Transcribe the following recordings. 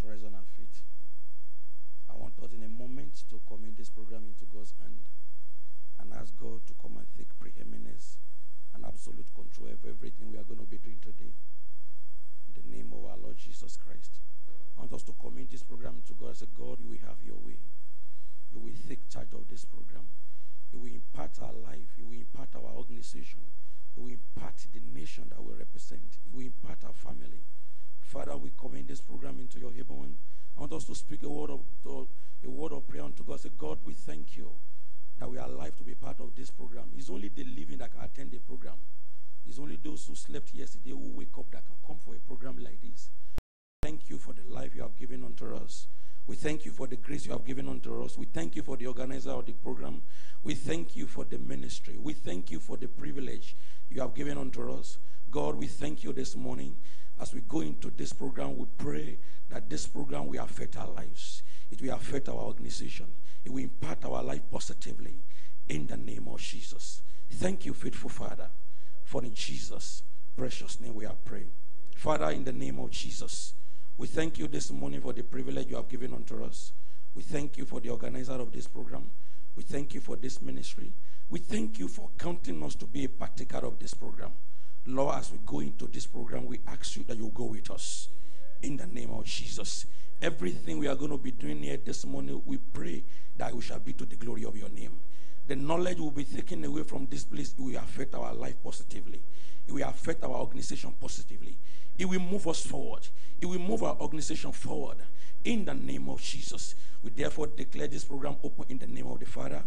rise on our feet. I want us in a moment to commit this program into God's hand and ask God to come and take preeminence and absolute control of everything we are going to be doing today. In the name of our Lord Jesus Christ. I want us to commit this program to God and say, God, you will have your way. You will take charge of this program. You will impart our life. You will impart our organization. You will impart the nation that we represent. You will impart our family. Father, we commit this program into your able hand. I want us to speak a word of prayer unto God. Say, God, we thank you that we are alive to be part of this program. It's only the living that can attend the program. It's only those who slept yesterday who wake up that can come for a program like this. Thank you for the life you have given unto us. We thank you for the grace you have given unto us. We thank you for the organizer of the program. We thank you for the ministry. We thank you for the privilege you have given unto us. God, we thank you this morning. As we go into this program, we pray that this program will affect our lives. It will affect our organization. It will impact our life positively. In the name of Jesus. Thank you, faithful Father. For in Jesus' precious name we are praying. Father, in the name of Jesus, we thank you this morning for the privilege you have given unto us. We thank you for the organizer of this program. We thank you for this ministry. We thank you for counting us to be a partaker of this program. Lord, as we go into this program, we ask you that you go with us. In the name of Jesus. Everything we are going to be doing here this morning, we pray that we shall be to the glory of your name. The knowledge will be taken away from this place. It will affect our life positively. It will affect our organization positively. It will move us forward. It will move our organization forward. In the name of Jesus. We therefore declare this program open in the name of the Father,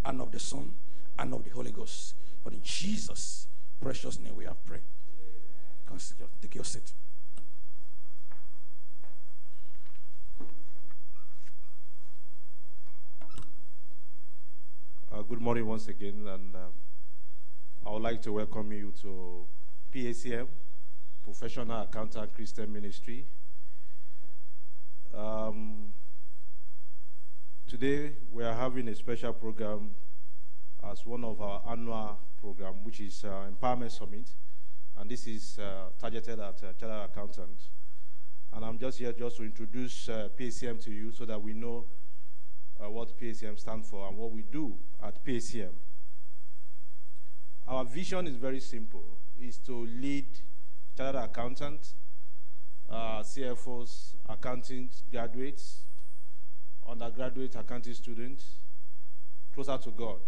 and of the Son, and of the Holy Ghost. But in Jesus' precious name we have prayed. Take your seat. Good morning once again, and I would like to welcome you to PACM, Professional Accountant Christian Ministry. Today we are having a special program as one of our annual program, which is Empowerment Summit, and this is targeted at chartered accountants. And I'm just here to introduce PACM to you so that we know what PACM stands for and what we do at PACM. Our vision is very simple. It's to lead chartered accountants, CFOs, accounting graduates, undergraduate accounting students closer to God.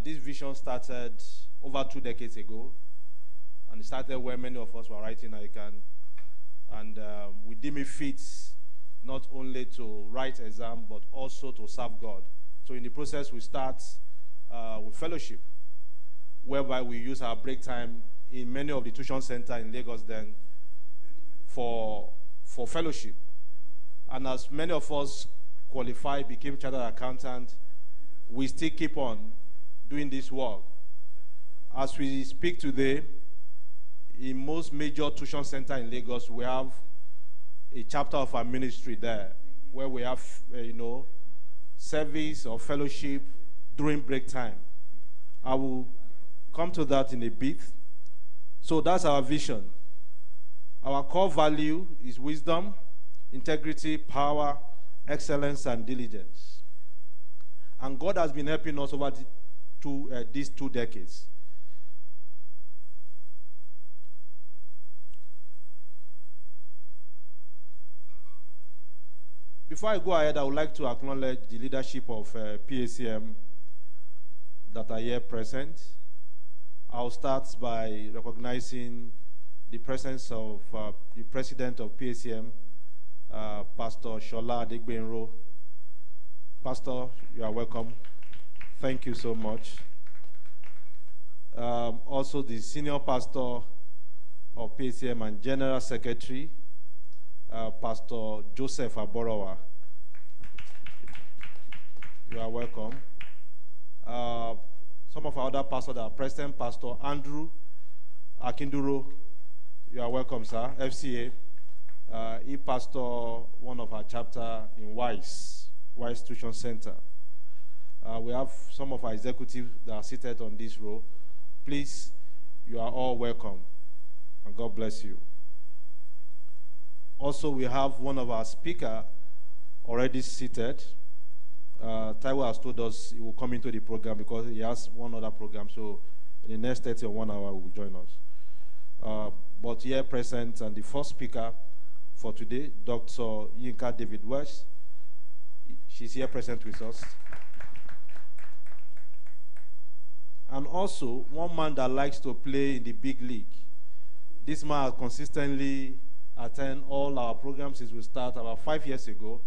This vision started over 2 decades ago, and it started when many of us were writing ICANN, and we deem it fits not only to write exam, but also to serve God. So in the process, we start with fellowship, whereby we use our break time in many of the tuition centers in Lagos then for fellowship. And as many of us qualified, became chartered accountants, we still keep on doing this work. As we speak today, in most major tuition centers in Lagos, we have a chapter of our ministry there, where we have, service or fellowship during break time. I will come to that in a bit. So that's our vision. Our core value is wisdom, integrity, power, excellence, and diligence. And God has been helping us over these 2 decades. Before I go ahead, I would like to acknowledge the leadership of PACM that are here present. I'll start by recognizing the presence of the president of PACM, Pastor Shola Adegbenro. Pastor, you are welcome. Thank you so much. Also, the senior pastor of PACM and general secretary, Pastor Joseph Aborowa. You are welcome. Some of our other pastors are present. Pastor Andrew Akinduro. You are welcome, sir. FCA. He pastor one of our chapter in Wise Tuition Center. We have some of our executives that are seated on this row. Please, you are all welcome, and God bless you. also, we have one of our speakers already seated. Taiwo has told us he will come into the program because he has one other program. So in the next 30 or 1 hour, he will join us. But here present and the first speaker for today, Dr. Yinka David West. She's here present with us. And also, one man that likes to play in the big league. This man has consistently attended all our programs since we started about 5 years ago.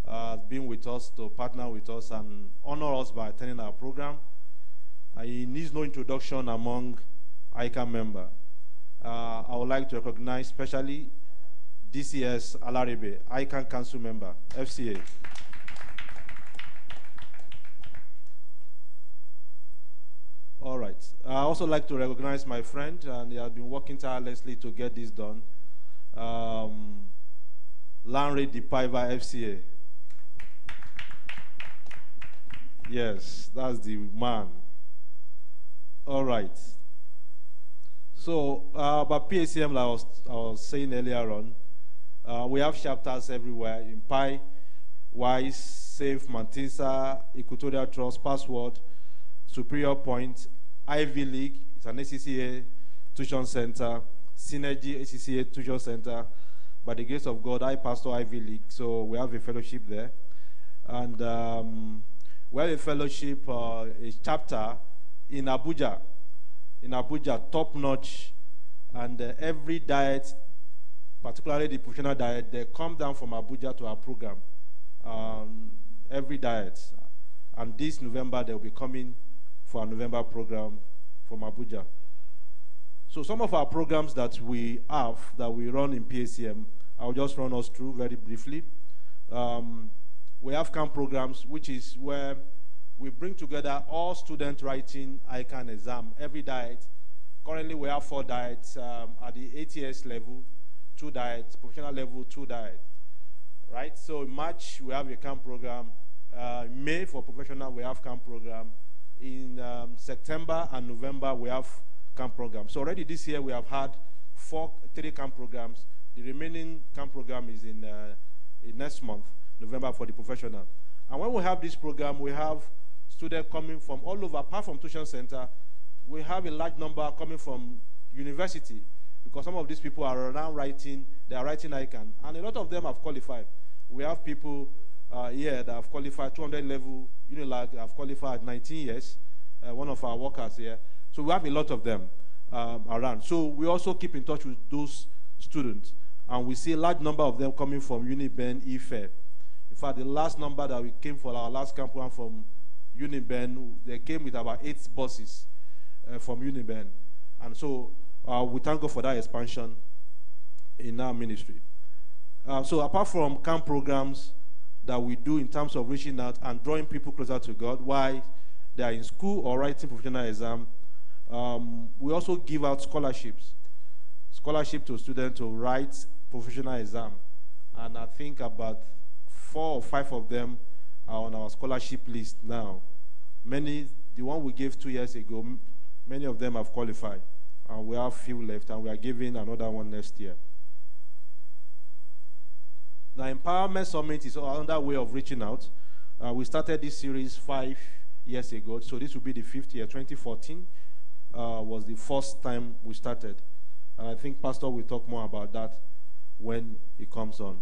Has been with us to partner with us and honor us by attending our program. He needs no introduction among ACA members. I would like to recognize especially DCS Alaribe, ICANN Council member, FCA. All right. I also like to recognize my friend, and he has been working tirelessly to get this done. Lanre Dipaiva, FCA. Yes, that's the man. All right. So, about PACM, like I was saying earlier on, we have chapters everywhere in Pi, Wise, Safe, Mantisa, Equatorial Trust, Password, Superior Point, Ivy League, it's an ACCA tuition center, Synergy ACCA tuition center. By the grace of God, I pastor Ivy League, so we have a fellowship there. And we have a fellowship, a chapter in Abuja. In Abuja, top notch, and every diet, particularly the professional diet, they come down from Abuja to our program. Every diet. And this November, they'll be coming for our November program from Abuja. So some of our programs that we have, that we run in PACM, I'll just run us through very briefly. We have camp programs, which is where we bring together all students writing ICANN exam, every diet. Currently, we have 4 diets at the ATS level, 2 diets, professional level, 2 diets. Right? So in March, we have a camp program. In May, for professional, we have camp program. In September and November, we have camp programs. So already this year, we have had 3 camp programs. The remaining camp program is in next month, November, for the professional. And when we have this program, we have students coming from all over, apart from tuition center. We have a large number coming from university, because some of these people are around writing, they are writing ICANN, and a lot of them have qualified. We have people here that have qualified 200 level, Unilag have qualified 19 years, one of our workers here. So we have a lot of them around. So we also keep in touch with those students, and we see a large number of them coming from Uniben, IFE. In fact, the last number that we came for our last camp program from Uniben, they came with about 8 buses from Uniben. And so we thank God for that expansion in our ministry. So apart from camp programs that we do in terms of reaching out and drawing people closer to God while they are in school or writing professional exam, we also give out scholarships. Scholarship to students to write professional exam. And I think about 4 or 5 of them are on our scholarship list now. Many, the one we gave 2 years ago, many of them have qualified. And we have few left, and we are giving another one next year. Now, Empowerment Summit is another way of reaching out. We started this series 5 years ago, so this will be the 5th year. 2014 was the first time we started. And I think Pastor will talk more about that when he comes on.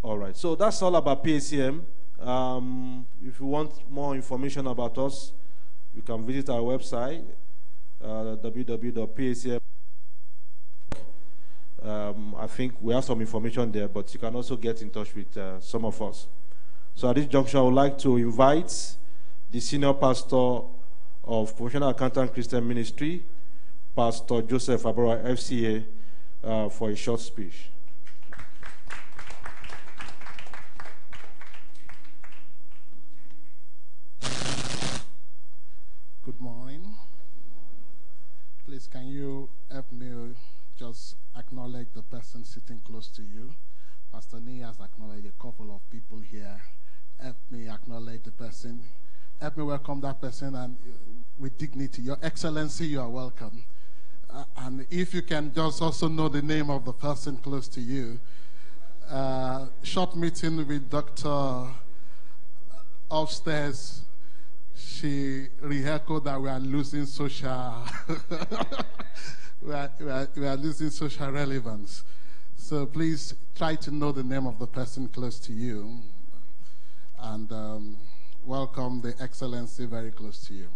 All right, so that's all about PACM. If you want more information about us, you can visit our website, www.pacm. I think we have some information there, but you can also get in touch with some of us. So at this juncture, I would like to invite the senior pastor of Professional Accountant Christian Ministry, Pastor Joseph Abora, FCA, for a short speech. Good morning. Please, can you help me just acknowledge the person sitting close to you? Pastor Nee has acknowledged a couple of people here. Help me acknowledge the person. Help me welcome that person, and with dignity. Your Excellency, you are welcome. And if you can just also know the name of the person close to you. Short meeting with Dr. upstairs. She re-echoed that we are losing social, we are losing social relevance. So please try to know the name of the person close to you, and welcome the Excellency very close to you.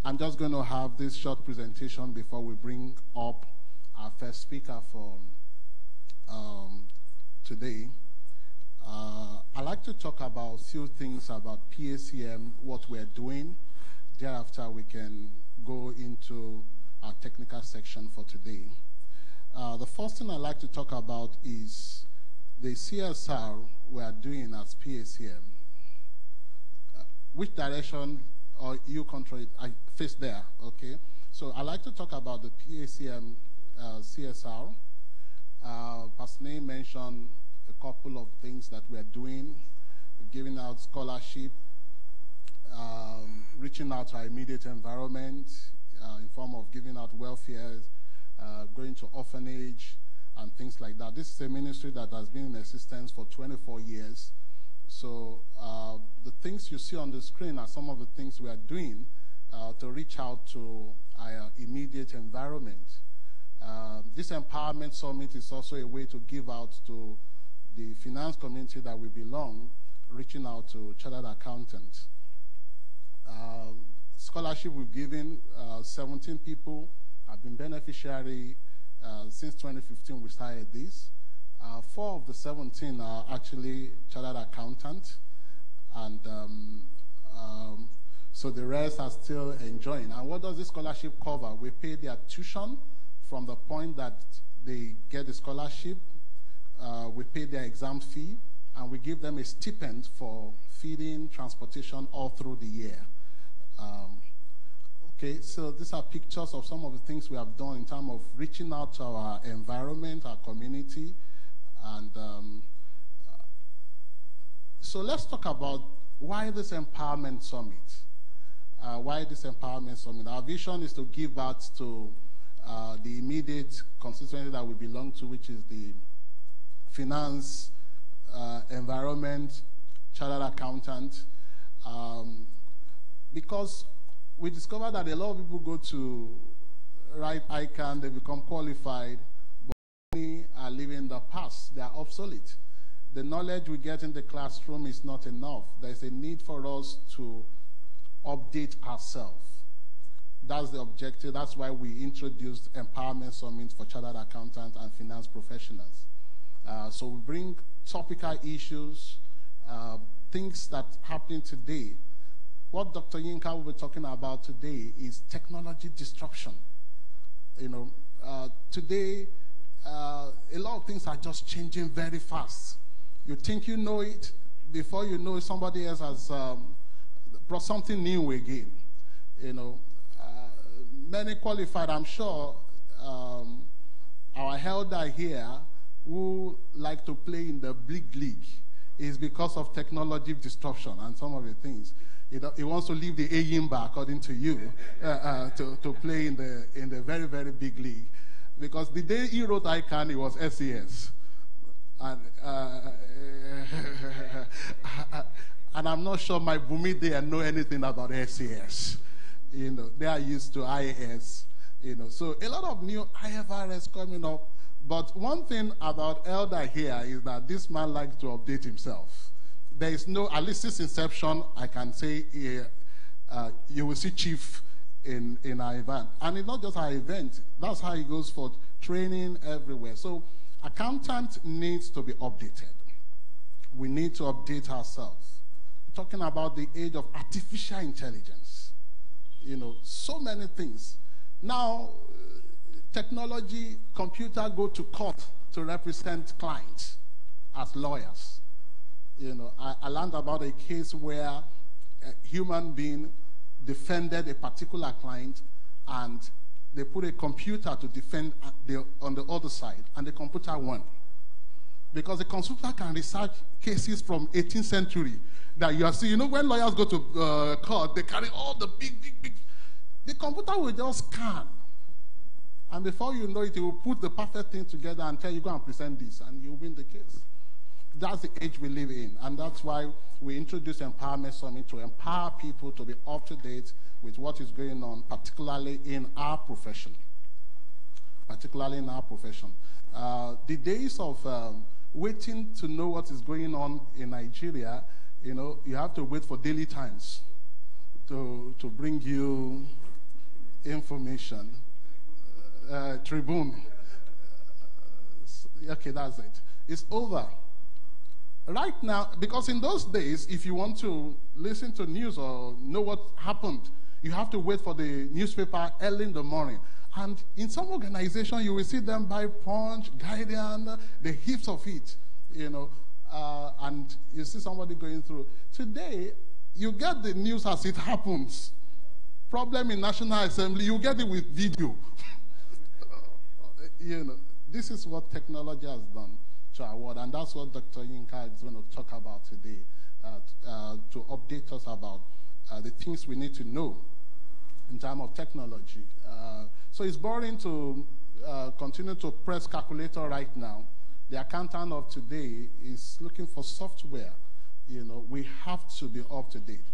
I'm just going to have this short presentation before we bring up our first speaker for today. I'd like to talk about a few things about PACM, what we're doing. Thereafter, we can go into our technical section for today. The first thing I'd like to talk about is the CSR we are doing as PACM. Which direction or you control it? I face there, okay? So I'd like to talk about the PACM CSR. Pastor Nate mentioned a couple of things that we're doing, giving out scholarship, reaching out to our immediate environment in form of giving out welfare, going to orphanage, and things like that. This is a ministry that has been in existence for 24 years. So the things you see on the screen are some of the things we are doing to reach out to our immediate environment. This Empowerment Summit is also a way to give out to the finance community that we belong, reaching out to chartered accountants. Scholarship we've given, 17 people have been beneficiary since 2015 we started this. 4 of the 17 are actually chartered accountants, and so the rest are still enjoying. And what does this scholarship cover? We pay their tuition from the point that they get the scholarship. We pay their exam fee, and we give them a stipend for feeding, transportation all through the year. Okay, so these are pictures of some of the things we have done in terms of reaching out to our environment, our community. And so let's talk about why this Empowerment Summit. Why this Empowerment Summit? Our vision is to give back to the immediate constituency that we belong to, which is the finance, environment, chartered accountant, because we discovered that a lot of people go to write ICANN, they become qualified, but many are living the past, they are obsolete. The knowledge we get in the classroom is not enough. There's a need for us to update ourselves. That's the objective. That's why we introduced Empowerment Summit for chartered accountants and finance professionals. So we bring topical issues, things that are happening today. What Dr. Yinka will be talking about today is technology disruption. You know, today, a lot of things are just changing very fast. You think you know it, before you know it, somebody else has brought something new again. You know, many qualified, I'm sure, our elder here who like to play in the big league is because of technology disruption and some of the things. He wants to leave the Ayimba, according to you, to play in the very, very big league. Because the day he wrote ICANN, it was SES. And I'm not sure my Bumi there know anything about SES. You know, they are used to IAS. You know, so a lot of new IFRS coming up. But one thing about Elder here is that this man likes to update himself. There is no, at least since inception, I can say you will see Chief in our event. And it's not just our event. That's how it goes for training everywhere. So accountant needs to be updated. We need to update ourselves. We're talking about the age of artificial intelligence. You know, so many things. Now, technology, computer go to court to represent clients as lawyers. You know, I learned about a case where a human being defended a particular client, and they put a computer to defend on the other side, and the computer won. Because the computer can research cases from 18th century that you are seeing. You know, when lawyers go to court, they carry all the big. The computer will just scan And before you know it, he will put the perfect thing together and tell you, go and present this, and you win the case. That's the age we live in, and that's why we introduced Empowerment Summit, to empower people to be up to date with what is going on, particularly in our profession. Particularly in our profession. The days of waiting to know what is going on in Nigeria, you have to wait for Daily Times to bring you information. Tribune. Okay, that's it. It's over. Right now, because in those days, if you want to listen to news or know what happened, you have to wait for the newspaper early in the morning. And in some organization, you will see them buy Punch, Guardian, the heaps of it, and you see somebody going through. Today, you get the news as it happens. Problem in National Assembly, you get it with video. This is what technology has done to our world, and that's what Dr. Yinka is going to talk about today, to update us about the things we need to know in terms of technology. So it's boring to continue to press calculator right now. The accountant of today is looking for software. We have to be up to date.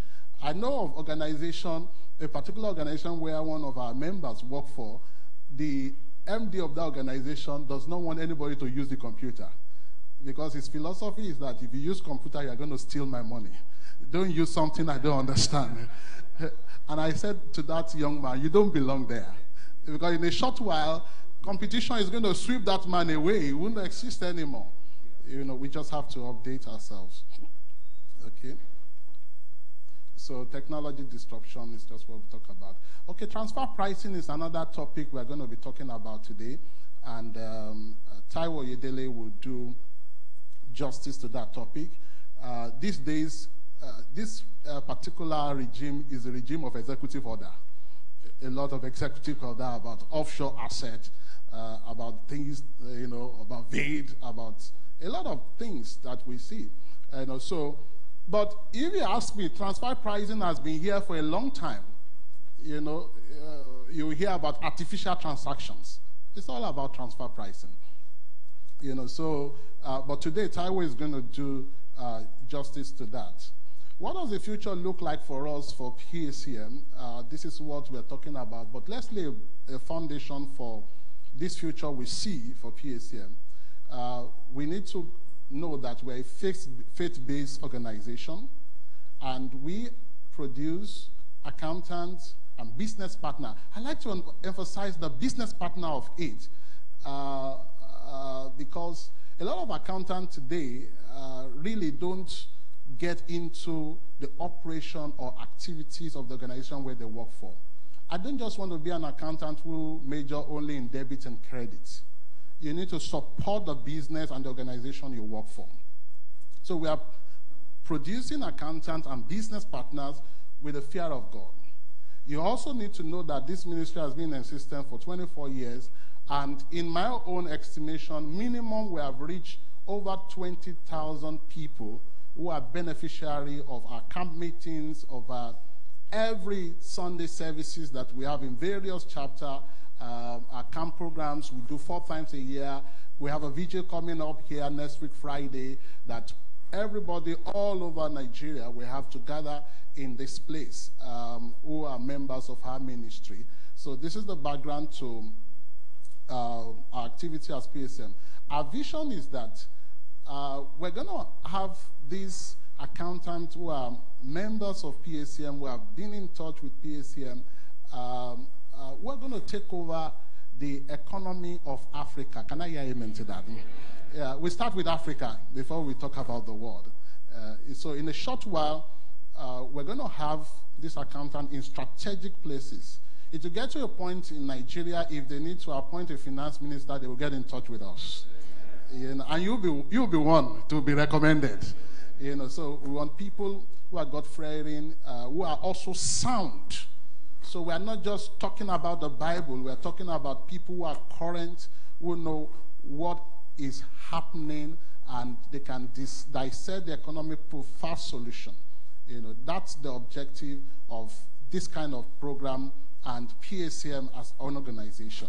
I know of organization, a particular organization where one of our members work for. The MD of that organization does not want anybody to use the computer, because his philosophy is that if you use computer, you're going to steal my money. Don't use something I don't understand. And I said to that young man, you don't belong there. Because in a short while, competition is going to sweep that man away. It won't exist anymore. We just have to update ourselves. Okay? So technology disruption is just what we talk about. Okay, transfer pricing is another topic we're going to be talking about today. And Taiwo Yedele will do justice to that topic. These days, this particular regime is a regime of executive order. A lot of executive order about offshore assets, about things, about VAID, about a lot of things that we see. But if you ask me, transfer pricing has been here for a long time. You hear about artificial transactions. It's all about transfer pricing. But today, Taiwo is going to do justice to that. What does the future look like for us for PACM? This is what we're talking about, but let's lay a foundation for this future we see for PACM. We need to know that we're a faith-based organization, and we produce accountants and business partner. I like to emphasize the business partner of it, because a lot of accountants today really don't get into the operation or activities of the organization where they work for. I don't just want to be an accountant who major only in debit and credit. You need to support the business and the organization you work for. So we are producing accountants and business partners with the fear of God. You also need to know that this ministry has been in existence for 24 years, and in my own estimation, minimum we have reached over 20,000 people who are beneficiary of our camp meetings, of our every Sunday services that we have in various chapters, our camp programs we do 4 times a year. We have a vigil coming up here next week Friday that everybody all over Nigeria we have to gather in this place who are members of our ministry. So this is the background to our activity as PACM. Our vision is that we're going to have these accountants who are members of PACM, who have been in touch with PACM. We're going to take over the economy of Africa. Can I hear amen to that? Yeah, we start with Africa before we talk about the world. So in a short while, we're going to have this accountant in strategic places. It will get to a point in Nigeria, if they need to appoint a finance minister, they will get in touch with us. And you'll be one to be recommended. So we want people who are God-fearing, who are also sound. So we are not just talking about the Bible, we are talking about people who are current, who know what is happening, and they can dissect the economic proof fast solution. That's the objective of this kind of program and PACM as an organization.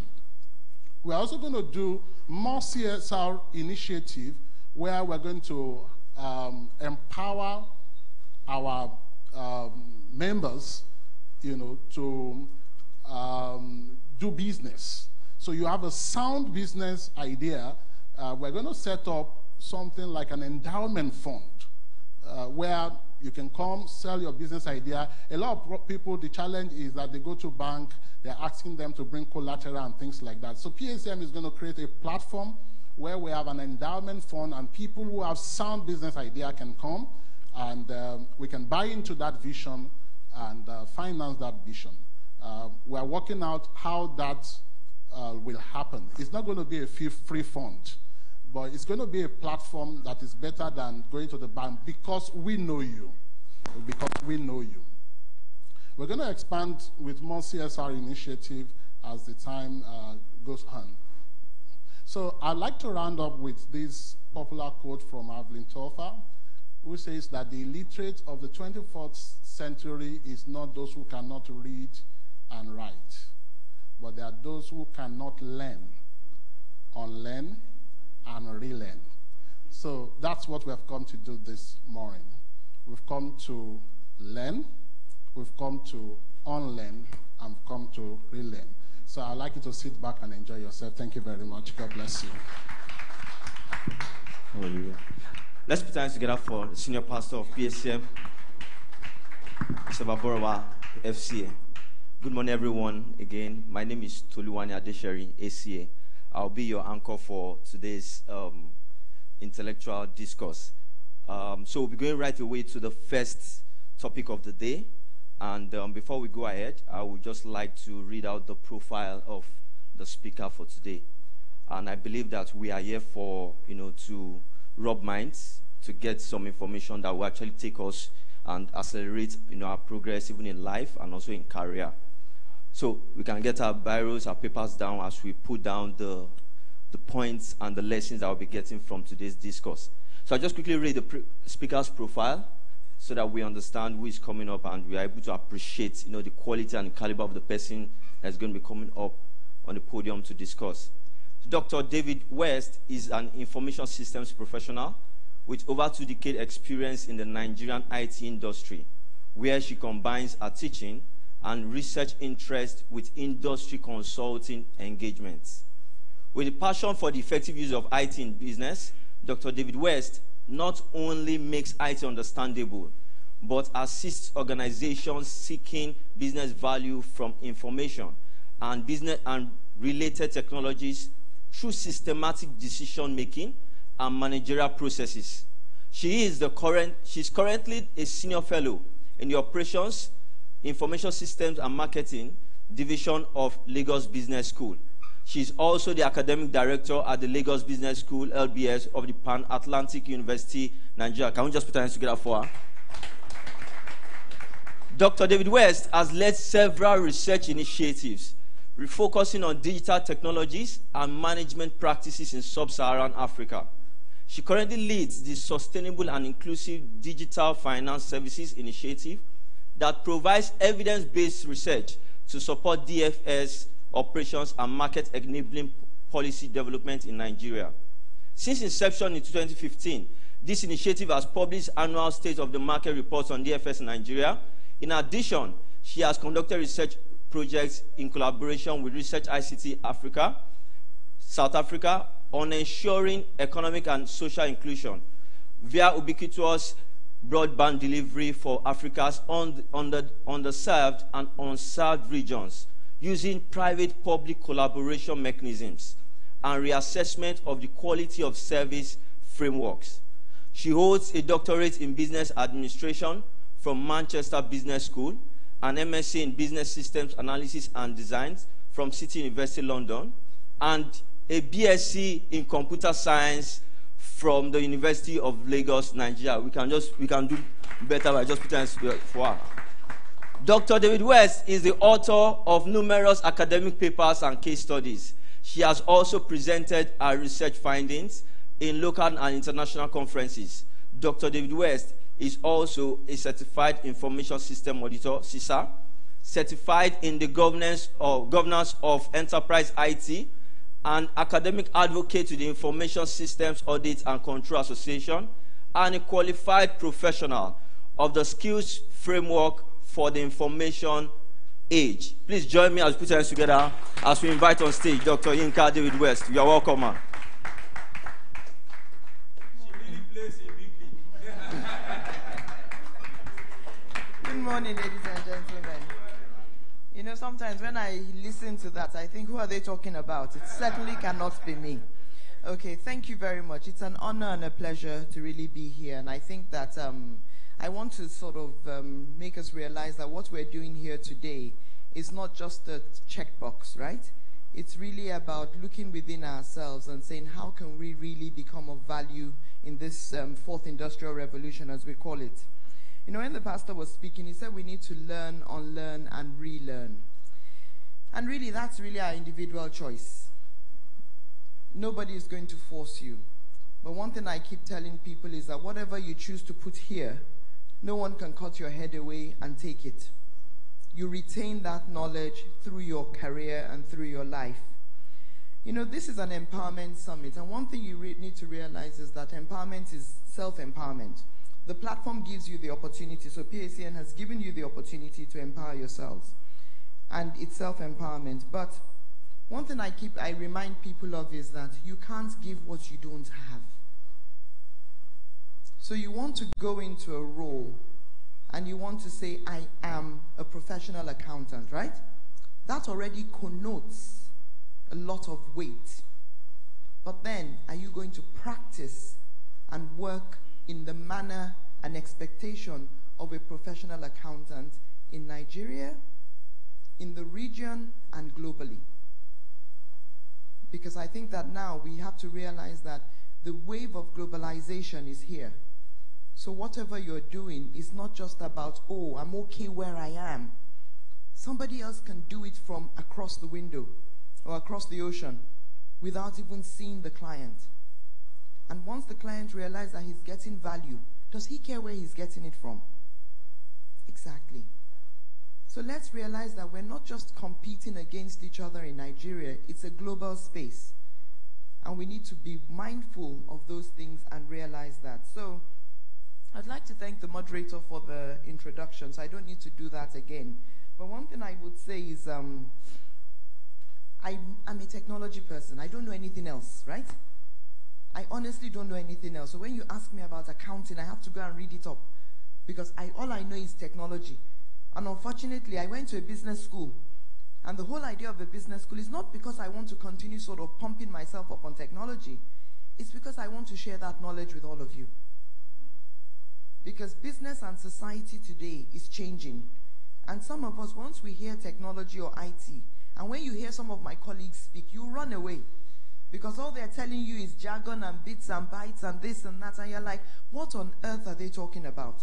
We're also going to do more CSR initiative where we're going to empower our members, to do business. So you have a sound business idea. We're going to set up something like an endowment fund where you can come, sell your business idea. A lot of people, the challenge is that they go to bank, they're asking them to bring collateral and things like that. So PACM is going to create a platform where we have an endowment fund, and people who have sound business idea can come, and we can buy into that vision and finance that vision. We're working out how that will happen. It's not going to be a free fund, but it's going to be a platform that is better than going to the bank because we know you. Because we know you. We're going to expand with more CSR initiative as the time goes on. So I'd like to round up with this popular quote from Evelyn Tolfa, who says that the illiterate of the 24th century is not those who cannot read and write, but they are those who cannot learn, unlearn, and relearn. So that's what we have come to do this morning. We've come to learn, we've come to unlearn, and come to relearn. So I'd like you to sit back and enjoy yourself. Thank you very much. God bless you. Hallelujah. Let's put hands together for the senior pastor of PACM, Mr. Baborowa, FCA. Good morning, everyone. Again, my name is Toluwani Adesheri, ACA. I'll be your anchor for today's intellectual discourse. So we'll be going right away to the first topic of the day. And before we go ahead, I would just like to read out the profile of the speaker for today. And I believe that we are here for, to rub minds, to get some information that will actually take us and accelerate, our progress even in life and also in career. So we can get our biros, our papers down as we put down the points and the lessons that we'll be getting from today's discourse. So I'll just quickly read the speaker's profile so that we understand who is coming up and we are able to appreciate, the quality and the caliber of the person that's going to be coming up on the podium to discuss. Dr. David West is an information systems professional with over 2 decades experience in the Nigerian IT industry, where she combines her teaching and research interest with industry consulting engagements. With a passion for the effective use of IT in business, Dr. David West not only makes IT understandable, but assists organizations seeking business value from information and business and related technologies through systematic decision making and managerial processes. She's currently a senior fellow in the Operations, Information Systems and Marketing Division of Lagos Business School. She's also the academic director at the Lagos Business School, LBS, of the Pan-Atlantic University, Nigeria. Can we just put our hands together for her? Dr. David West has led several research initiatives refocusing on digital technologies and management practices in sub-Saharan Africa. She currently leads the Sustainable and Inclusive Digital Finance Services Initiative that provides evidence-based research to support DFS operations and market-enabling policy development in Nigeria. Since inception in 2015, this initiative has published annual State of the Market reports on DFS in Nigeria. In addition, she has conducted research projects in collaboration with Research ICT Africa, South Africa, on ensuring economic and social inclusion via ubiquitous broadband delivery for Africa's underserved and unserved regions, using private-public collaboration mechanisms and reassessment of the quality of service frameworks. She holds a doctorate in business administration from Manchester Business School, an MSc in business systems analysis and design from City University London, and a BSc in computer science from the University of Lagos, Nigeria. We can do better by just putting it for her. Dr. David West is the author of numerous academic papers and case studies. She has also presented her research findings in local and international conferences. Dr. David West is also a certified information system auditor, CISA, certified in the governance of enterprise IT an academic advocate to the Information Systems Audit and Control Association, and a qualified professional of the skills framework for the information age. Please join me as we put our hands together as we invite on stage Dr. Yinka David West. You are welcome, man. Good morning, ladies and gentlemen. You know, sometimes when I listen to that, I think, who are they talking about? It certainly cannot be me. Okay, thank you very much. It's an honor and a pleasure to really be here. And I think that I want to sort of make us realize that what we're doing here today is not just a checkbox, right? It's really about looking within ourselves and saying, how can we really become of value in this fourth industrial revolution, as we call it? You know, when the pastor was speaking, he said we need to learn, unlearn, and relearn. And really, that's really our individual choice. Nobody is going to force you. But one thing I keep telling people is that whatever you choose to put here, no one can cut your head away and take it. You retain that knowledge through your career and through your life. You know, this is an empowerment summit. And one thing you need to realize is that empowerment is self-empowerment. The platform gives you the opportunity. So PACN has given you the opportunity to empower yourselves. And it's self-empowerment. But one thing I remind people of is that you can't give what you don't have. So you want to go into a role and you want to say, I am a professional accountant, right? That already connotes a lot of weight. But then, are you going to practice and work in the manner and expectation of a professional accountant in Nigeria, in the region, and globally? Because I think that now we have to realize that the wave of globalization is here. So whatever you're doing is not just about, oh, I'm okay where I am. Somebody else can do it from across the window or across the ocean without even seeing the client. And once the client realizes that he's getting value, does he care where he's getting it from? Exactly. So let's realize that we're not just competing against each other in Nigeria, it's a global space. And we need to be mindful of those things and realize that. So I'd like to thank the moderator for the introduction, so I don't need to do that again. But one thing I would say is I'm a technology person. I don't know anything else, right? I honestly don't know anything else. So when you ask me about accounting, I have to go and read it up because all I know is technology. And unfortunately, I went to a business school. And the whole idea of a business school is not because I want to continue sort of pumping myself up on technology. It's because I want to share that knowledge with all of you. Because business and society today is changing. And some of us, once we hear technology or IT, and when you hear some of my colleagues speak, you run away. Because all they're telling you is jargon and bits and bytes and this and that, and you're like, what on earth are they talking about?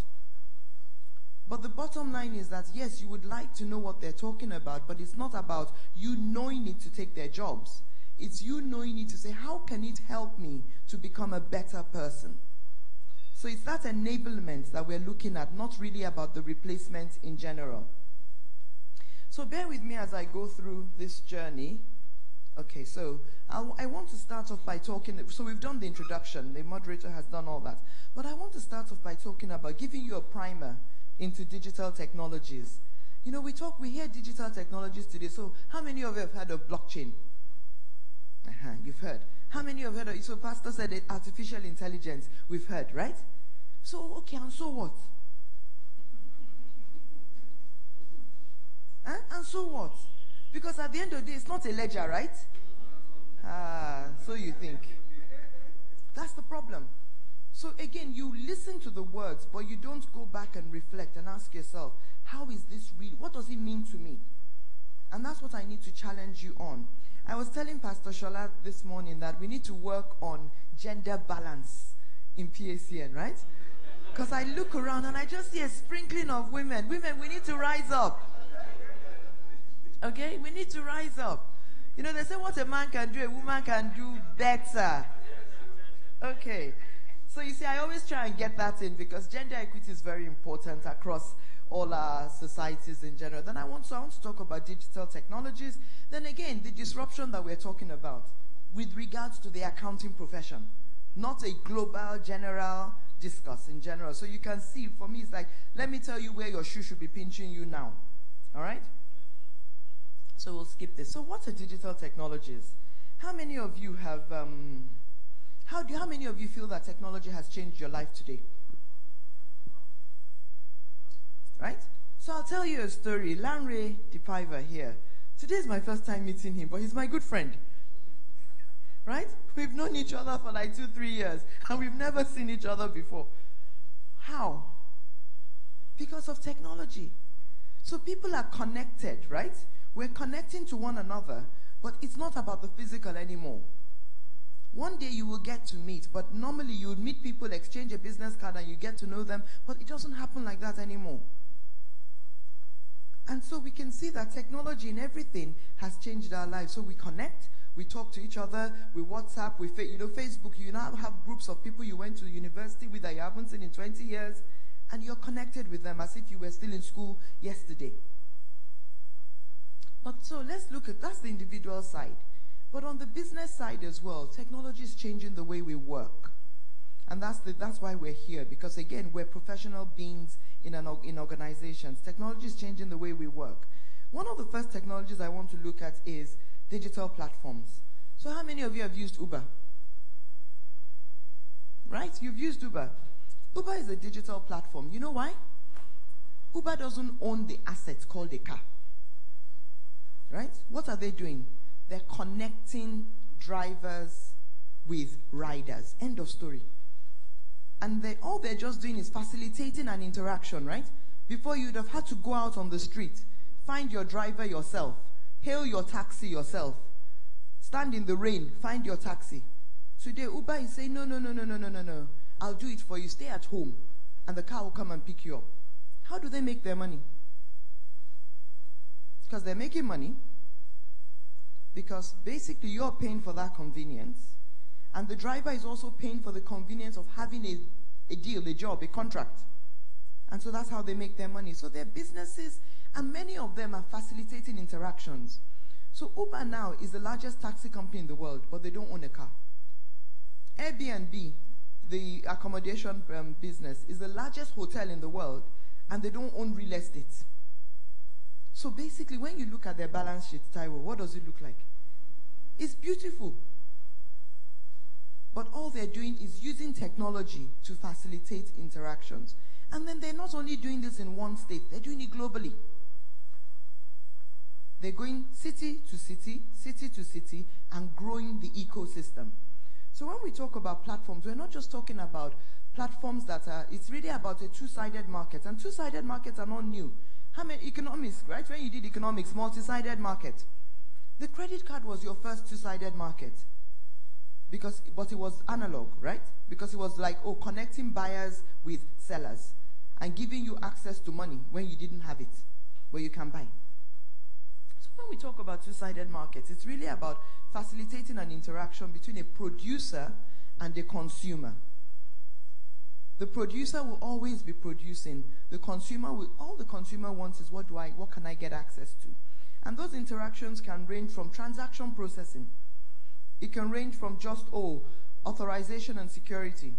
But the bottom line is that, yes, you would like to know what they're talking about, but it's not about you knowing it to take their jobs. It's you knowing it to say, how can it help me to become a better person? So it's that enablement that we're looking at, not really about the replacement in general. So bear with me as I go through this journey. Okay, so I want to start off by talking, so we've done the introduction, the moderator has done all that. But I want to start off by talking about giving you a primer into digital technologies. You know, we hear digital technologies today, so how many of you have heard of blockchain? You've heard. How many of you have heard of, so Pastor said it, artificial intelligence, we've heard, right? So, okay, and so what? And so what? Because at the end of the day, it's not a ledger, right? So you think. That's the problem. So again, you listen to the words, but you don't go back and reflect and ask yourself, how is this real? What does it mean to me? And that's what I need to challenge you on. I was telling Pastor Shola this morning that we need to work on gender balance in PACN, right? Because I look around and I just see a sprinkling of women. Women, we need to rise up. Okay? We need to rise up. You know, they say what a man can do, a woman can do better. Okay. So you see, I always try and get that in because gender equity is very important across all our societies in general. Then I want to talk about digital technologies. Then again, the disruption that we're talking about. with regards to the accounting profession, not a global general discuss in general. So you can see, for me, it's like, let me tell you where your shoe should be pinching you now. All right? So we'll skip this. So what are digital technologies? How many of you have, how many of you feel that technology has changed your life today? Right? So I'll tell you a story. Lanre Dipiver here. Today is my first time meeting him, but he's my good friend. Right? We've known each other for like 2-3 years, and we've never seen each other before. How? Because of technology. So people are connected, right? We're connecting to one another, but it's not about the physical anymore. One day you will get to meet, but normally you would meet people, exchange a business card, and you get to know them, but it doesn't happen like that anymore. And so we can see that technology in everything has changed our lives. So we connect, we talk to each other, we WhatsApp, Facebook, you now have groups of people you went to university with that you haven't seen in 20 years, and you're connected with them as if you were still in school yesterday. But so let's look at, that's the individual side. But on the business side as well, technology is changing the way we work. And that's why we're here, because again, we're professional beings in organizations. Technology is changing the way we work. One of the first technologies I want to look at is digital platforms. So how many of you have used Uber? Right? You've used Uber. Uber is a digital platform. You know why? Uber doesn't own the asset called a car. Right? What are they doing? They're connecting drivers with riders. End of story. And all they're just doing is facilitating an interaction, right? Before, you'd have had to go out on the street, find your driver yourself, hail your taxi yourself, stand in the rain, find your taxi. Today, Uber is saying, no. I'll do it for you. Stay at home, and the car will come and pick you up. How do they make their money? Because they're making money. Because basically, you're paying for that convenience. And the driver is also paying for the convenience of having a deal, a job, a contract. And so that's how they make their money. So their businesses, and many of them are facilitating interactions. So Uber now is the largest taxi company in the world, but they don't own a car. Airbnb, the accommodation business, is the largest hotel in the world, and they don't own real estate. So basically, when you look at their balance sheet, Taiwo, what does it look like? It's beautiful. But all they're doing is using technology to facilitate interactions. And then they're not only doing this in one state, they're doing it globally. They're going city to city, and growing the ecosystem. So when we talk about platforms, we're not just talking about platforms that are, it's really about a two-sided market. And two-sided markets are not new. How many economics, right? When you did economics, multi-sided market. The credit card was your first two-sided market. But it was analog, right? Because it was like, connecting buyers with sellers and giving you access to money when you didn't have it, where you can buy. So when we talk about two-sided markets, it's really about facilitating an interaction between a producer and a consumer. The producer will always be producing. The consumer all the consumer wants is what can I get access to? And those interactions can range from transaction processing. It can range from just, authorization and security.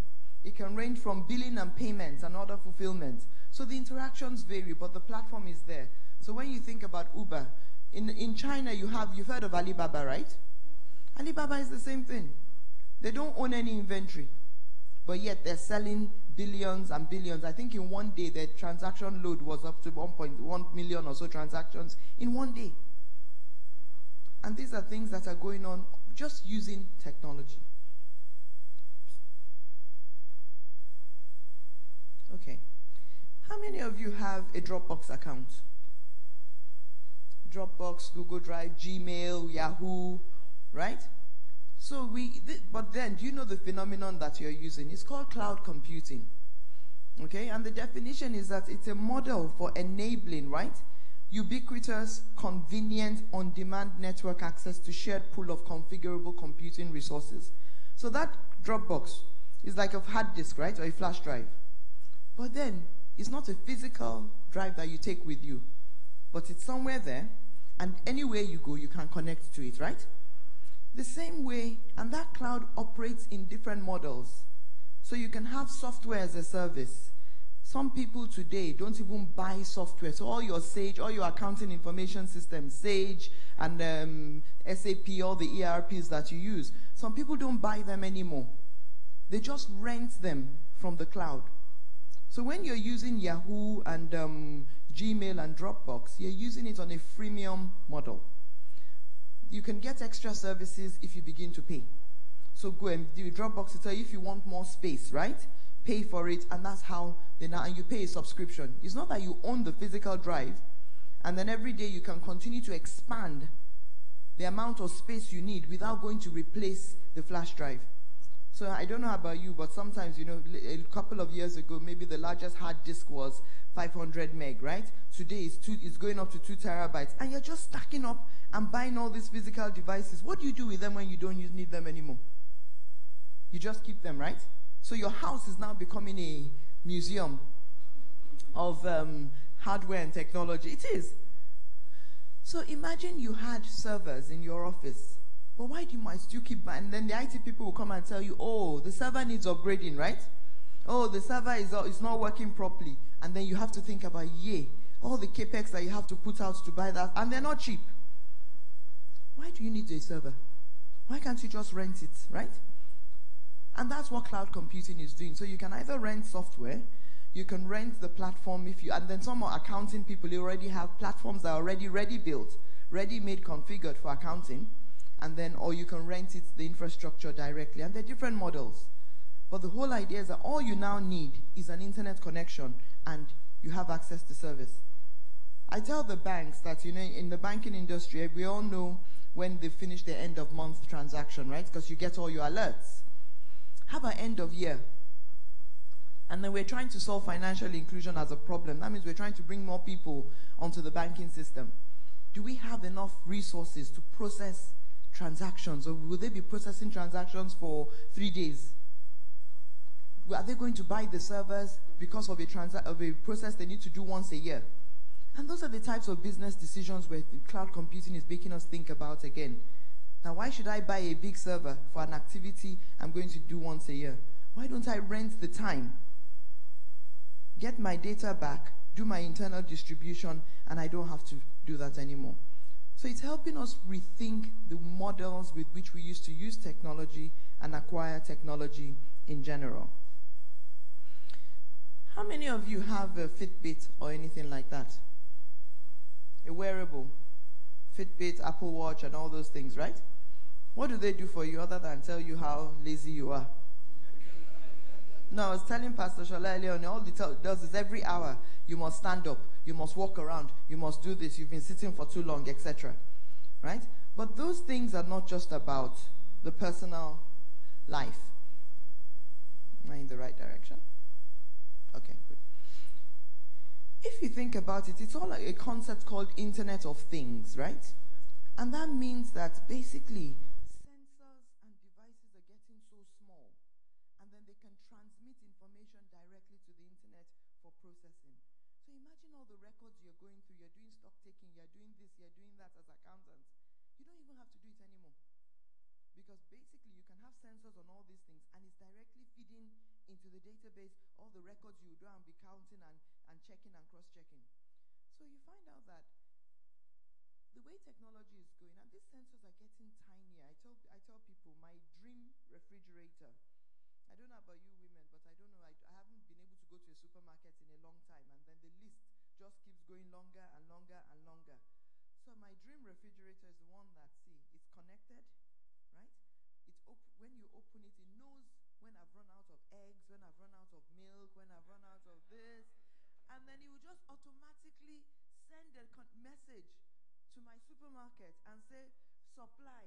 It can range from billing and payments and order fulfillment. So the interactions vary, but the platform is there. So when you think about Uber, in China you've heard of Alibaba, right? Alibaba is the same thing. They don't own any inventory, but yet they're selling billions and billions. I think in one day their transaction load was up to 1.1 million or so transactions in one day. And these are things that are going on just using technology. Okay. How many of you have a Dropbox account? Dropbox, Google Drive, Gmail, Yahoo, right? So but then, do you know the phenomenon that you're using? It's called cloud computing. Okay? And the definition is that it's a model for enabling, right? Ubiquitous, convenient, on-demand network access to shared pool of configurable computing resources. So that Dropbox is like a hard disk, right? Or a flash drive. But then, it's not a physical drive that you take with you. But it's somewhere there, and anywhere you go, you can connect to it, right? The same way, and that cloud operates in different models. So you can have software as a service. Some people today don't even buy software. So all your Sage, all your accounting information systems, Sage and SAP, all the ERPs that you use, some people don't buy them anymore. They just rent them from the cloud. So when you're using Yahoo and Gmail and Dropbox, you're using it on a freemium model. You can get extra services if you begin to pay. So go and do Dropbox to tell you if you want more space, right? Pay for it, and that's how they now, and you pay a subscription. It's not that you own the physical drive, and then every day you can continue to expand the amount of space you need without going to replace the flash drive. So I don't know about you, but sometimes, a couple of years ago, maybe the largest hard disk was 500 meg, right? Today it's going up to 2 terabytes, and you're just stacking up and buying all these physical devices. What do you do with them when you don't need them anymore? You just keep them, right? So your house is now becoming a museum of hardware and technology. It is. So imagine you had servers in your office. But why do you still keep buying? And then the IT people will come and tell you, oh, the server needs upgrading, right? Oh, the server is not working properly. And then you have to think about, all the capex that you have to put out to buy that, and they're not cheap. Why do you need a server? Why can't you just rent it, right? And that's what cloud computing is doing. So you can either rent software, you can rent the platform and then some accounting people, they already have platforms that are already ready-built, ready-made, configured for accounting, and then, or you can rent it, the infrastructure directly. And they're different models. But the whole idea is that all you now need is an internet connection and you have access to service. I tell the banks that, in the banking industry, we all know when they finish their end of month transaction, right? Because you get all your alerts. Have an end of year. And then we're trying to solve financial inclusion as a problem. That means we're trying to bring more people onto the banking system. Do we have enough resources to process transactions? Or will they be processing transactions for 3 days? Are they going to buy the servers because of a process they need to do once a year? And those are the types of business decisions where cloud computing is making us think about again. Now, why should I buy a big server for an activity I'm going to do once a year? Why don't I rent the time, get my data back, do my internal distribution, and I don't have to do that anymore? So it's helping us rethink the models with which we used to use technology and acquire technology in general. How many of you have a Fitbit or anything like that? A wearable, Fitbit, Apple Watch, and all those things, right? What do they do for you other than tell you how lazy you are? No, I was telling Pastor Shola earlier on, all it does is every hour you must stand up, you must walk around, you must do this, you've been sitting for too long, etc. Right? But those things are not just about the personal life. Am I in the right direction? Okay, good. If you think about it, it's all like a concept called Internet of Things, right? And that means that basically sensors and devices are getting so small, and then they can transmit information directly to the internet for processing. So imagine all the records you're going through, you're doing stock taking, you're doing this, you're doing that as accountants. You don't even have to do it anymore. Because basically you can have sensors on all these things, and it's directly feeding into the database all the records you do and be counting and checking and cross-checking. So you find out that the way technology is going, and these sensors are getting tinier. I tell people my dream refrigerator, I don't know about you women, but I don't know, I haven't been able to go to a supermarket in a long time, and then the list just keeps going longer and longer and longer. So my dream refrigerator is the one that, it's connected, right? When you open it, it knows when I've run out of eggs, when I've run out of milk, when I've run out of this, and then it will just automatically send a message to my supermarket and say, supply.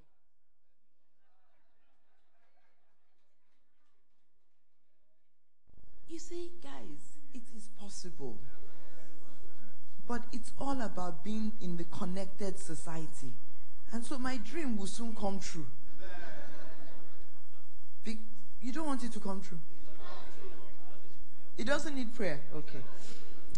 You see, guys, it is possible. But it's all about being in the connected society. And so my dream will soon come true. You don't want it to come true? It doesn't need prayer? Okay.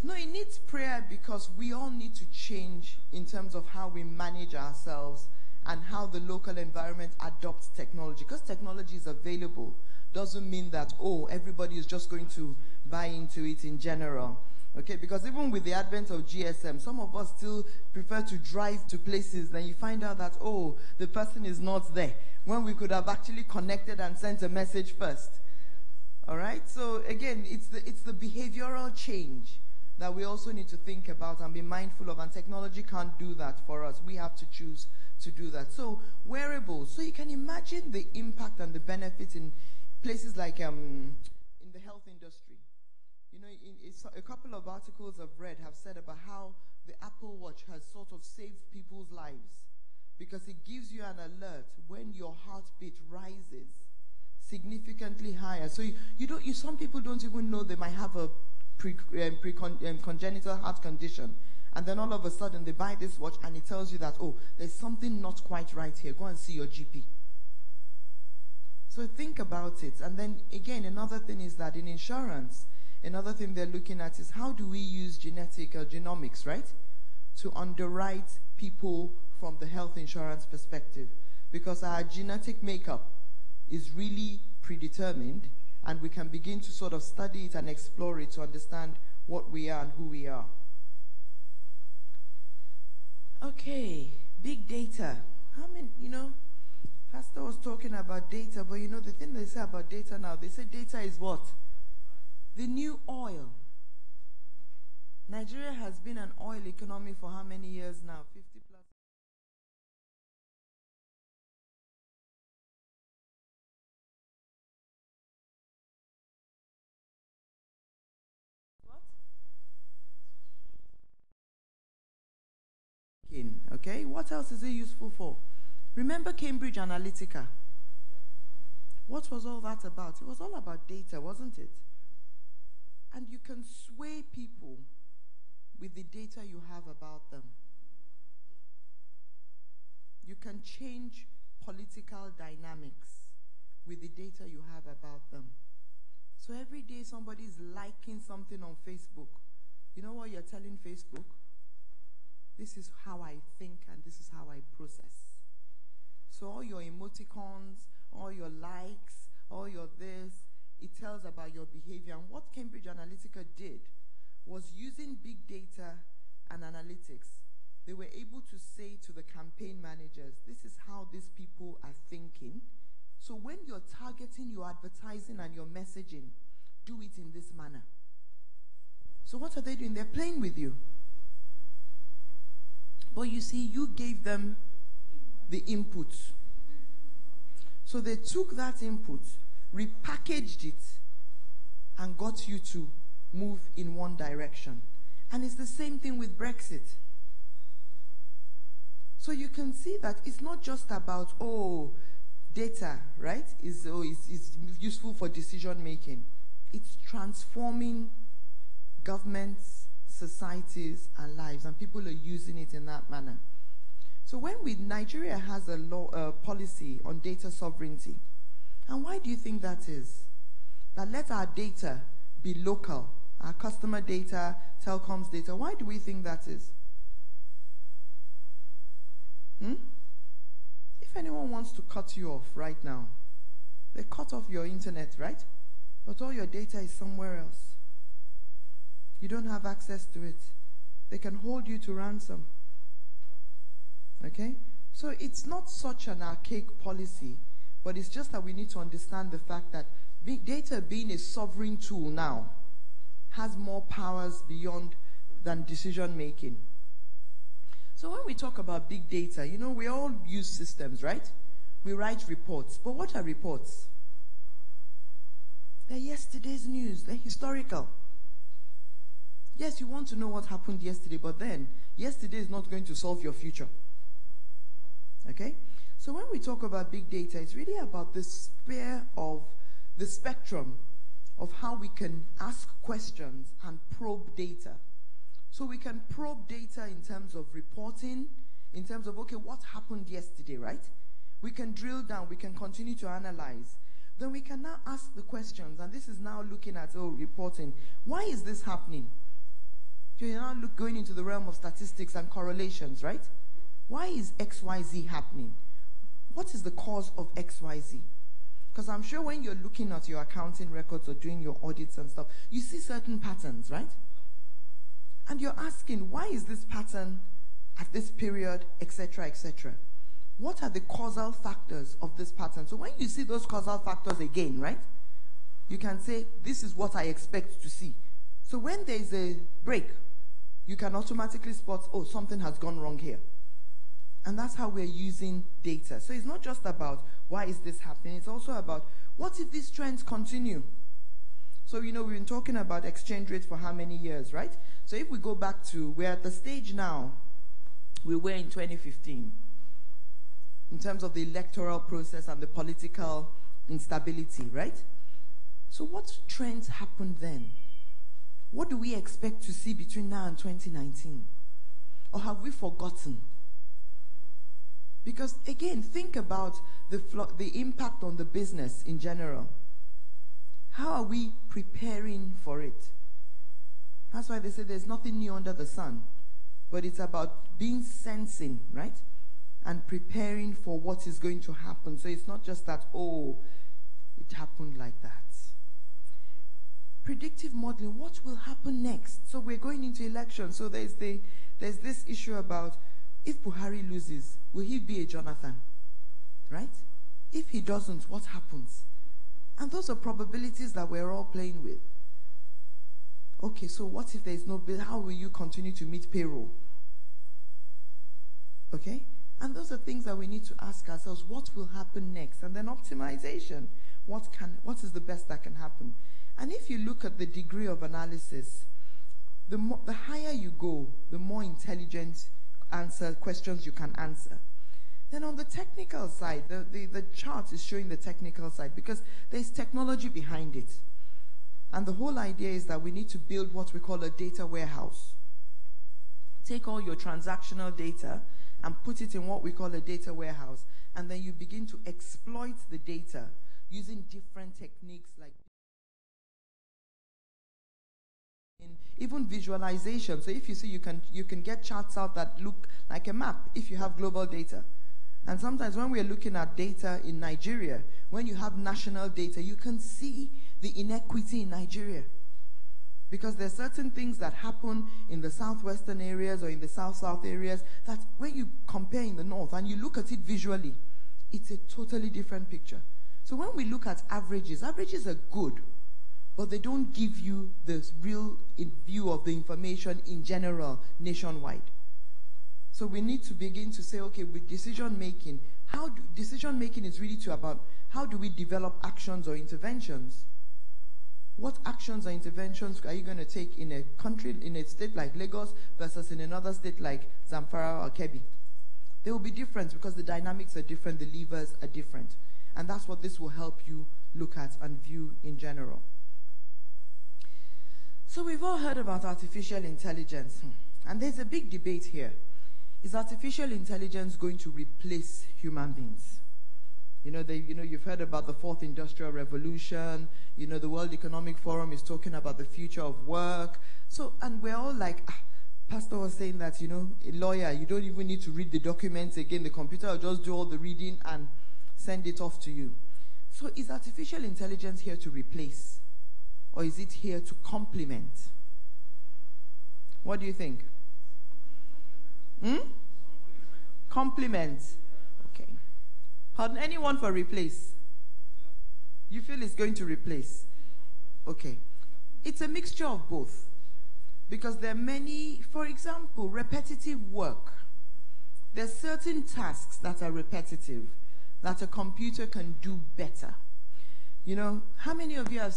No, it needs prayer because we all need to change in terms of how we manage ourselves and how the local environment adopts technology. Because technology is available doesn't mean that, oh, everybody is just going to buy into it in general. Okay, because even with the advent of GSM, some of us still prefer to drive to places, then you find out that, oh, the person is not there, when we could have actually connected and sent a message first. All right, so again, it's the behavioral change that we also need to think about and be mindful of, and technology can't do that for us. We have to choose to do that. So wearables, so you can imagine the impact and the benefit in places like in the health industry. You know, a couple of articles I've read have said about how the Apple Watch has sort of saved people's lives because it gives you an alert when your heartbeat rises significantly higher. So some people don't even know they might have a congenital heart condition, and then all of a sudden they buy this watch and it tells you that, oh, there's something not quite right here. Go and see your GP. So think about it. And then again, another thing is that in insurance, another thing they're looking at is how do we use genetic or genomics, right, to underwrite people from the health insurance perspective, because our genetic makeup is really predetermined, and we can begin to sort of study it and explore it to understand what we are and who we are. Okay, big data. Pastor was talking about data, but the thing they say about data now, they say data is what? The new oil. Nigeria has been an oil economy for how many years now? 50 plus. What? Okay, what else is it useful for? Remember Cambridge Analytica? What was all that about? It was all about data, wasn't it? And you can sway people with the data you have about them. You can change political dynamics with the data you have about them. So every day somebody is liking something on Facebook. You know what you're telling Facebook? This is how I think and this is how I process. So all your emoticons, all your likes, all your this, it tells about your behavior. And what Cambridge Analytica did was, using big data and analytics, they were able to say to the campaign managers, this is how these people are thinking. So when you're targeting your advertising and your messaging, do it in this manner. So what are they doing? They're playing with you. But you see, you gave them the input. So they took that input, repackaged it, and got you to move in one direction. And it's the same thing with Brexit. So you can see that it's not just about, oh, data, right, is useful for decision making. It's transforming governments, societies, and lives, and people are using it in that manner. So Nigeria has a policy on data sovereignty. And why do you think that is? That let our data be local, our customer data, telecoms data. Why do we think that is? If anyone wants to cut you off right now, they cut off your internet, right? But all your data is somewhere else. You don't have access to it. They can hold you to ransom. Okay? So it's not such an archaic policy, but it's just that we need to understand the fact that big data, being a sovereign tool now, has more powers beyond than decision making. So when we talk about big data, we all use systems, right? We write reports. But what are reports? They're yesterday's news. They're historical. Yes, you want to know what happened yesterday, but then yesterday is not going to solve your future. Okay? So when we talk about big data, it's really about the spectrum of how we can ask questions and probe data. So we can probe data in terms of reporting, in terms of, okay, what happened yesterday, right? We can drill down, we can continue to analyze. Then we can now ask the questions, and this is now looking at, reporting. Why is this happening? So you're now going into the realm of statistics and correlations, right? Why is XYZ happening? What is the cause of XYZ? Because I'm sure when you're looking at your accounting records or doing your audits and stuff, you see certain patterns, right? And you're asking, why is this pattern at this period, etc., etc.? What are the causal factors of this pattern? So when you see those causal factors again, right, you can say, this is what I expect to see. So when there's a break, you can automatically spot, oh, something has gone wrong here. And that's how we're using data. So it's not just about why is this happening, it's also about what if these trends continue? So, we've been talking about exchange rates for how many years, right? So if we go back to, we're at the stage now we were in 2015 in terms of the electoral process and the political instability, right? So what trends happened then? What do we expect to see between now and 2019? Or have we forgotten? Because again, think about the impact on the business in general. How are we preparing for it? That's why they say there's nothing new under the sun. But it's about being sensing, right? And preparing for what is going to happen. So it's not just that, oh, it happened like that. Predictive modeling, what will happen next? So we're going into elections. So there's this issue about, if Buhari loses, will he be a Jonathan? Right? If he doesn't, what happens? And those are probabilities that we're all playing with. Okay, so what if there's no bill? How will you continue to meet payroll? Okay? And those are things that we need to ask ourselves, what will happen next? And then optimization. What is the best that can happen? And if you look at the degree of analysis, the higher you go, the more intelligent questions you can answer. Then on the technical side, the chart is showing the technical side because there's technology behind it. And the whole idea is that we need to build what we call a data warehouse. Take all your transactional data and put it in what we call a data warehouse. And then you begin to exploit the data using different techniques like even visualization. So if you see, you can get charts out that look like a map if you have global data. And sometimes when we're looking at data in Nigeria, when you have national data, you can see the inequity in Nigeria. Because there are certain things that happen in the southwestern areas or in the south-south areas that when you compare in the north and you look at it visually, it's a totally different picture. So when we look at averages are good, but they don't give you the real view of the information in general, nationwide. So we need to begin to say, okay, with decision making, decision making is really about how do we develop actions or interventions? What actions or interventions are you going to take in a country, in a state like Lagos versus in another state like Zamfara or Kebbi? They will be different because the dynamics are different, the levers are different. And that's what this will help you look at and view in general. So we've all heard about artificial intelligence. And there's a big debate here. Is artificial intelligence going to replace human beings? You've heard about the fourth industrial revolution. The World Economic Forum is talking about the future of work. So, and we're all like, Pastor was saying that, a lawyer, you don't even need to read the documents again. The computer will just do all the reading and send it off to you. So is artificial intelligence here to replace? Or is it here to complement? What do you think? Complement. Okay. Pardon, anyone for replace? You feel it's going to replace? Okay. It's a mixture of both. Because there are many, for example, repetitive work. There are certain tasks that are repetitive that a computer can do better. How many of you have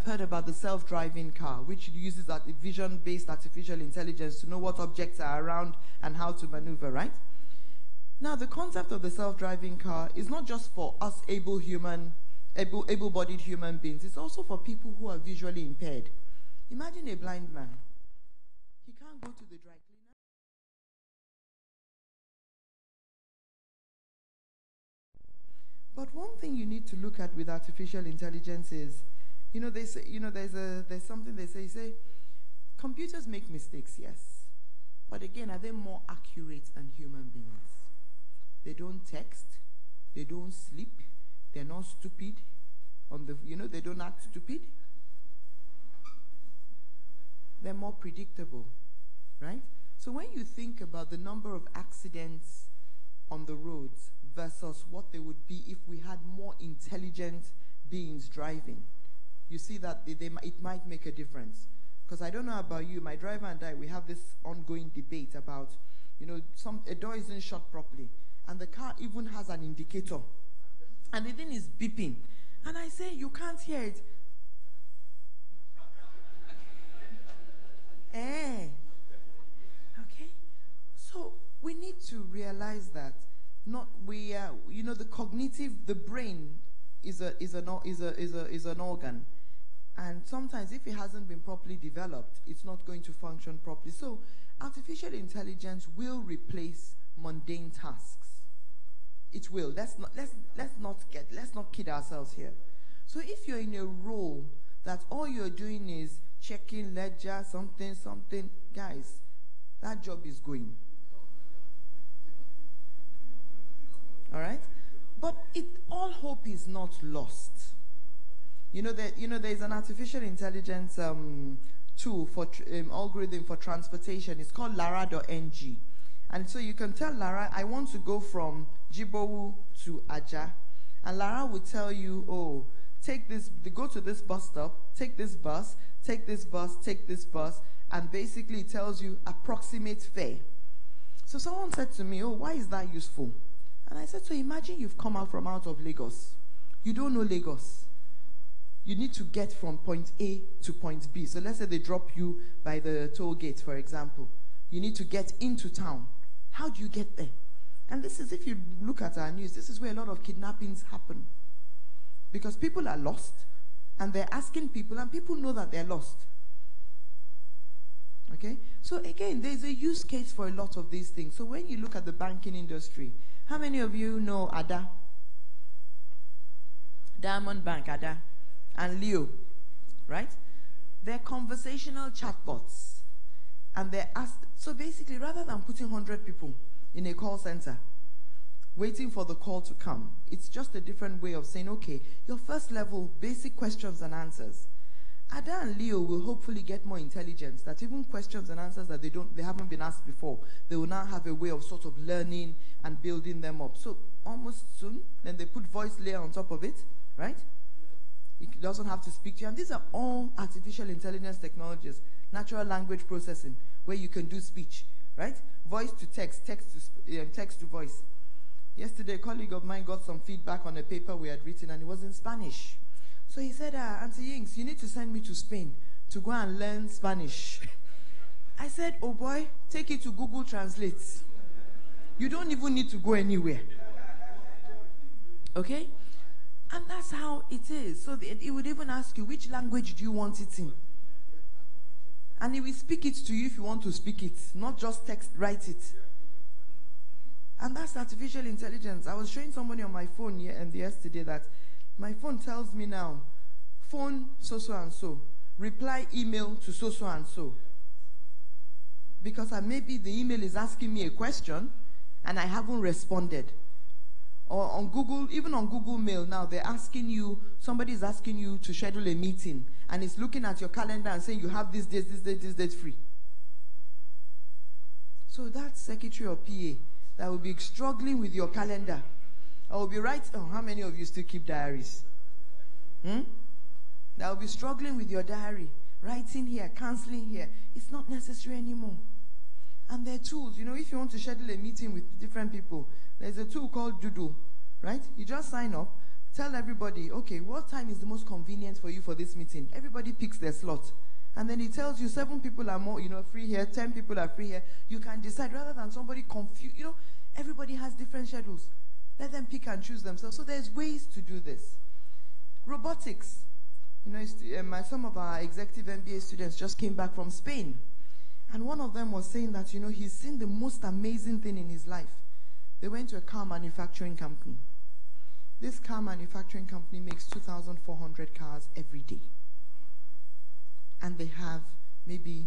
heard about the self-driving car, which uses vision-based artificial intelligence to know what objects are around and how to maneuver, right? Now, the concept of the self-driving car is not just for us able-bodied human beings. It's also for people who are visually impaired. Imagine a blind man. He can't go to the dry cleaner. But one thing you need to look at with artificial intelligence is, they say, there's something they say, computers make mistakes, yes. But again, are they more accurate than human beings? They don't text, they don't sleep, they're not stupid. They don't act stupid. They're more predictable, right? So when you think about the number of accidents on the roads versus what they would be if we had more intelligent beings driving, you see that it might make a difference. Because I don't know about you, my driver and I, we have this ongoing debate about, a door isn't shut properly, and the car even has an indicator, and the thing is beeping. And I say, you can't hear it. Okay? So we need to realize that the brain is an organ. And sometimes if it hasn't been properly developed, it's not going to function properly. So artificial intelligence will replace mundane tasks. It will. Let's not kid ourselves here. So if you're in a role that all you're doing is checking ledger, something, guys, that job is going. All right? But all hope is not lost. There's an artificial intelligence tool for algorithm for transportation. It's called Lara.ng. And so you can tell Lara, I want to go from Jibowu to Aja. And Lara will tell you, go to this bus stop, take this bus, take this bus, take this bus, and basically it tells you approximate fare. So someone said to me, why is that useful? And I said, so imagine you've come out of Lagos. You don't know Lagos. You need to get from point A to point B. So let's say they drop you by the toll gate, for example. You need to get into town. How do you get there? And this is, if you look at our news, this is where a lot of kidnappings happen. Because people are lost, and they're asking people, and people know that they're lost. Okay? So again, there's a use case for a lot of these things. So when you look at the banking industry, how many of you know Ada? Diamond Bank, Ada, and Leo, right? They're conversational chatbots. And they're asked, so basically, rather than putting 100 people in a call center, waiting for the call to come, it's just a different way of saying, okay, your first level, basic questions and answers. Ada and Leo will hopefully get more intelligence, that even questions and answers that they haven't been asked before, they will now have a way of sort of learning and building them up. So almost soon, then they put voice layer on top of it, right? It doesn't have to speak to you. And these are all artificial intelligence technologies, natural language processing, where you can do speech, right? Voice to text, text to voice. Yesterday, a colleague of mine got some feedback on a paper we had written, and it was in Spanish. So he said, Auntie Yings, you need to send me to Spain to go and learn Spanish. I said, oh boy, take it to Google Translate. You don't even need to go anywhere. Okay? And that's how it is. So it would even ask you, which language do you want it in? And it will speak it to you if you want to speak it, not just text, write it. And that's artificial intelligence. I was showing somebody on my phone yesterday that my phone tells me now, phone so and so, reply email to so and so. Because maybe the email is asking me a question and I haven't responded. Or on Google, even on Google Mail now, they're asking you, somebody is asking you to schedule a meeting, and it's looking at your calendar and saying you have this date free. So that secretary or PA that will be struggling with your calendar, I will be how many of you still keep diaries? That will be struggling with your diary, writing here, cancelling here. It's not necessary anymore. And there are tools, if you want to schedule a meeting with different people, there's a tool called Doodle, right? You just sign up, tell everybody, okay, what time is the most convenient for you for this meeting? Everybody picks their slot. And then it tells you 7 people are more, free here, 10 people are free here. You can decide rather than somebody confuse, everybody has different schedules. Let them pick and choose themselves. So there's ways to do this. Robotics. Some of our executive MBA students just came back from Spain. And one of them was saying that, he's seen the most amazing thing in his life. They went to a car manufacturing company. This car manufacturing company makes 2,400 cars every day. And they have maybe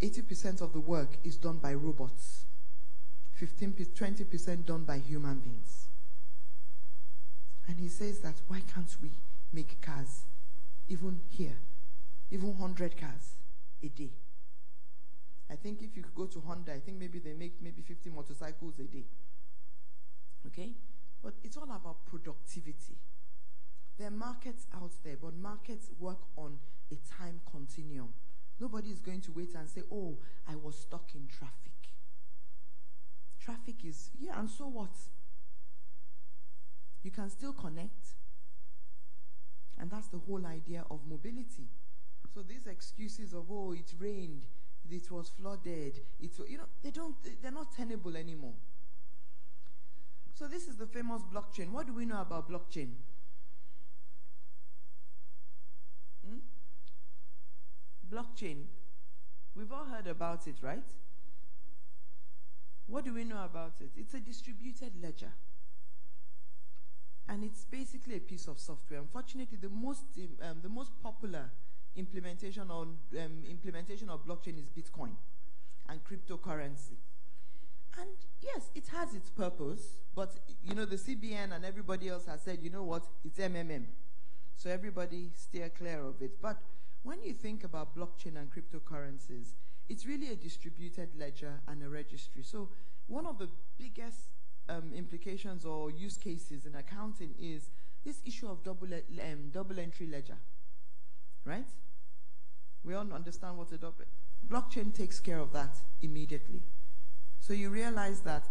80% of the work is done by robots. 20% done by human beings. And he says that why can't we make cars, even here, even 100 cars a day? I think if you could go to Honda, I think maybe they make maybe 50 motorcycles a day. Okay? But it's all about productivity. There are markets out there, but markets work on a time continuum. Nobody is going to wait and say, oh, I was stuck in traffic. Traffic is, yeah, and so what? You can still connect. And that's the whole idea of mobility. So these excuses of, oh, it rained, it was flooded, they're not tenable anymore. So this is the famous blockchain. What do we know about blockchain? Blockchain. We've all heard about it, right? What do we know about it? It's a distributed ledger. And it's basically a piece of software. Unfortunately, the most popular implementation of blockchain is Bitcoin and cryptocurrency. And yes, it has its purpose, but the CBN and everybody else has said, you know what, it's MMM. So everybody steer clear of it. But when you think about blockchain and cryptocurrencies, it's really a distributed ledger and a registry. So one of the biggest implications or use cases in accounting is this issue of double entry ledger, right? We all understand what a blockchain takes care of that immediately. So you realize that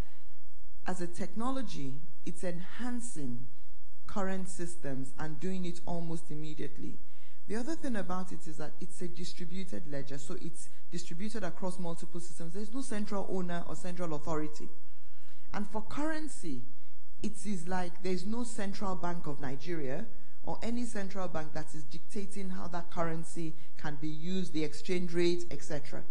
as a technology, it's enhancing current systems and doing it almost immediately. The other thing about it is that it's a distributed ledger, so it's distributed across multiple systems. There's no central owner or central authority. And for currency, it is like there's no central bank of Nigeria or any central bank that is dictating how that currency can be used, the exchange rate, etc.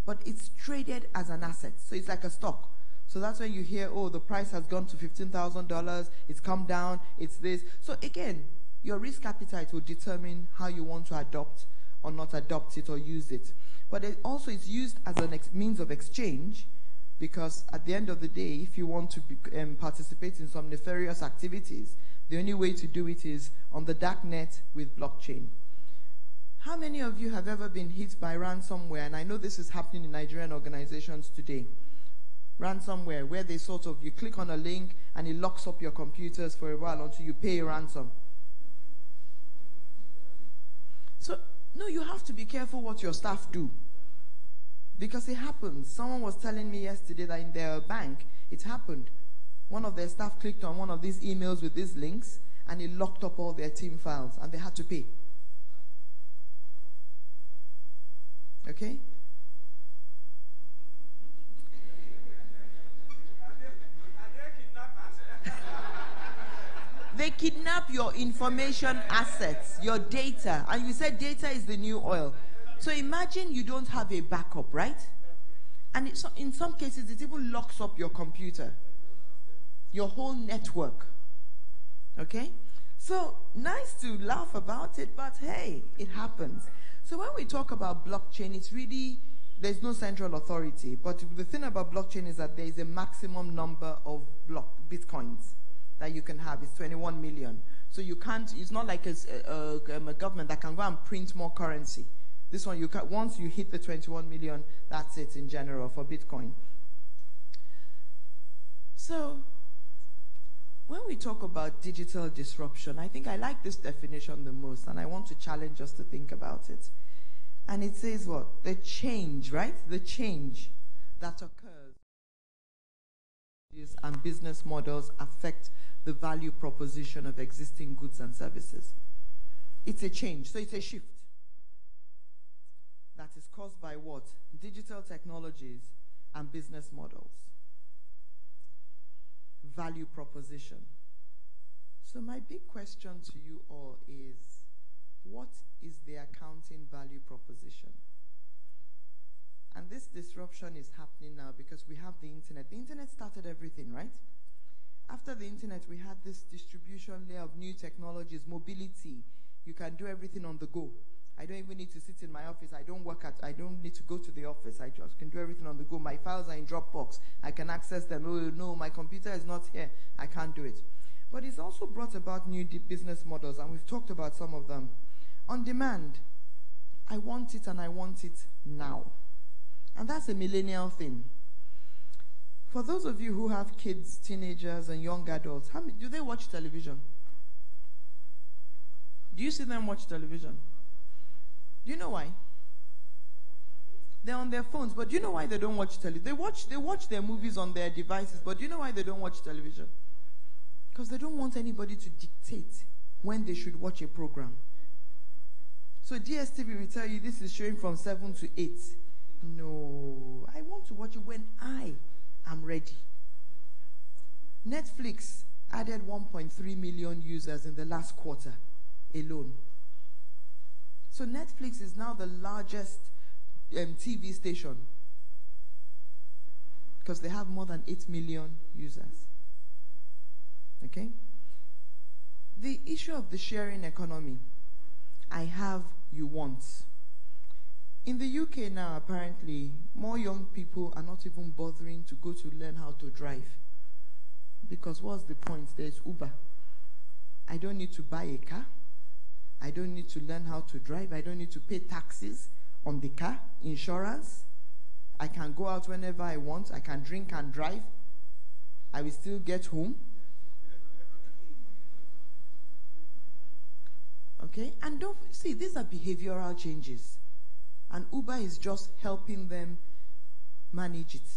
But it's traded as an asset, so it's like a stock. So that's when you hear, oh, the price has gone to $15,000, it's come down, it's this. So again, your risk appetite will determine how you want to adopt or not adopt it or use it. But it also is used as a means of exchange, because at the end of the day, if you want to participate in some nefarious activities, the only way to do it is on the dark net with blockchain. How many of you have ever been hit by ransomware? And I know this is happening in Nigerian organizations today. Ransomware, where they you click on a link and it locks up your computers for a while until you pay a ransom. So, no, you have to be careful what your staff do. Because it happens. Someone was telling me yesterday that in their bank, it happened. One of their staff clicked on one of these emails with these links, and it locked up all their team files, and they had to pay. Okay? They kidnap your information assets, your data, and you said data is the new oil. So imagine you don't have a backup, right? And in some cases, it even locks up your computer, your whole network. Okay? So nice to laugh about it, but hey, it happens. So when we talk about blockchain, it's really, there's no central authority. But the thing about blockchain is that there is a maximum number of bitcoins that you can have. It's 21 million. So you can't, it's not like a government that can go and print more currency. This one, once you hit the 21 million, that's it in general for Bitcoin. So, when we talk about digital disruption, I think I like this definition the most, and I want to challenge us to think about it. And it says what? The change, right? The change that occurs and business models affect the value proposition of existing goods and services. It's a change, so it's a shift that is caused by what? Digital technologies and business models. Value proposition. So my big question to you all is, what is the accounting value proposition? And this disruption is happening now because we have the internet. The internet started everything, right? After the internet, we had this distribution layer of new technologies, mobility. You can do everything on the go. I don't even need to sit in my office. I don't need to go to the office. I just can do everything on the go. My files are in Dropbox. I can access them. Oh, no, my computer is not here. I can't do it. But it's also brought about new business models, and we've talked about some of them. On demand, I want it and I want it now. And that's a millennial thing. For those of you who have kids, teenagers, and young adults, do they watch television? Do you see them watch television? Do you know why? They're on their phones, but do you know why they don't watch television? They watch their movies on their devices, but do you know why they don't watch television? Because they don't want anybody to dictate when they should watch a program. So DSTV will tell you this is showing from 7 to 8. No, I want to watch it when I am ready. Netflix added 1.3 million users in the last quarter alone. So Netflix is now the largest TV station because they have more than 8 million users. Okay? The issue of the sharing economy, I have, you want. In the UK now, apparently, more young people are not even bothering to go to learn how to drive. Because what's the point? There's Uber. I don't need to buy a car. I don't need to learn how to drive. I don't need to pay taxes on the car, insurance. I can go out whenever I want. I can drink and drive. I will still get home. Okay? And don't see, these are behavioral changes. And Uber is just helping them manage it.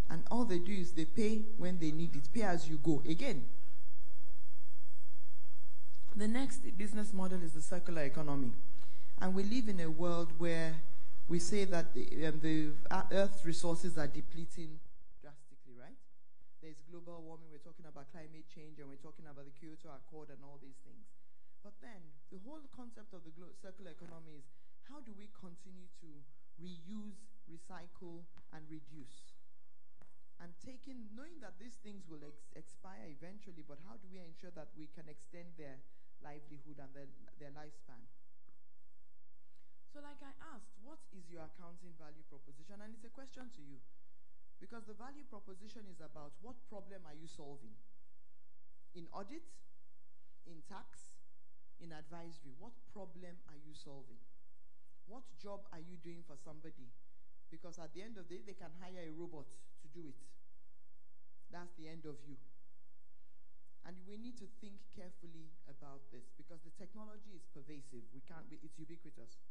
And all they do is they pay when they need it. Pay as you go. Again. The next business model is the circular economy. And we live in a world where we say that the Earth's resources are depleting drastically, right? There's global warming, we're talking about climate change, and we're talking about the Kyoto Accord and all these things. But then, the whole concept of the circular economy is how do we continue to reuse, recycle, and reduce? And knowing that these things will expire eventually, but how do we ensure that we can extend their livelihood and their lifespan? So like I asked, what is your accounting value proposition? And it's a question to you. Because the value proposition is about what problem are you solving? In audit, in tax, in advisory, what problem are you solving? What job are you doing for somebody? Because at the end of the day, they can hire a robot to do it. That's the end of you. And we need to think carefully about this because the technology is pervasive. It's ubiquitous.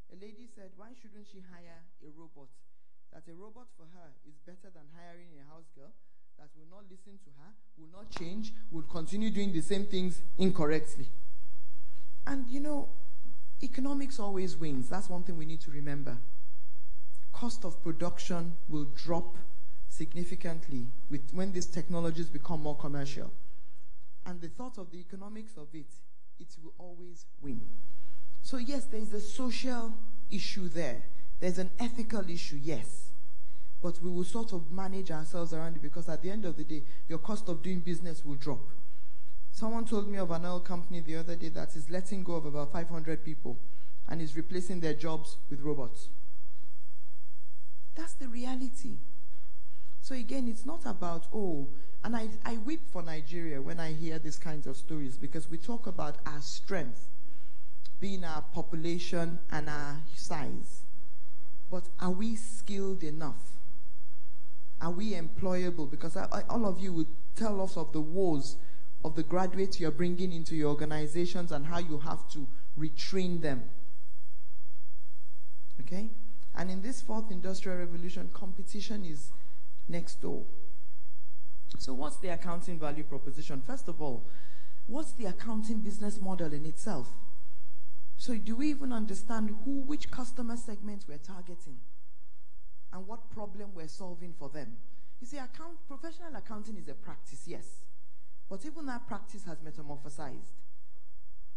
A lady said, why shouldn't she hire a robot? That a robot for her is better than hiring a house girl that will not listen to her, will not change, will continue doing the same things incorrectly. And economics always wins. That's one thing we need to remember. Cost of production will drop significantly when these technologies become more commercial. And the thought of the economics of it will always win. So yes, there is a social issue there. There's an ethical issue, yes. But we will sort of manage ourselves around it because at the end of the day, your cost of doing business will drop. Someone told me of an oil company the other day that is letting go of about 500 people and is replacing their jobs with robots. That's the reality. So again, it's not about, and I weep for Nigeria when I hear these kinds of stories because we talk about our strength being our population and our size. But are we skilled enough? Are we employable? Because all of you would tell us of the woes of the graduates you're bringing into your organizations and how you have to retrain them. Okay? And in this fourth industrial revolution, competition is next door. So what's the accounting value proposition? First of all, what's the accounting business model in itself? So do we even understand which customer segments we're targeting and what problem we're solving for them? You see, professional accounting is a practice, yes. But even that practice has metamorphosized.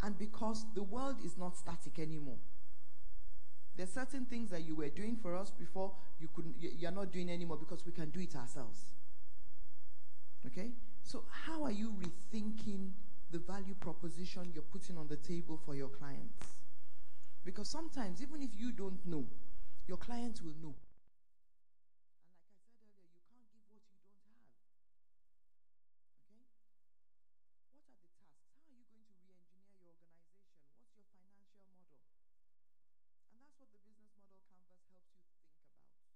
And because the world is not static anymore. There's certain things that you were doing for us before you're not doing anymore because we can do it ourselves. Okay? So how are you rethinking the value proposition you're putting on the table for your clients. Because sometimes, even if you don't know, your clients will know. And like I said earlier, you can't give what you don't have. Okay? What are the tasks? How are you going to re-engineer your organization? What's your financial model? And that's what the business model canvas helps you think about.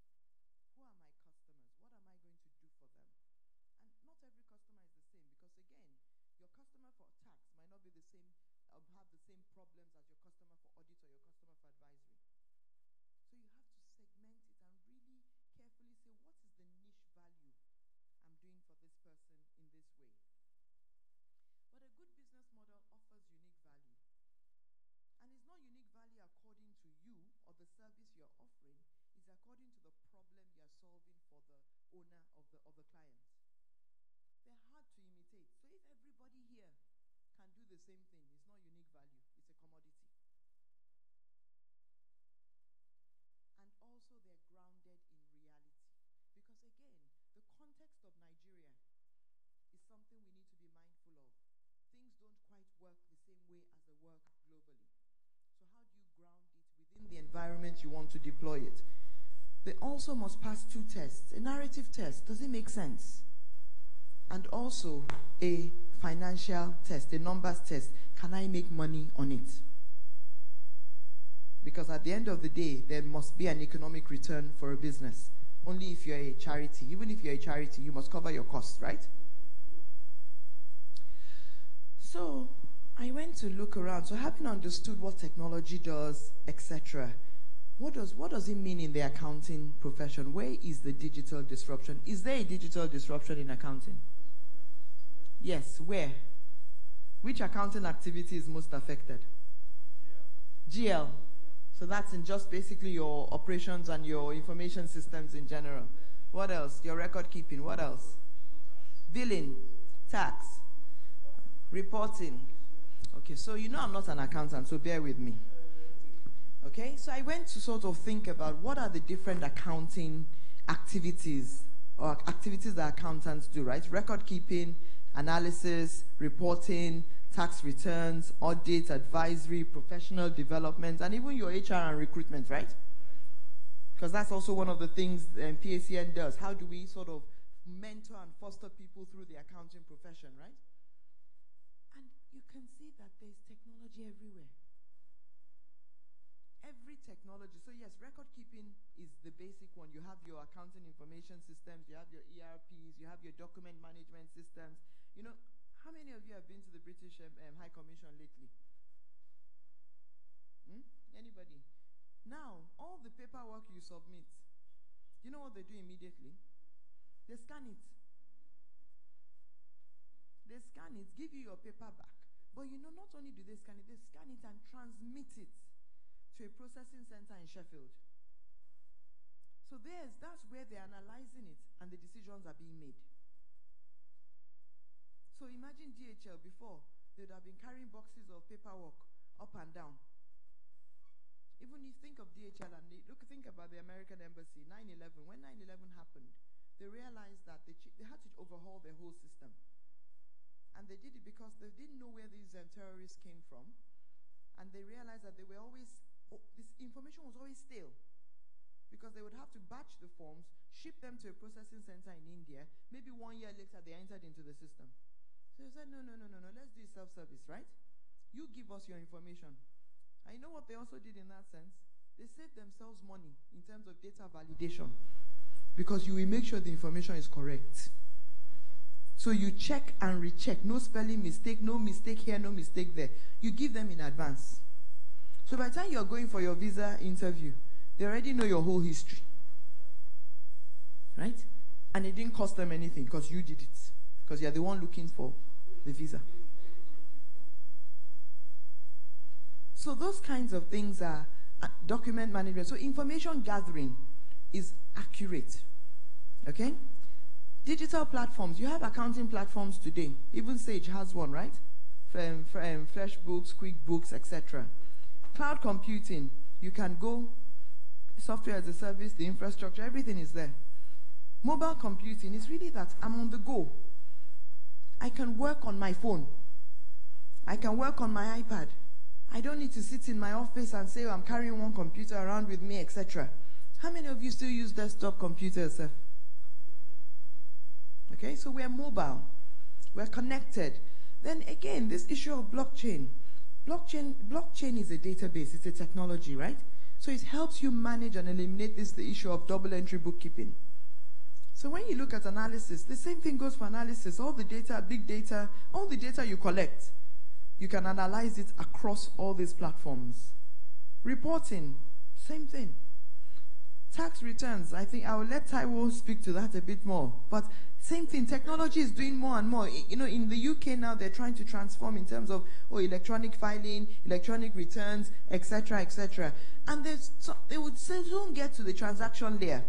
Who are my customers? What am I going to do for them? And not every customer is the same, because again, your customer for tax might not be the same, have the same problems as your customer for audit or your customer for advisory. So you have to segment it and really carefully say, what is the niche value I'm doing for this person in this way? But a good business model offers unique value. And it's not unique value according to you or the service you're offering, it's according to the problem you're solving for the owner of the client. They're hard to imitate. So if everybody here can do the same thing, it's not unique value, it's a commodity. And also they're grounded in reality. Because again, the context of Nigeria is something we need to be mindful of. Things don't quite work the same way as they work globally. So how do you ground it within the environment you want to deploy it? They also must pass 2 tests. A narrative test, does it make sense? And also a financial test, a numbers test. Can I make money on it? Because at the end of the day, there must be an economic return for a business. Only if you're a charity. Even if you're a charity, you must cover your costs, right? So I went to look around. So having understood what technology does, etc., what does it mean in the accounting profession? Where is the digital disruption? Is there a digital disruption in accounting? Yes, where? Which accounting activity is most affected? GL. So that's in just basically your operations and your information systems in general. What else? Your record keeping. What else? Billing, tax, reporting. Okay, so you know I'm not an accountant, so bear with me. Okay, so I went to sort of think about what are the different accounting activities or activities that accountants do, right? Record keeping, analysis, reporting, tax returns, audit, advisory, professional development, and even your HR and recruitment, right? Because that's also one of the things PACN does. How do we sort of mentor and foster people through the accounting profession, right? And you can see that there's technology everywhere. Every technology. So yes, record keeping is the basic one. You have your accounting information systems, you have your ERPs, you have your document management systems. You know, how many of you have been to the British High Commission lately? Anybody? Now, all the paperwork you submit, you know what they do immediately? They scan it. They scan it, give you your paper back. But you know, not only do they scan it and transmit it to a processing center in Sheffield. So that's where they're analyzing it and the decisions are being made. So imagine DHL before, they would have been carrying boxes of paperwork up and down. Even if you think of DHL and think about the American Embassy, 9/11, when 9/11 happened, they realized that they had to overhaul their whole system. And they did it because they didn't know where these terrorists came from. And they realized that they were always, this information was always stale. Because they would have to batch the forms, ship them to a processing center in India. Maybe 1 year later, they entered into the system. So they said, no, let's do self-service, right? You give us your information. And you know what they also did in that sense? They saved themselves money in terms of data validation. Because you will make sure the information is correct. So you check and recheck. No spelling mistake, no mistake here, no mistake there. You give them in advance. So by the time you're going for your visa interview, they already know your whole history. Right? And it didn't cost them anything because you did it. Because you're the one looking for the visa. So those kinds of things are document management. So information gathering is accurate. Okay? Digital platforms. You have accounting platforms today. Even Sage has one, right? FreshBooks, QuickBooks, etc. Cloud computing. You can go, software as a service, the infrastructure, everything is there. Mobile computing is really that I'm on the go. I can work on my phone. I can work on my iPad. I don't need to sit in my office and say, I'm carrying one computer around with me, etc. How many of you still use desktop computers, sir? Okay, so we're mobile. We're connected. Then again, this issue of blockchain. Blockchain is a database. It's a technology, right? So it helps you manage and eliminate the issue of double entry bookkeeping. So when you look at analysis, the same thing goes for analysis. All the data, big data, all the data you collect, you can analyze it across all these platforms. Reporting, same thing. Tax returns, I think I will let Taiwo speak to that a bit more. But same thing, technology is doing more and more. You know, in the UK now, they're trying to transform in terms of electronic filing, electronic returns, etc., etc. And they would say, don't get to the transaction layer,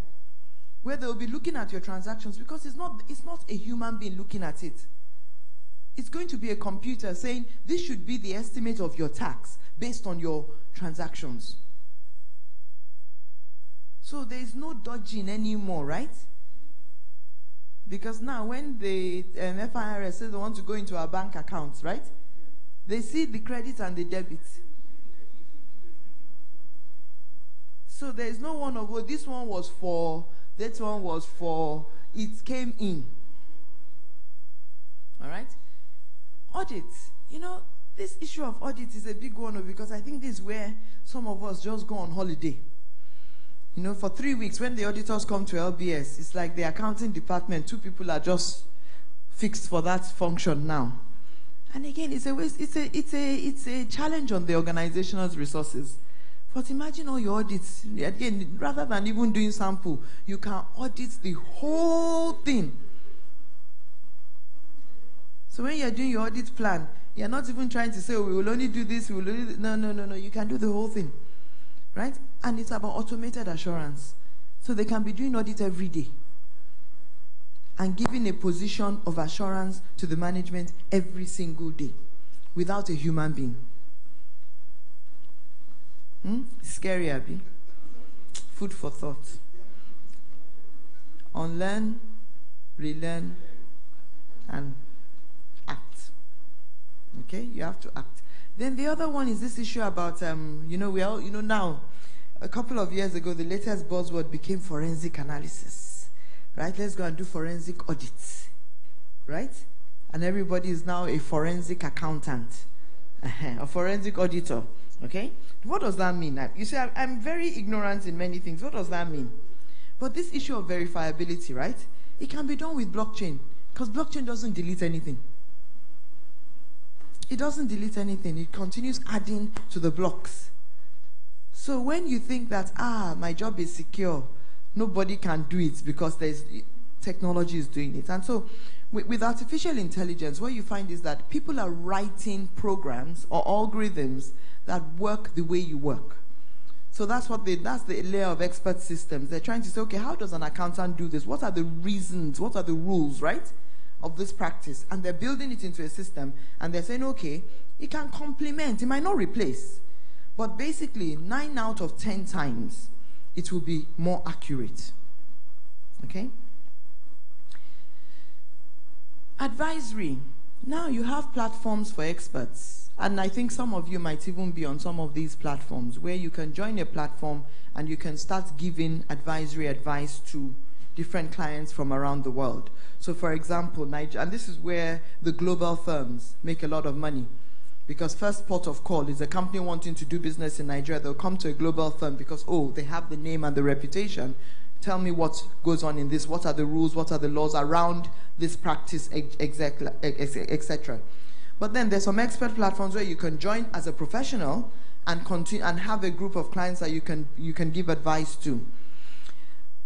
where they'll be looking at your transactions, because it's not a human being looking at it. It's going to be a computer saying, this should be the estimate of your tax based on your transactions. So there is no dodging anymore, right? Because now when the FIRS says they want to go into our bank accounts, right? They see the credit and the debit. So there is no one of, well, this one was for, that one was for, it came in. All right? Audit. You know, this issue of audit is a big one, because I think this is where some of us just go on holiday. You know, for 3 weeks, when the auditors come to LBS, it's like the accounting department, 2 people are just fixed for that function now. And again, it's a challenge on the organization's resources. But imagine all your audits. Again, rather than even doing sample, you can audit the whole thing. So when you're doing your audit plan, you're not even trying to say, oh, we will only do this, we will only do... No. You can do the whole thing. Right? And it's about automated assurance. So they can be doing audit every day and giving a position of assurance to the management every single day without a human being. Scary, Abby. Food for thought. Unlearn, relearn, and act. Okay? You have to act. Then the other one is this issue about, now, a couple of years ago, the latest buzzword became forensic analysis, right? Let's go and do forensic audits, right? And everybody is now a forensic accountant, a forensic auditor, okay? What does that mean? You see, I'm very ignorant in many things. What does that mean? But this issue of verifiability, right? It can be done with blockchain, because blockchain doesn't delete anything. It doesn't delete anything. It continues adding to the blocks. So when you think that, my job is secure, nobody can do it because technology is doing it. And so with artificial intelligence, what you find is that people are writing programs or algorithms that work the way you work. So that's the layer of expert systems. They're trying to say, okay, how does an accountant do this? What are the reasons? What are the rules, right, of this practice? And they're building it into a system, and they're saying, okay, it can complement, it might not replace, but basically 9 out of 10 times it will be more accurate. Okay? Advisory. Now you have platforms for experts, and I think some of you might even be on some of these platforms where you can join a platform and you can start giving advisory advice to different clients from around the world. So for example, Nigeria, and this is where the global firms make a lot of money, because first port of call is a company wanting to do business in Nigeria. They'll come to a global firm because, they have the name and the reputation. Tell me what goes on in this. What are the rules? What are the laws around this practice, etc. But then there's some expert platforms where you can join as a professional and continue and have a group of clients that you can give advice to.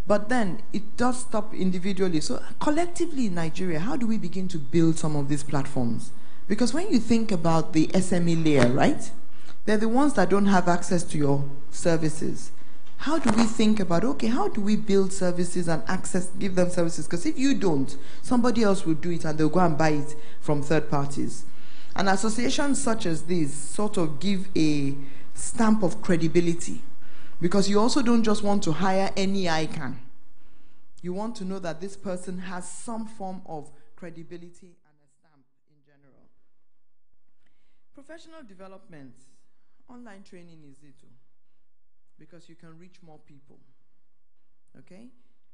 But then it does stop individually. So collectively in Nigeria, how do we begin to build some of these platforms? Because when you think about the SME layer, right? They're the ones that don't have access to your services. How do we think about, okay, how do we build services and give them services? Because if you don't, somebody else will do it and they'll go and buy it from third parties. And associations such as these sort of give a stamp of credibility, because you also don't just want to hire any icon. You want to know that this person has some form of credibility and a stamp in general. Professional development, online training is it too, because you can reach more people, okay?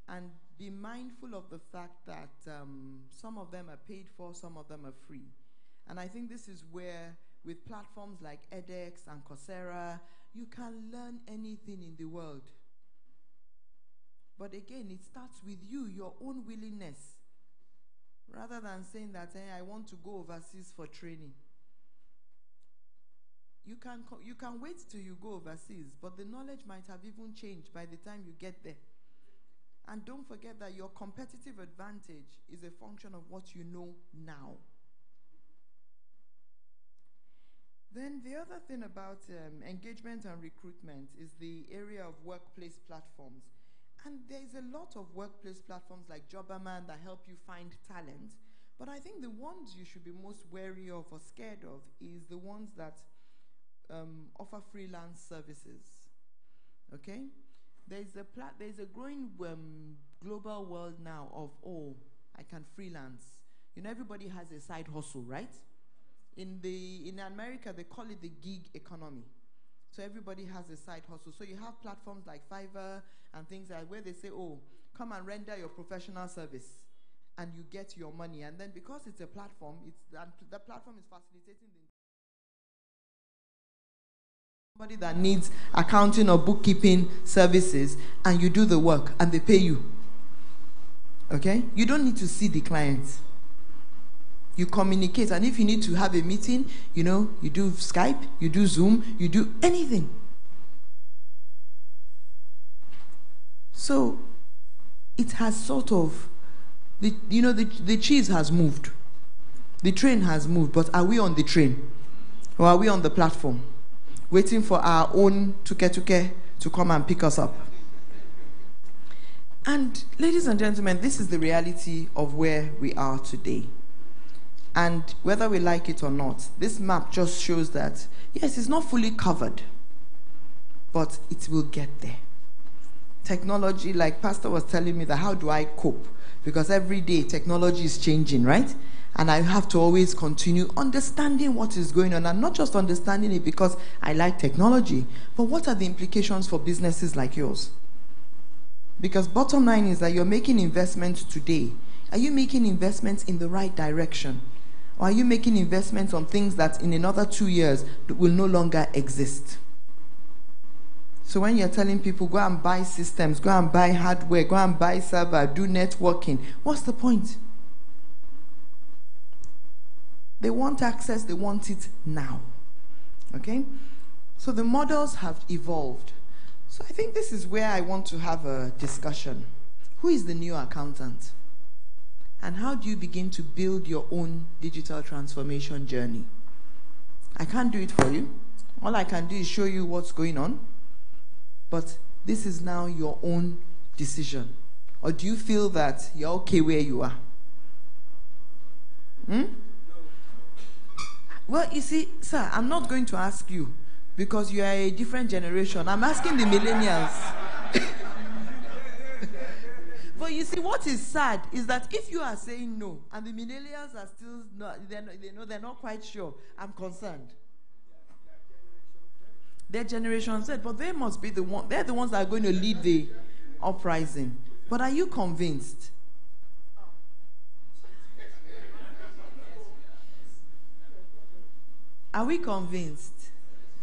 And be mindful of the fact that some of them are paid for, some of them are free. And I think this is where, with platforms like edX and Coursera, you can learn anything in the world. But again, it starts with you, your own willingness. Rather than saying that, hey, I want to go overseas for training. You can wait till you go overseas, but the knowledge might have even changed by the time you get there. And don't forget that your competitive advantage is a function of what you know now. Then the other thing about engagement and recruitment is the area of workplace platforms. And there's a lot of workplace platforms like Jobberman that help you find talent. But I think the ones you should be most wary of or scared of is the ones that offer freelance services. Okay? There's a growing global world now of, oh, I can freelance. You know, everybody has a side hustle, right? In America, they call it the gig economy. So everybody has a side hustle. So you have platforms like Fiverr and things like where they say, oh, come and render your professional service, and you get your money. And then because it's a platform, the platform is facilitating somebody that needs accounting or bookkeeping services, and you do the work and they pay you. Okay? You don't need to see the client. You communicate, and if you need to have a meeting, you know, you do Skype, you do Zoom, you do anything. So it has sort of, the cheese has moved. The train has moved, but are we on the train? Or are we on the platform, waiting for our own tuke to come and pick us up? And ladies and gentlemen, this is the reality of where we are today. And whether we like it or not, this map just shows that, yes, it's not fully covered, but it will get there. Technology, like Pastor was telling me, that how do I cope? Because every day technology is changing, right? And I have to always continue understanding what is going on, and not just understanding it because I like technology, but what are the implications for businesses like yours? Because bottom line is that you're making investments today. Are you making investments in the right direction? Or are you making investments on things that in another 2 years will no longer exist? So when you're telling people, go and buy systems, go and buy hardware, go and buy server, do networking, what's the point? They want access, they want it now. Okay? So the models have evolved. So I think this is where I want to have a discussion. Who is the new accountant? And how do you begin to build your own digital transformation journey? I can't do it for you. All I can do is show you what's going on. But this is now your own decision. Or do you feel that you're okay where you are? Well, you see, sir, I'm not going to ask you because you are a different generation. I'm asking the millennials. But you see, what is sad is that if you are saying no, and the millennials are still not, they're not quite sure, I'm concerned. Their generation said, but they must be the one. They're the ones that are going to lead the uprising. But are you convinced? Are we convinced?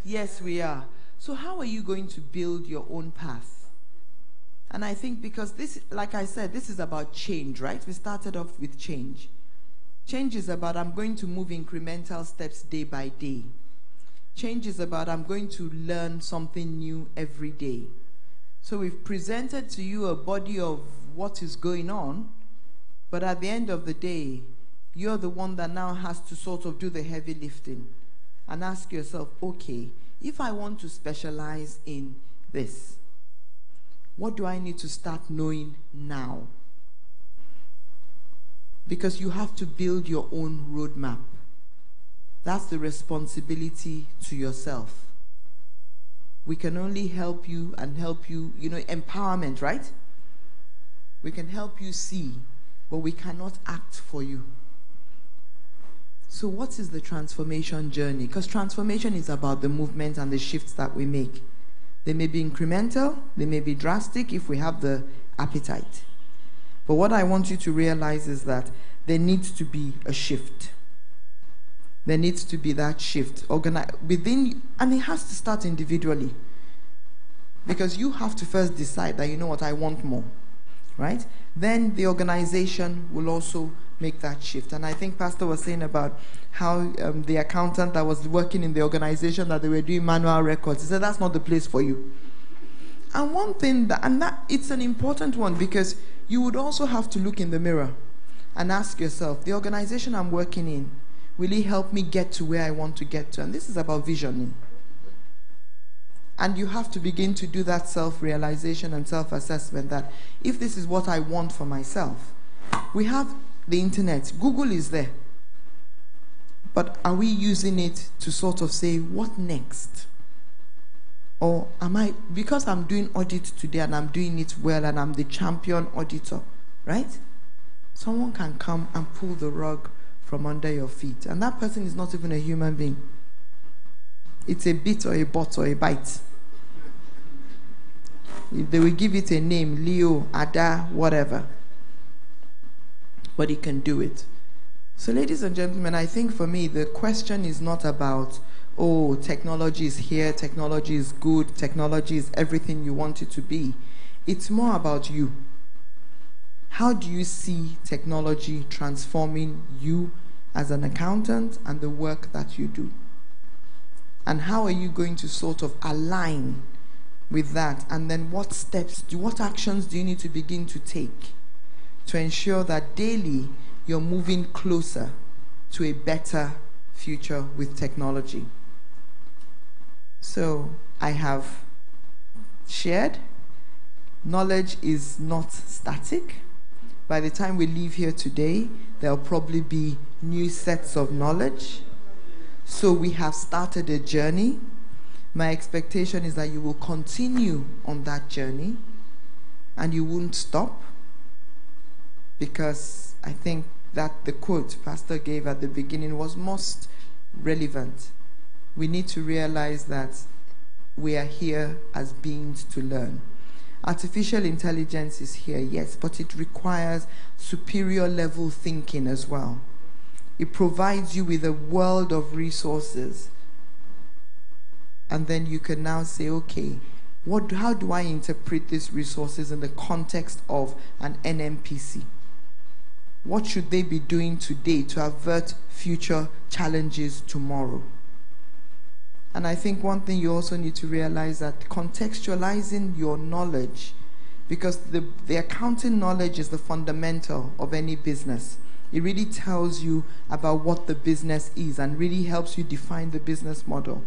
Yes, we are. So how are you going to build your own path? And I think because this, like I said, this is about change, right? We started off with change. Change is about I'm going to move incremental steps day by day. Change is about I'm going to learn something new every day. So we've presented to you a body of what is going on, but at the end of the day, you're the one that now has to sort of do the heavy lifting and ask yourself, okay, if I want to specialize in this, what do I need to start knowing now? Because you have to build your own roadmap. That's the responsibility to yourself. We can only help you and help you, empowerment, right? We can help you see, but we cannot act for you. So what is the transformation journey? Because transformation is about the movement and the shifts that we make. They may be incremental, they may be drastic if we have the appetite. But what I want you to realize is that there needs to be a shift. There needs to be that shift within, and it has to start individually. Because you have to first decide that, you know what, I want more, right? Then the organization will also make that shift. And I think Pastor was saying about how the accountant that was working in the organization that they were doing manual records, he said that's not the place for you. And one thing that it's an important one, because you would also have to look in the mirror and ask yourself, the organization I'm working in, will it help me get to where I want to get to? And this is about visioning. And you have to begin to do that self-realization and self-assessment that if this is what I want for myself, we have the internet. Google is there. But are we using it to sort of say, what next? Or am I, because I'm doing audit today and I'm doing it well and I'm the champion auditor, right? Someone can come and pull the rug from under your feet. And that person is not even a human being. It's a bit or a bot or a bite. If they will give it a name, Leo, Ada, whatever. But he can do it. So ladies and gentlemen, I think for me, the question is not about, oh, technology is here, technology is good, technology is everything you want it to be. It's more about you. How do you see technology transforming you as an accountant and the work that you do? And how are you going to sort of align with that? And then what actions do you need to begin to take to ensure that daily you're moving closer to a better future with technology? So I have shared, knowledge is not static. By the time we leave here today, there'll probably be new sets of knowledge. So we have started a journey. My expectation is that you will continue on that journey and you won't stop, because I think that the quote Pastor gave at the beginning was most relevant. We need to realize that we are here as beings to learn. Artificial intelligence is here, yes, but it requires superior level thinking as well. It provides you with a world of resources. And then you can now say, okay, how do I interpret these resources in the context of an NMPC? What should they be doing today to avert future challenges tomorrow? And I think one thing you also need to realize that contextualizing your knowledge, because the accounting knowledge is the fundamental of any business. It really tells you about what the business is and really helps you define the business model.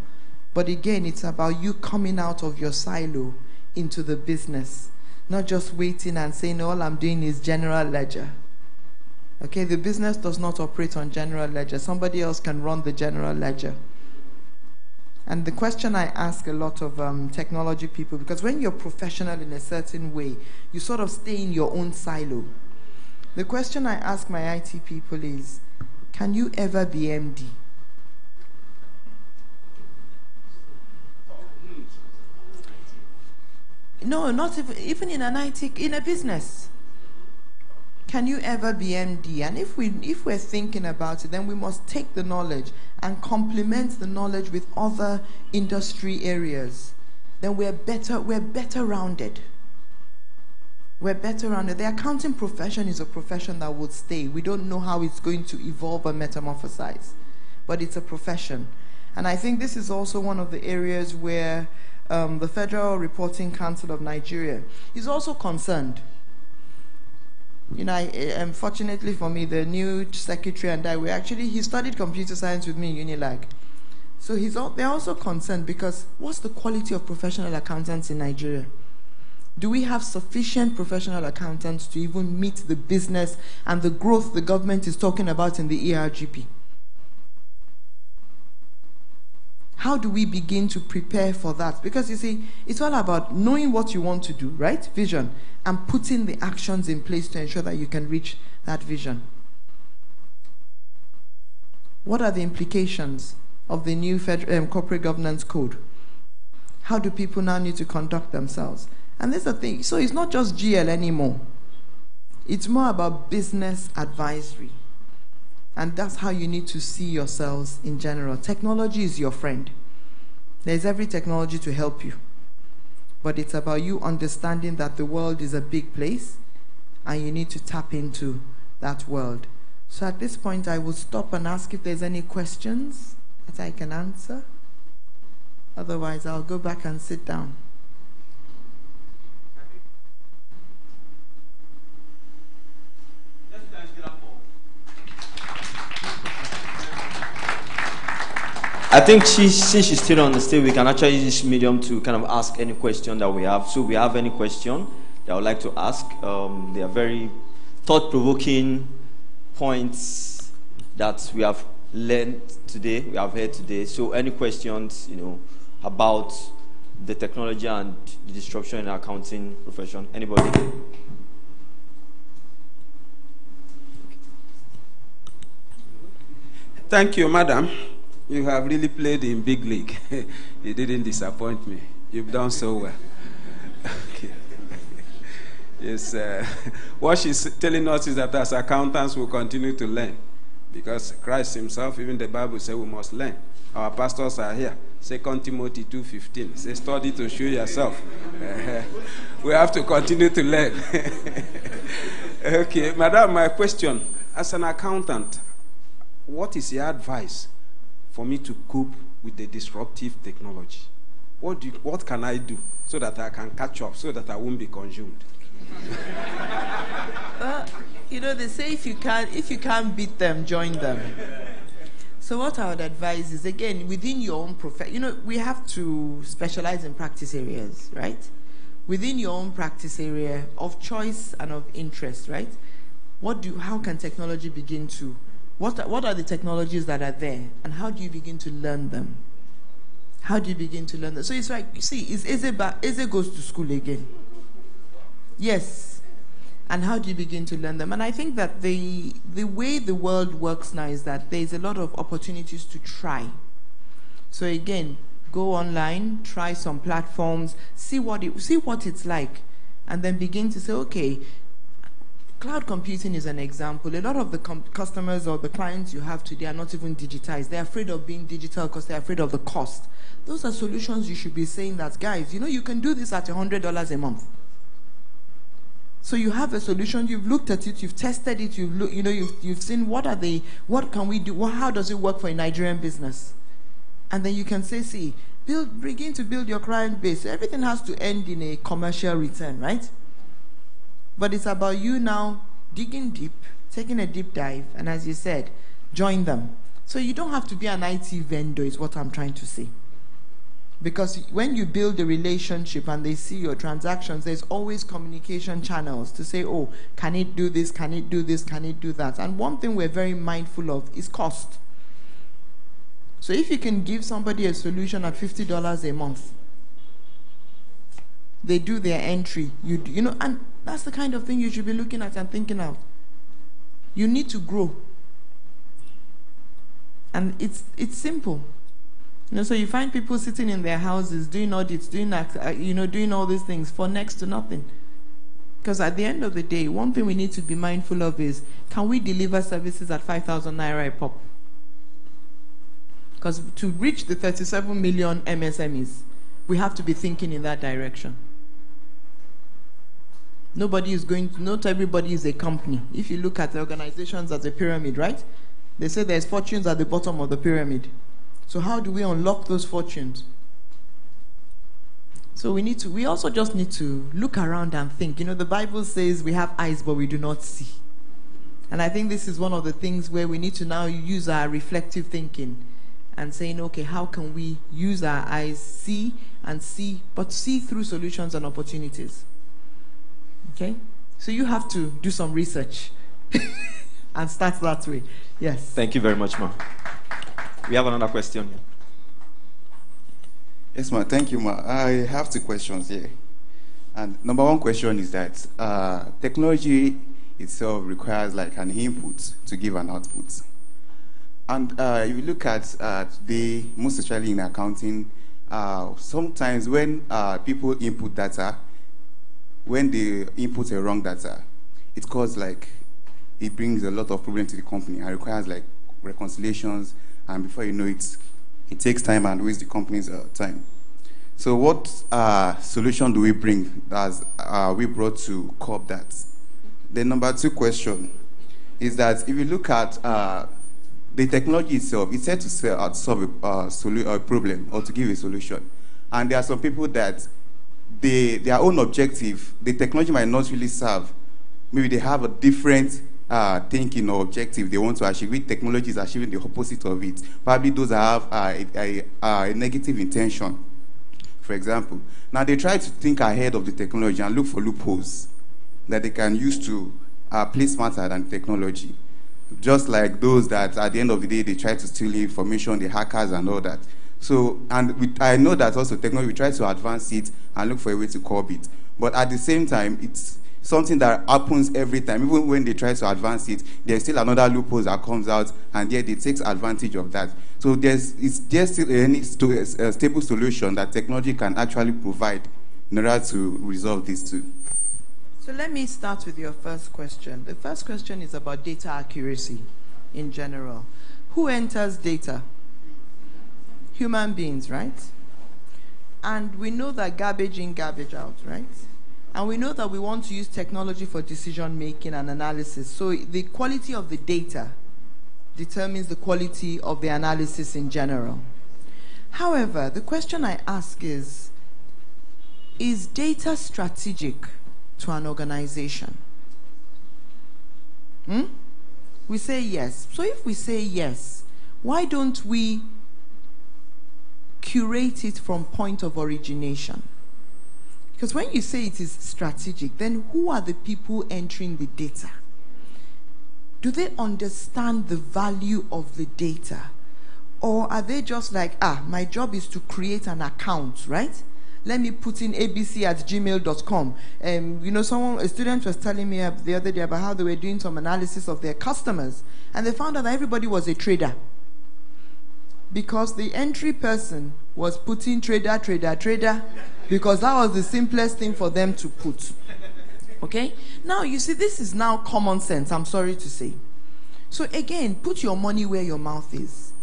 But again, it's about you coming out of your silo into the business, not just waiting and saying, all I'm doing is general ledger. Okay, the business does not operate on general ledger. Somebody else can run the general ledger. And the question I ask a lot of technology people, because when you're professional in a certain way, you sort of stay in your own silo. The question I ask my IT people is, can you ever be MD? No, not even in an IT, in a business. Can you ever be MD? And if we're thinking about it, then we must take the knowledge and complement the knowledge with other industry areas. Then we're better rounded. We're better rounded. The accounting profession is a profession that would stay. We don't know how it's going to evolve and metamorphosize, but it's a profession. And I think this is also one of the areas where the Federal Reporting Council of Nigeria is also concerned. You know, unfortunately for me, the new secretary and I, he studied computer science with me in Unilag. So they're also concerned because what's the quality of professional accountants in Nigeria? Do we have sufficient professional accountants to even meet the business and the growth the government is talking about in the ERGP? How do we begin to prepare for that? Because you see, it's all about knowing what you want to do, right? Vision. And putting the actions in place to ensure that you can reach that vision. What are the implications of the new corporate governance code? How do people now need to conduct themselves? And there's the thing. So it's not just GL anymore. It's more about business advisory. And that's how you need to see yourselves in general. Technology is your friend. There's every technology to help you. But it's about you understanding that the world is a big place and you need to tap into that world. So at this point, I will stop and ask if there's any questions that I can answer. Otherwise, I'll go back and sit down. I think since she's still on the stage, we can actually use this medium to kind of ask any question that we have. So if we have any question that I would like to ask, they are very thought-provoking points that we have learned today, we have heard today. So any questions, about the technology and the disruption in the accounting profession? Anybody? Thank you, madam. You have really played in big league. You didn't disappoint me. You've done so well. Okay. Yes, what she's telling us is that as accountants, we'll continue to learn. Because Christ himself, even the Bible says we must learn. Our pastors are here. 2 Timothy 2:15 says, study to show yourself. We have to continue to learn. Okay, madam, my question. As an accountant, what is your advice for me to cope with the disruptive technology? What can I do so that I can catch up, so that I won't be consumed? They say if you can't beat them, join them. So what I would advise is, again, within your own profession, we have to specialize in practice areas, right? Within your own practice area of choice and of interest, right? How can technology begin to, what are the technologies that are there, and how do you begin to learn them? How do you begin to learn them? So it's like, you see, Eze goes to school again. Yes. And how do you begin to learn them? And I think that the way the world works now is that there's a lot of opportunities to try. So again, go online, try some platforms, see what it's like, and then begin to say, okay, cloud computing is an example. A lot of the customers or the clients you have today are not even digitized. They're afraid of being digital because they're afraid of the cost. Those are solutions you should be saying that, guys, you can do this at $100 a month. So you have a solution, you've looked at it, you've tested it, you've seen what can we do, how does it work for a Nigerian business? And then you can say, see, begin to build your client base. Everything has to end in a commercial return, right? But it's about you now digging deep, taking a deep dive, and as you said, join them. So you don't have to be an IT vendor, is what I'm trying to say. Because when you build a relationship and they see your transactions, there's always communication channels to say, oh, can it do this, can it do this, can it do that? And one thing we're very mindful of is cost. So if you can give somebody a solution at $50 a month, they do their entry, and that's the kind of thing you should be looking at and thinking out. You need to grow. And it's simple. So you find people sitting in their houses doing audits, doing all these things for next to nothing. Because at the end of the day, one thing we need to be mindful of is, can we deliver services at 5,000 naira a pop? Because to reach the 37 million MSMEs, we have to be thinking in that direction. Not everybody is a company. If you look at the organizations as a pyramid, right? They say there's fortunes at the bottom of the pyramid. So how do we unlock those fortunes? So we also just need to look around and think. The Bible says we have eyes, but we do not see. And I think this is one of the things where we need to now use our reflective thinking and saying, okay, how can we use our eyes, but see through solutions and opportunities? Okay? So you have to do some research and start that way. Yes. Thank you very much, ma. We have another question. Yes, ma. Thank you, ma. I have two questions here. And number one question is that technology itself requires like an input to give an output. And if you look at today, most especially in accounting, sometimes when people input data, when they input a wrong data, it causes it brings a lot of problem to the company and requires reconciliations, and before you know it, it takes time and wastes the company's time. So what solution do we bring as we brought to curb that? The number 2 question is that if you look at the technology itself, it's said to solve a problem or to give a solution. And there are some people that their own objective, the technology might not really serve. Maybe they have a different thinking or objective they want to achieve. With technology is achieving the opposite of it. Probably those that have a negative intention, for example. Now they try to think ahead of the technology and look for loopholes that they can use to play smarter than technology. Just like those that at the end of the day they try to steal information, the hackers and all that. So, and I know that also technology, we try to advance it and look for a way to curb it. But at the same time, it's something that happens every time. Even when they try to advance it, there's still another loophole that comes out, and yet it takes advantage of that. So is there still any stable solution that technology can actually provide in order to resolve these two? So let me start with your first question. The first question is about data accuracy in general. Who enters data? Human beings, right? And we know that garbage in, garbage out, right? And we know that we want to use technology for decision making and analysis. So the quality of the data determines the quality of the analysis in general. However, the question I ask is data strategic to an organization? We say yes. So if we say yes, why don't we curate it from point of origination? Because when you say it is strategic, then who are the people entering the data? Do they understand the value of the data? Or are they just like, my job is to create an account, right? Let me put in abc@gmail.com. A student was telling me the other day about how they were doing some analysis of their customers, and they found out that everybody was a trader. Because the entry person was putting trader, because that was the simplest thing for them to put. Okay? Now, you see, this is now common sense, I'm sorry to say. So again, put your money where your mouth is.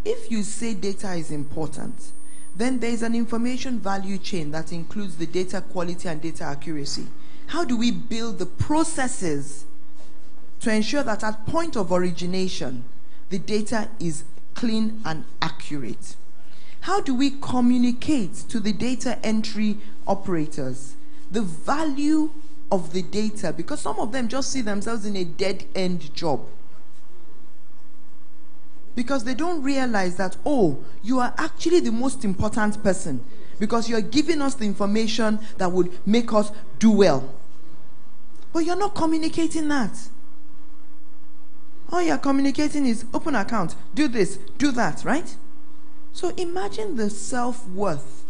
If you say data is important, then there is an information value chain that includes the data quality and data accuracy. How do we build the processes to ensure that at point of origination, the data is clean and accurate? How do we communicate to the data entry operators the value of the data? Because some of them just see themselves in a dead-end job. Because they don't realize that, you are actually the most important person, because you're giving us the information that would make us do well. But you're not communicating that. All you're communicating is open account, do this, do that, right? So imagine the self-worth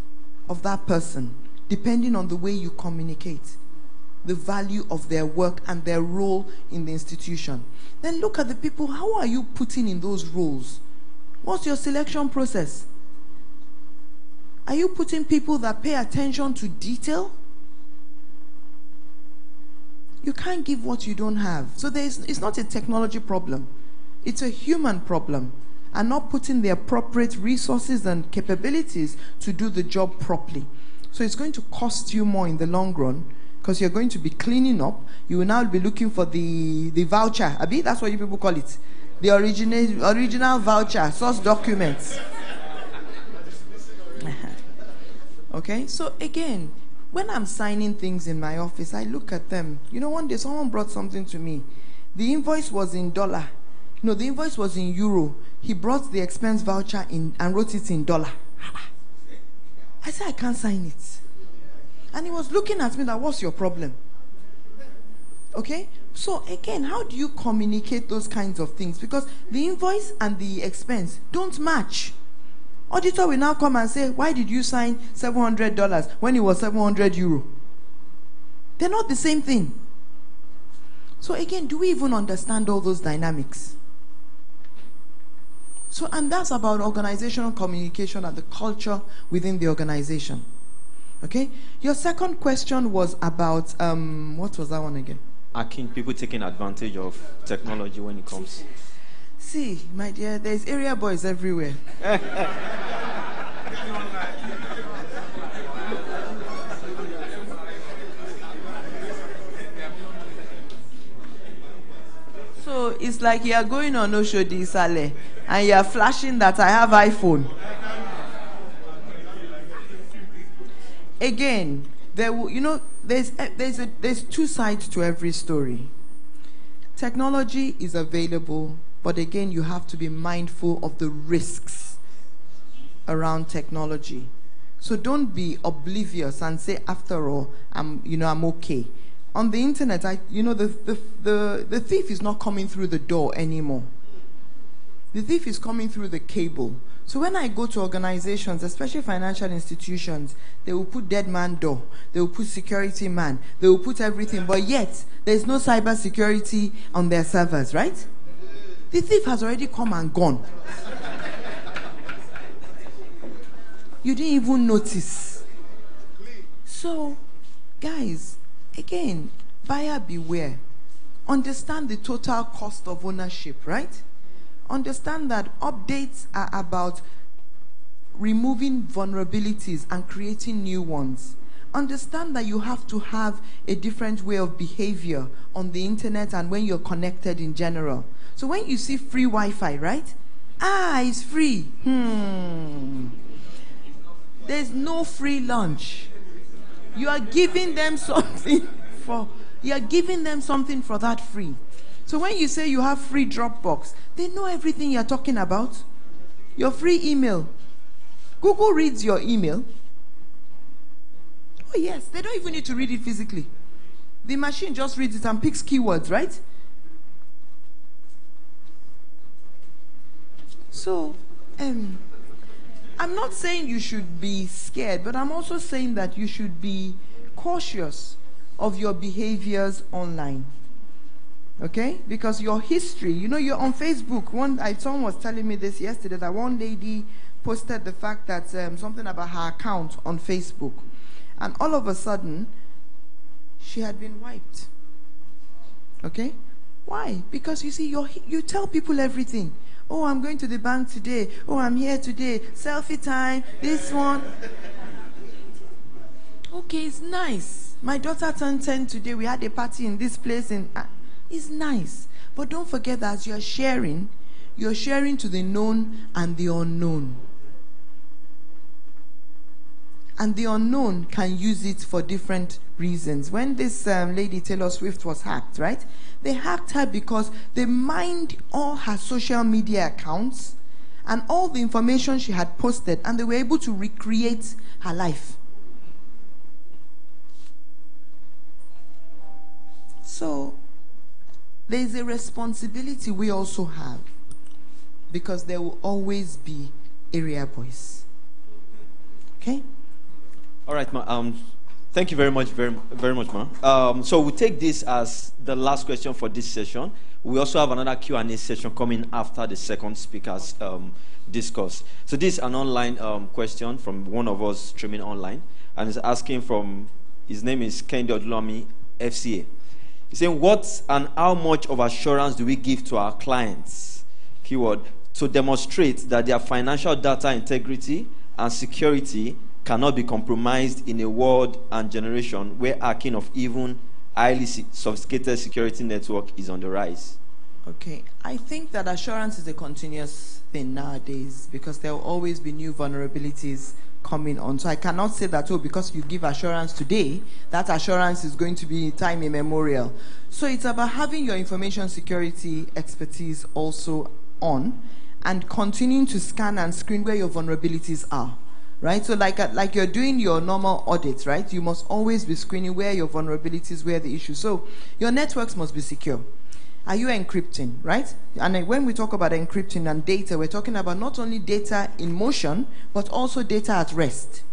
of that person depending on the way you communicate the value of their work and their role in the institution. Then look at the people. How are you putting in those roles? What's your selection process? Are you putting people that pay attention to detail? You can't give what you don't have. So it's not a technology problem. It's a human problem, and not putting the appropriate resources and capabilities to do the job properly. So it's going to cost you more in the long run, because you're going to be cleaning up. You will now be looking for the voucher. Abi, that's what you people call it. The original voucher, source documents. Okay, so again, when I'm signing things in my office, I look at them. One day someone brought something to me. The invoice was in dollar. No, the invoice was in euro. He brought the expense voucher in and wrote it in dollar. I said, I can't sign it. And he was looking at me like, what's your problem? Okay? So again, how do you communicate those kinds of things? Because the invoice and the expense don't match. Auditor will now come and say, why did you sign $700 when it was 700 euro? They're not the same thing. So again, do we even understand all those dynamics? So, and that's about organizational communication and the culture within the organization. Okay? Your second question was about, what was that one again? Hacking, people taking advantage of technology when it comes. See, my dear, there's area boys everywhere. So it's like you are going on Oshodi Sale and you are flashing that I have iPhone. Again, there's two sides to every story. Technology is available, but again, you have to be mindful of the risks around technology. So don't be oblivious and say, after all, I'm okay. On the internet, the thief is not coming through the door anymore. The thief is coming through the cable. So when I go to organizations, especially financial institutions, they will put dead man door, they will put security man, they will put everything, but yet there's no cyber security on their servers, right? The thief has already come and gone. You didn't even notice. So, guys, again, buyer beware. Understand the total cost of ownership, right? Understand that updates are about removing vulnerabilities and creating new ones. Understand that you have to have a different way of behavior on the internet and when you're connected in general. So when you see free Wi-Fi, right? It's free. There's no free lunch. You are giving them something for that free. So when you say you have free Dropbox, they know everything you're talking about. Your free email. Google reads your email. Oh yes, they don't even need to read it physically. The machine just reads it and picks keywords, right? So, I'm not saying you should be scared, but I'm also saying that you should be cautious of your behaviors online. Okay? Because your history, you're on Facebook. Someone was telling me this yesterday, that one lady posted the fact that something about her account on Facebook. And all of a sudden, she had been wiped. Okay? Why? Because you see, you tell people everything. Oh, I'm going to the bank today. Oh, I'm here today. Selfie time. This one. Okay, it's nice. My daughter turned 10 today. We had a party in this place. It's nice. But don't forget that as you're sharing to the known and the unknown. And the unknown can use it for different reasons. When this lady, Taylor Swift, was hacked, right? They hacked her because they mined all her social media accounts and all the information she had posted, and they were able to recreate her life. So, there is a responsibility we also have, because there will always be area boys. Okay? All right, ma. Thank you very much, very much, ma. So we take this as the last question for this session. We also have another Q&A session coming after the second speaker's discourse. So this is an online question from one of us streaming online, and is asking from, his name is Kendi Odulami, FCA. He's saying, what and how much of assurance do we give to our clients, keyword, to demonstrate that their financial data integrity and security cannot be compromised in a world and generation where hacking of even highly sophisticated security network is on the rise? Okay, I think that assurance is a continuous thing nowadays, because there will always be new vulnerabilities coming on. So I cannot say that, because you give assurance today, that assurance is going to be time immemorial. So it's about having your information security expertise also on, and continuing to scan and screen where your vulnerabilities are. Right? So like you're doing your normal audits, right? You must always be screening where your vulnerabilities, where the issues. So your networks must be secure. Are you encrypting, right? And when we talk about encrypting and data, we're talking about not only data in motion, but also data at rest.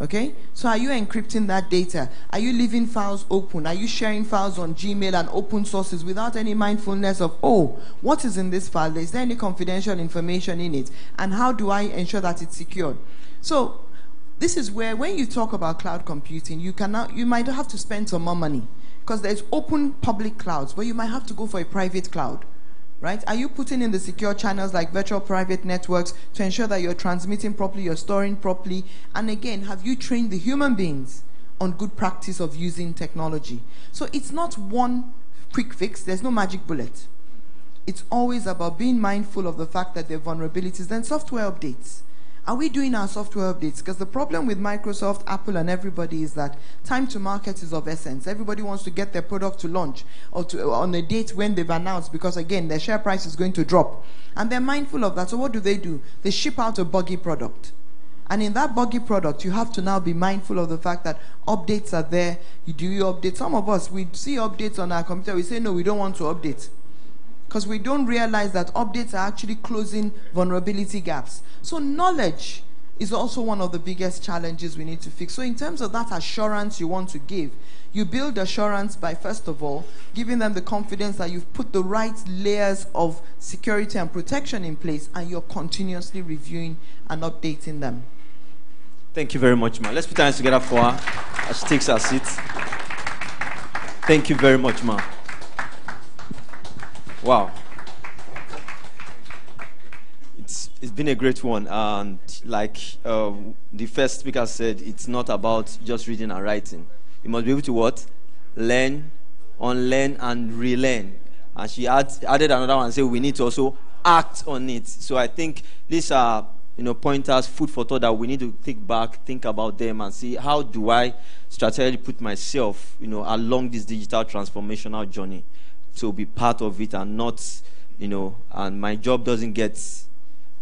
Okay? So are you encrypting that data? Are you leaving files open? Are you sharing files on Gmail and open sources without any mindfulness of, oh, what is in this file? Is there any confidential information in it? And how do I ensure that it's secured? So this is where, when you talk about cloud computing, you might have to spend some more money, because there's open public clouds, but you might have to go for a private cloud. Right? Are you putting in the secure channels like virtual private networks to ensure that you're transmitting properly, you're storing properly? And again, have you trained the human beings on good practice of using technology? So it's not one quick fix. There's no magic bullet. It's always about being mindful of the fact that there are vulnerabilities. Then software updates. Are we doing our software updates? Because the problem with Microsoft, Apple, and everybody is that time to market is of essence. Everybody wants to get their product to launch or on a date when they've announced, because again, their share price is going to drop. And they're mindful of that. So what do? They ship out a buggy product. And in that buggy product, you have to now be mindful of the fact that updates are there. You update. Some of us, we see updates on our computer. We say, no, we don't want to update. Because we don't realize that updates are actually closing vulnerability gaps. So knowledge is also one of the biggest challenges we need to fix. So in terms of that assurance you want to give, you build assurance by, first of all, giving them the confidence that you've put the right layers of security and protection in place, and you're continuously reviewing and updating them. Thank you very much, ma. Let's put our hands together for her as she takes her seat. Thank you very much, ma. Wow. It's been a great one, and like the first speaker said, it's not about just reading and writing. You must be able to what? Learn, unlearn, and relearn. And she added another one and said we need to also act on it. So I think these are pointers, food for thought, that we need to think about them and see, how do I strategically put myself along this digital transformational journey to be part of it, and not and my job does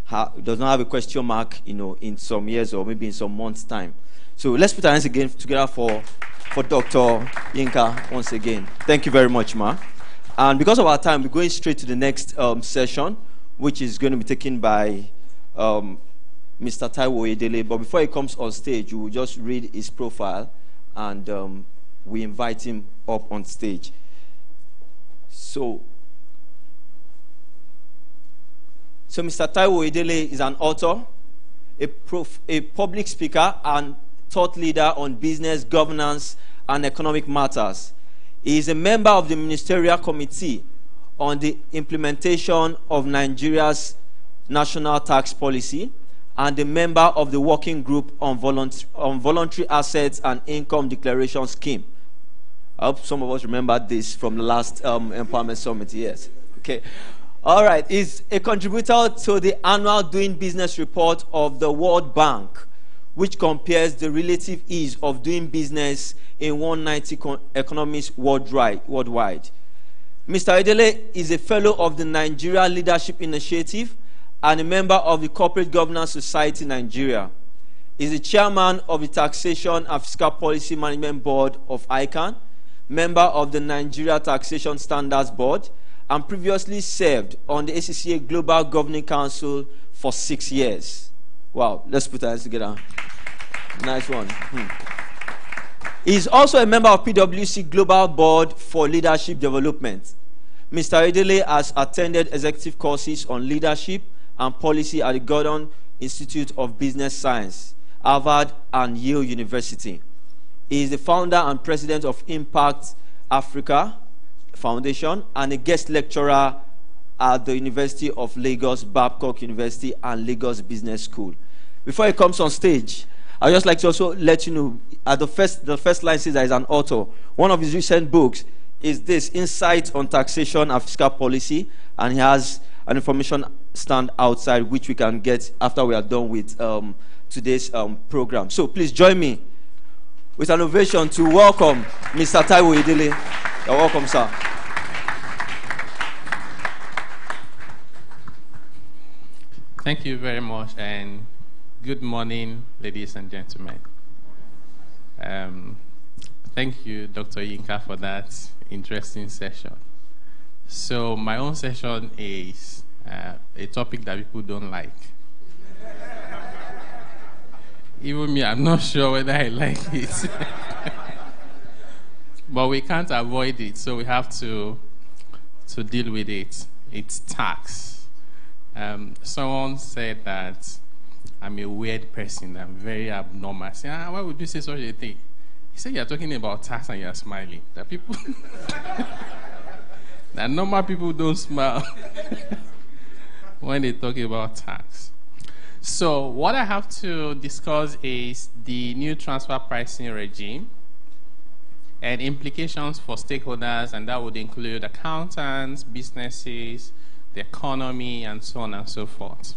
not have a question mark in some years or maybe in some months' time. So let's put our hands again together for Dr. Yinka once again. Thank you very much, ma. And because of our time, we're going straight to the next session, which is going to be taken by Mr. Taiwo Edele. But before he comes on stage, we will just read his profile, and we invite him up on stage. So Mr. Taiwo Edele is an author, a public speaker, and thought leader on business, governance, and economic matters. He is a member of the Ministerial Committee on the implementation of Nigeria's national tax policy, and a member of the Working Group on Voluntary Assets and Income Declaration Scheme. I hope some of us remember this from the last Empowerment Summit. Yes. Okay. All right. He's a contributor to the annual Doing Business report of the World Bank, which compares the relative ease of doing business in 190 economies worldwide. Mr. Edele is a fellow of the Nigeria Leadership Initiative and a member of the Corporate Governance Society Nigeria. He is the chairman of the Taxation and Fiscal Policy Management Board of ICANN, member of the Nigeria Taxation Standards Board, and previously served on the ACA Global Governing Council for 6 years. Wow, let's put our hands together. Nice one. He is also a member of PwC Global Board for Leadership Development. Mr. Edele has attended executive courses on leadership and policy at the Gordon Institute of Business Science, Harvard, and Yale University. He is the founder and president of Impact Africa Foundation and a guest lecturer at the University of Lagos, Babcock University, and Lagos Business School. Before he comes on stage, I'd just like to also let you know, at the first line says that he's an author. One of his recent books is this, Insights on Taxation and Fiscal Policy, and he has an information stand outside which we can get after we are done with today's program. So please join me with an ovation to welcome Mr. Taiwo Edele. You're welcome, sir. Thank you very much, and good morning, ladies and gentlemen. Thank you, Dr. Yinka, for that interesting session. So my own session is a topic that people don't like. Even me, I'm not sure whether I like it. But we can't avoid it, so we have to deal with it. It's tax. Someone said that I'm a weird person. I'm very abnormal. I said, why would you say such a thing? He said, you're talking about tax and you're smiling. That people, that normal people don't smile when they talk about tax. So what I have to discuss is the new transfer pricing regime and implications for stakeholders, and that would include accountants, businesses, the economy, and so on and so forth.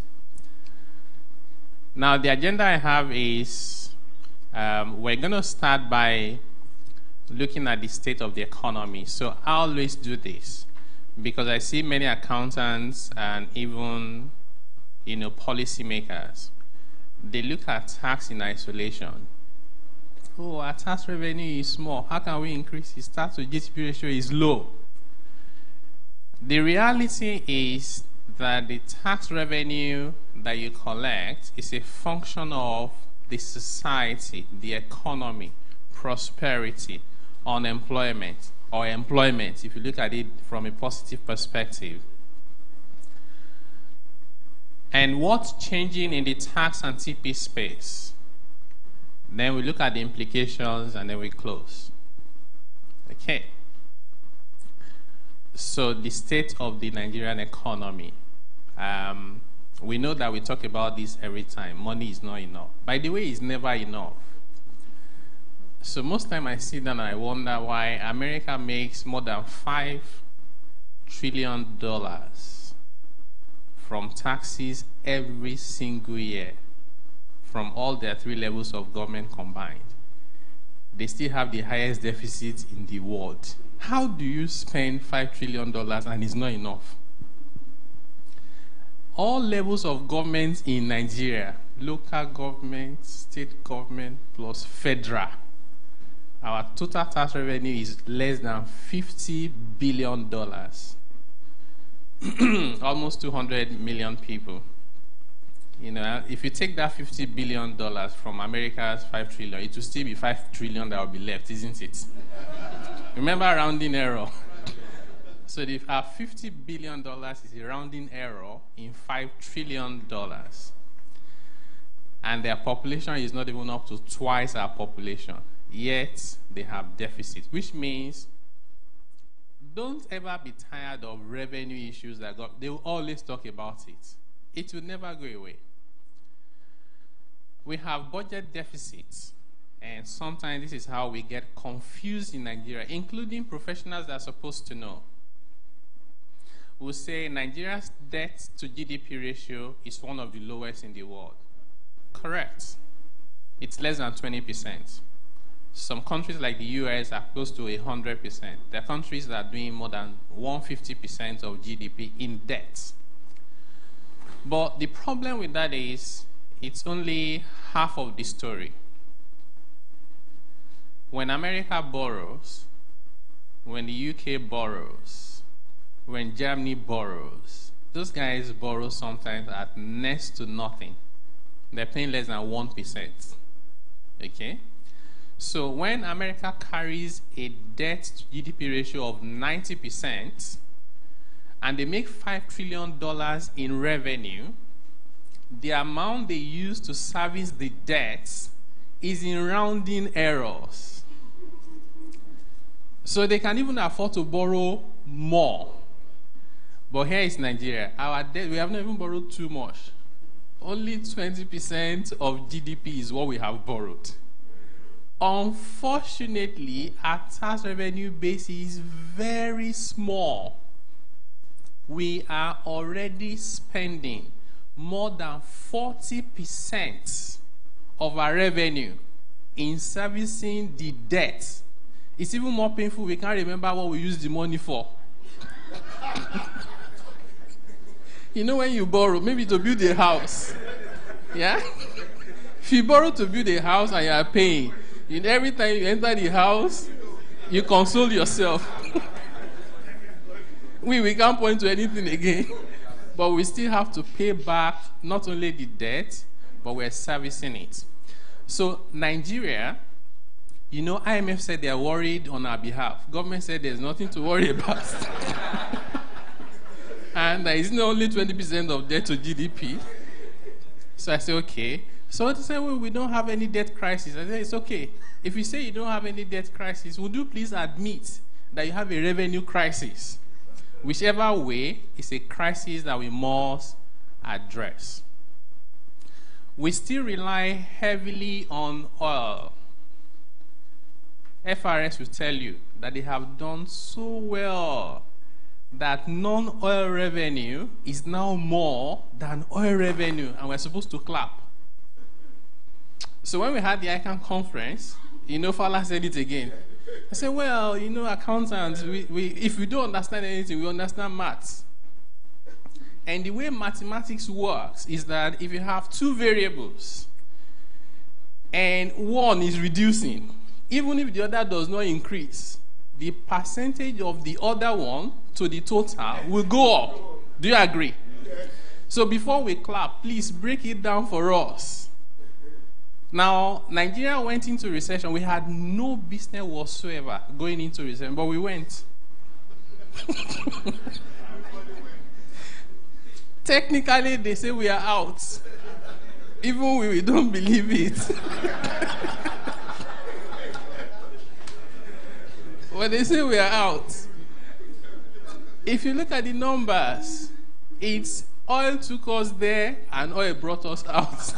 Now, the agenda I have is we're going to start by looking at the state of the economy. So I always do this because I see many accountants and even policymakers. They look at tax in isolation. Oh, our tax revenue is small. How can we increase it? Tax to GDP ratio is low. The reality is that the tax revenue that you collect is a function of the society, the economy, prosperity, unemployment, or employment, if you look at it from a positive perspective. And what's changing in the tax and TP space? Then we look at the implications and then we close. Okay. So the state of the Nigerian economy. We know that we talk about this every time. Money is not enough. By the way, it's never enough. So most time I sit down and I wonder why America makes more than $5 trillion from taxes every single year from all their 3 levels of government combined. They still have the highest deficit in the world. How do you spend $5 trillion and it's not enough? All levels of government in Nigeria, local government, state government, plus federal, our total tax revenue is less than $50 billion. Almost 200 million people. If you take that $50 billion from America's $5 trillion, it will still be $5 trillion that will be left, isn't it? Remember rounding error. So if our $50 billion is a rounding error in $5 trillion, and their population is not even up to twice our population, yet they have deficit, which means don't ever be tired of revenue issues they will always talk about it. It will never go away. We have budget deficits, and sometimes this is how we get confused in Nigeria, including professionals that are supposed to know. We'll say Nigeria's debt to GDP ratio is one of the lowest in the world. Correct. It's less than 20%. Some countries like the US are close to 100%. There are countries that are doing more than 150% of GDP in debt. But the problem with that is it's only half of the story. When America borrows, when the UK borrows, when Germany borrows, those guys borrow sometimes at next to nothing. They're paying less than 1%. Okay? So when America carries a debt to GDP ratio of 90%, and they make $5 trillion in revenue, the amount they use to service the debts is in rounding errors. So they can even afford to borrow more. But here is Nigeria. Our debt, we have not even borrowed too much. Only 20% of GDP is what we have borrowed. Unfortunately, our tax revenue base is very small. We are already spending more than 40% of our revenue in servicing the debt. It's even more painful. We can't remember what we used the money for. When you borrow, maybe to build a house. Yeah? If you borrow to build a house and you are paying, every time you enter the house, you console yourself. We can't point to anything again. But we still have to pay back not only the debt, but we're servicing it. So Nigeria, you know, IMF said they are worried on our behalf. Government said there's nothing to worry about. And there is only 20% of debt to GDP. So I said, okay. So they said, well, we don't have any debt crisis. I said, it's okay. If you say you don't have any debt crisis, would you please admit that you have a revenue crisis? Whichever way, it's a crisis that we must address. We still rely heavily on oil. FRS will tell you that they have done so well that non-oil revenue is now more than oil revenue, and we're supposed to clap. So when we had the ICANN conference, you know, Fala said it again. I said, well, you know, accountants, if we don't understand anything, we understand maths. And the way mathematics works is that if you have two variables and one is reducing, even if the other does not increase, the percentage of the other one to the total will go up. Do you agree? So before we clap, please break it down for us. Now, Nigeria went into recession. We had no business whatsoever going into recession, but we went. Technically, they say we are out. Even we don't believe it. But they say we are out. If you look at the numbers, it's oil took us there and oil brought us out.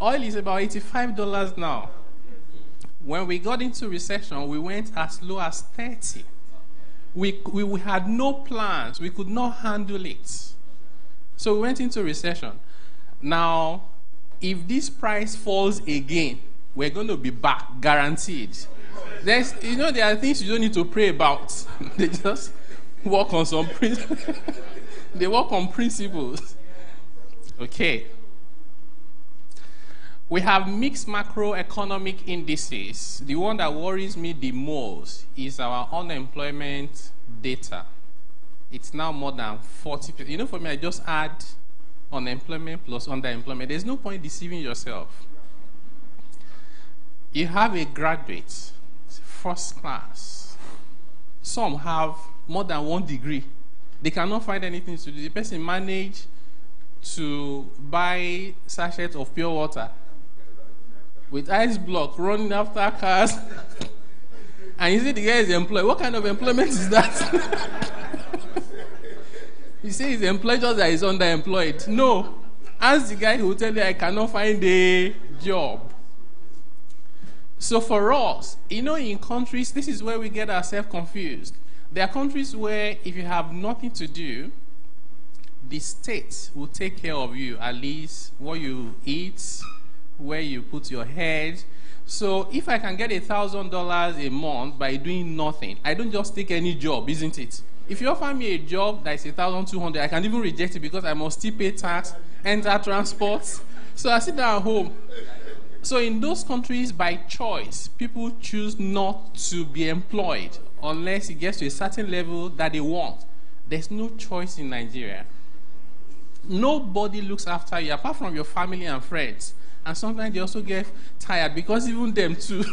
Oil is about $85 now. When we got into recession, we went as low as 30. We had no plans. We could not handle it. So we went into recession. Now, if this price falls again, we're going to be back, guaranteed. There are things you don't need to pray about. They just work on some principles. They work on principles. Okay. We have mixed macroeconomic indices. The one that worries me the most is our unemployment data. It's now more than 40%. You know, for me, I just add unemployment plus underemployment. There's no point deceiving yourself. You have a graduate, first class. Some have more than 1 degree. They cannot find anything to do. The person managed to buy sachet of pure water with ice block running after cars. And you say the guy is employed. What kind of employment is that? You say he's employed just that he's underemployed. No. Ask the guy who will tell you I cannot find a job. So for us, you know, in countries, this is where we get ourselves confused. There are countries where if you have nothing to do, the state will take care of you, at least what you eat, where you put your head. So if I can get $1,000 a month by doing nothing, I don't just take any job, isn't it? If you offer me a job that is $1,200, I can even reject it because I must still pay tax, enter transport. So I sit down at home. So in those countries, by choice, people choose not to be employed unless it gets to a certain level that they want. There's no choice in Nigeria. Nobody looks after you apart from your family and friends. And sometimes they also get tired because even them too.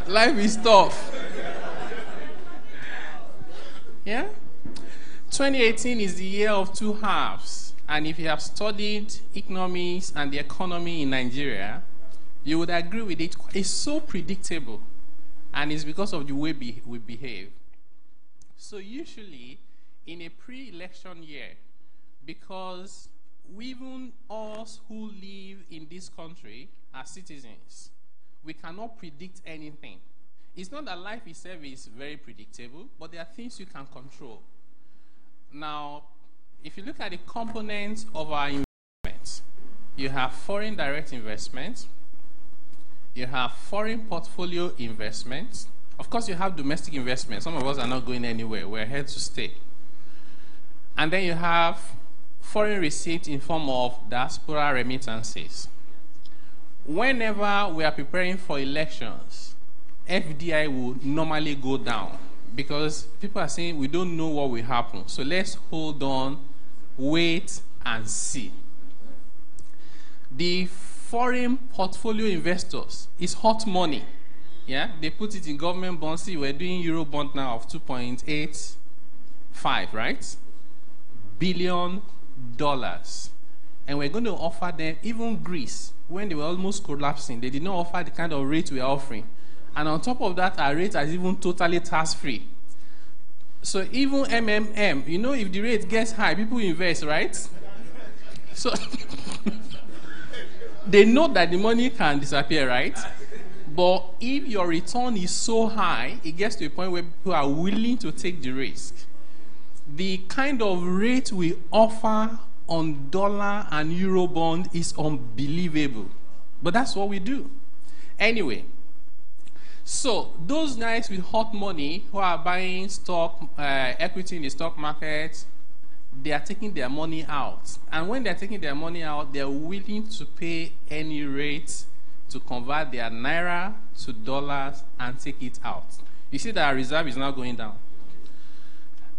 Life is tough. Yeah? 2018 is the year of two halves. And if you have studied economics and the economy in Nigeria, you would agree with it. It's so predictable. And it's because of the way we behave. So usually, in a pre-election year, because even us who live in this country are citizens, we cannot predict anything. It's not that life itself is very predictable, but there are things you can control. Now, if you look at the components of our investments, you have foreign direct investments, you have foreign portfolio investments. Of course, you have domestic investments. Some of us are not going anywhere. We're here to stay. And then you have foreign receipts in form of diaspora remittances. Whenever we are preparing for elections, FDI will normally go down because people are saying we don't know what will happen. So let's hold on, wait, and see. The foreign portfolio investors is hot money. Yeah, they put it in government bonds. See, we're doing Euro bond now of 2.85, right? $billion. And we're going to offer them, even Greece, when they were almost collapsing, they did not offer the kind of rate we are offering. And on top of that, our rate is even totally tax-free. So even MMM, you know, if the rate gets high, people invest, right? So they know that the money can disappear, right? But if your return is so high, it gets to a point where people are willing to take the risk. The kind of rate we offer on dollar and euro bond is unbelievable. But that's what we do. Anyway, so those guys with hot money who are buying stock, equity in the stock market, they are taking their money out. And when they're taking their money out, they're willing to pay any rate to convert their naira to dollars and take it out. You see that our reserve is now going down.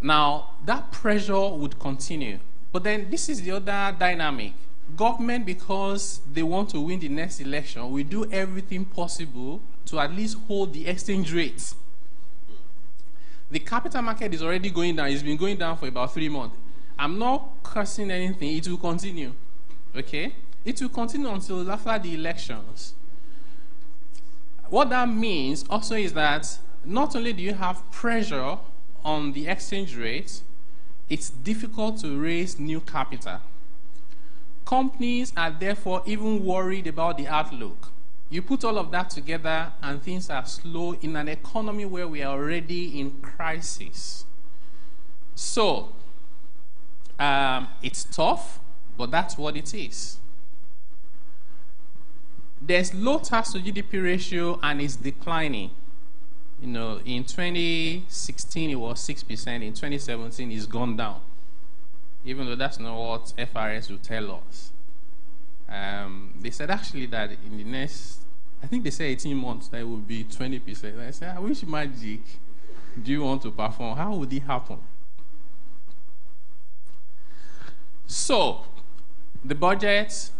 Now, that pressure would continue. But then this is the other dynamic. Government, because they want to win the next election, will do everything possible to at least hold the exchange rate. The capital market is already going down. It's been going down for about 3 months. I'm not cursing anything. It will continue. Okay? It will continue until after the elections. What that means also is that not only do you have pressure on the exchange rate, it's difficult to raise new capital. Companies are therefore even worried about the outlook. You put all of that together and things are slow in an economy where we are already in crisis. So, it's tough, but that's what it is. There's low tax to GDP ratio and it's declining. You know, in 2016 it was 6%, in 2017 it's gone down. Even though that's not what FRS will tell us. They said actually that in the next, I think they said 18 months, that it will be 20%. I said, which magic do you want to perform? How would it happen? So, the budget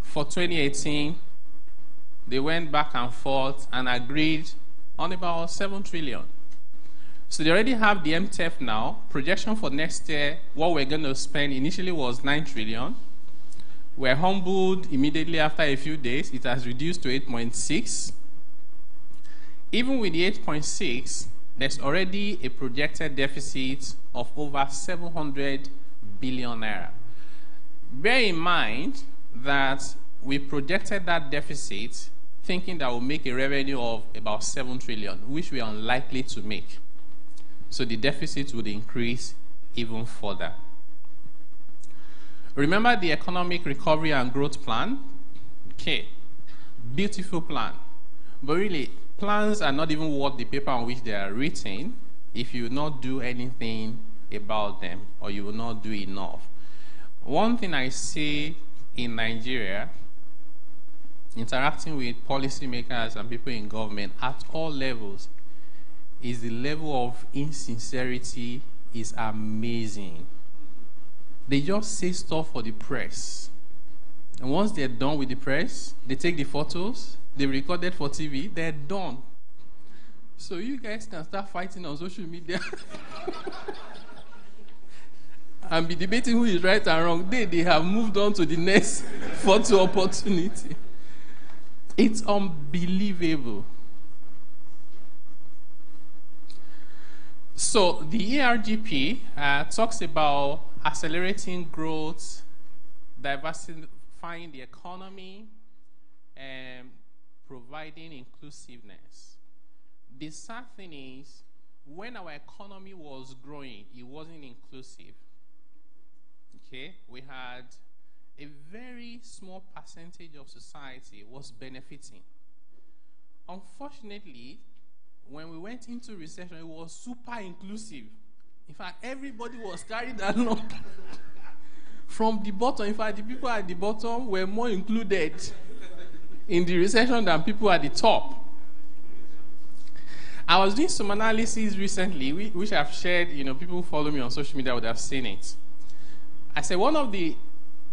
for 2018, they went back and forth and agreed on about 7 trillion. So they already have the MTEF now. Projection for next year, what we're going to spend initially was 9 trillion. We're humbled immediately after a few days. It has reduced to 8.6. Even with the 8.6, there's already a projected deficit of over 700 billion naira. Bear in mind that we projected that deficit thinking that we'll make a revenue of about 7 trillion, which we are unlikely to make. So the deficit would increase even further. Remember the Economic Recovery and Growth Plan? Okay, beautiful plan. But really, plans are not even worth the paper on which they are written if you will not do anything about them or you will not do enough. One thing I see in Nigeria, interacting with policymakers and people in government at all levels, is the level of insincerity is amazing. They just say stuff for the press. And once they're done with the press, they take the photos, they record it for TV, they're done. So you guys can start fighting on social media and be debating who is right and wrong. They have moved on to the next photo opportunity. It's unbelievable. So the ERGP talks about accelerating growth, diversifying the economy, and providing inclusiveness. The sad thing is, when our economy was growing, it wasn't inclusive. Okay, we had a very small percentage of society was benefiting. Unfortunately, when we went into recession, it was super inclusive. In fact, everybody was carried along from the bottom. In fact, the people at the bottom were more included in the recession than people at the top. I was doing some analysis recently, which I've shared, people who follow me on social media would have seen it. I said one of the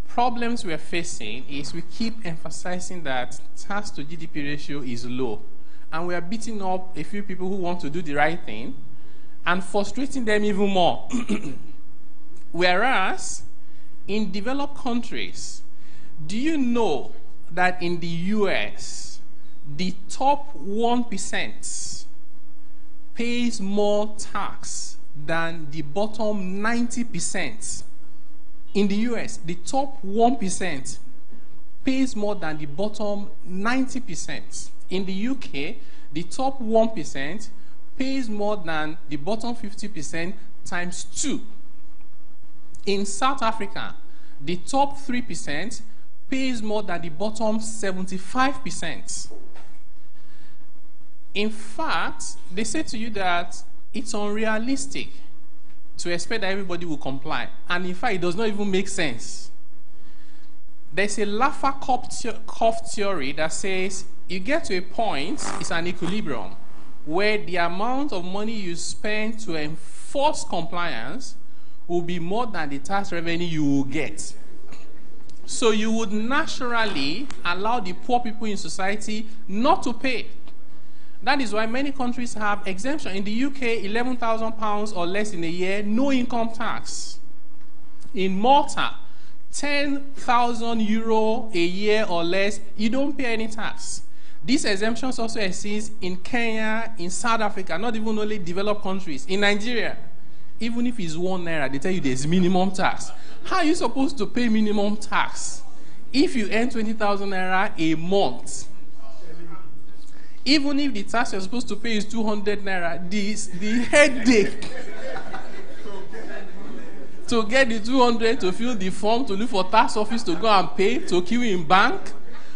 problems we're facing is we keep emphasizing that tax to GDP ratio is low. And we are beating up a few people who want to do the right thing and frustrating them even more. Whereas, in developed countries, do you know that in the US, the top 1% pays more tax than the bottom 90%? In the US, the top 1% pays more than the bottom 90%. In the UK, the top 1% pays more than the bottom 50% times 2. In South Africa, the top 3% pays more than the bottom 75%. In fact, they say to you that it's unrealistic to expect that everybody will comply. And in fact, it does not even make sense. There's a Laffer curve theory that says you get to a point, it's an equilibrium, where the amount of money you spend to enforce compliance will be more than the tax revenue you will get. So you would naturally allow the poor people in society not to pay. That is why many countries have exemption. In the UK, £11,000 or less in a year, no income tax. In Malta, €10,000 a year or less, you don't pay any tax. These exemptions also exist in Kenya, in South Africa, not even only developed countries. In Nigeria, even if it's ₦1, they tell you there's minimum tax. How are you supposed to pay minimum tax if you earn 20,000 naira a month? Even if the tax you're supposed to pay is 200 naira, the headache to get the 200 to fill the form, to look for tax office to go and pay, to queue in bank.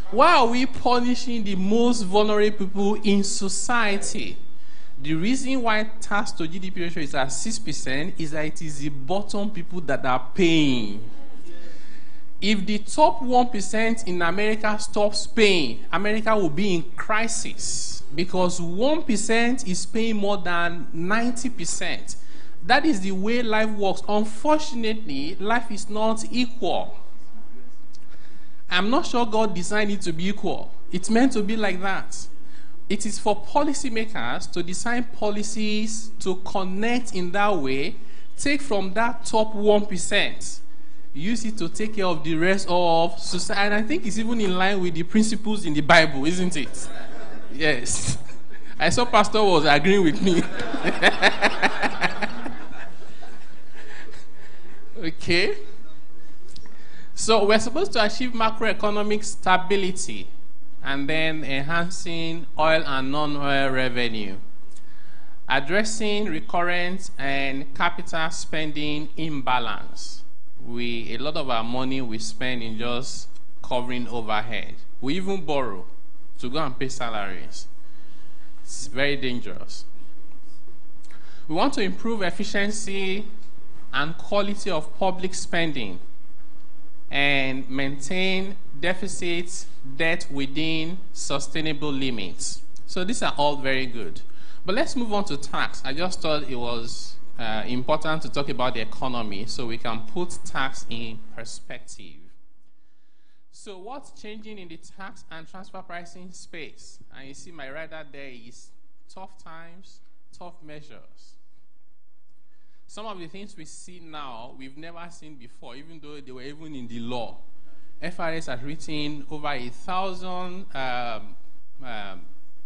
Why are we punishing the most vulnerable people in society? The reason why tax to GDP ratio is at 6% is that it is the bottom people that are paying. If the top 1% in America stops paying, America will be in crisis because 1% is paying more than 90%. That is the way life works. Unfortunately, life is not equal. I'm not sure God designed it to be equal. It's meant to be like that. It is for policymakers to design policies to connect in that way, take from that top 1%, use it to take care of the rest of society. And I think it's even in line with the principles in the Bible, isn't it? Yes. I saw Pastor was agreeing with me. Okay. So we're supposed to achieve macroeconomic stability and then enhancing oil and non-oil revenue, addressing recurrent and capital spending imbalance. A lot of our money we spend in just covering overhead. We even borrow to go and pay salaries. It's very dangerous. We want to improve efficiency and quality of public spending and maintain deficit debt within sustainable limits. So these are all very good. But let's move on to tax. I just thought it was important to talk about the economy so we can put tax in perspective. So what's changing in the tax and transfer pricing space? And you see my rider there is tough times, tough measures. Some of the things we see now, we've never seen before, even though they were even in the law. FRS has written over 1,000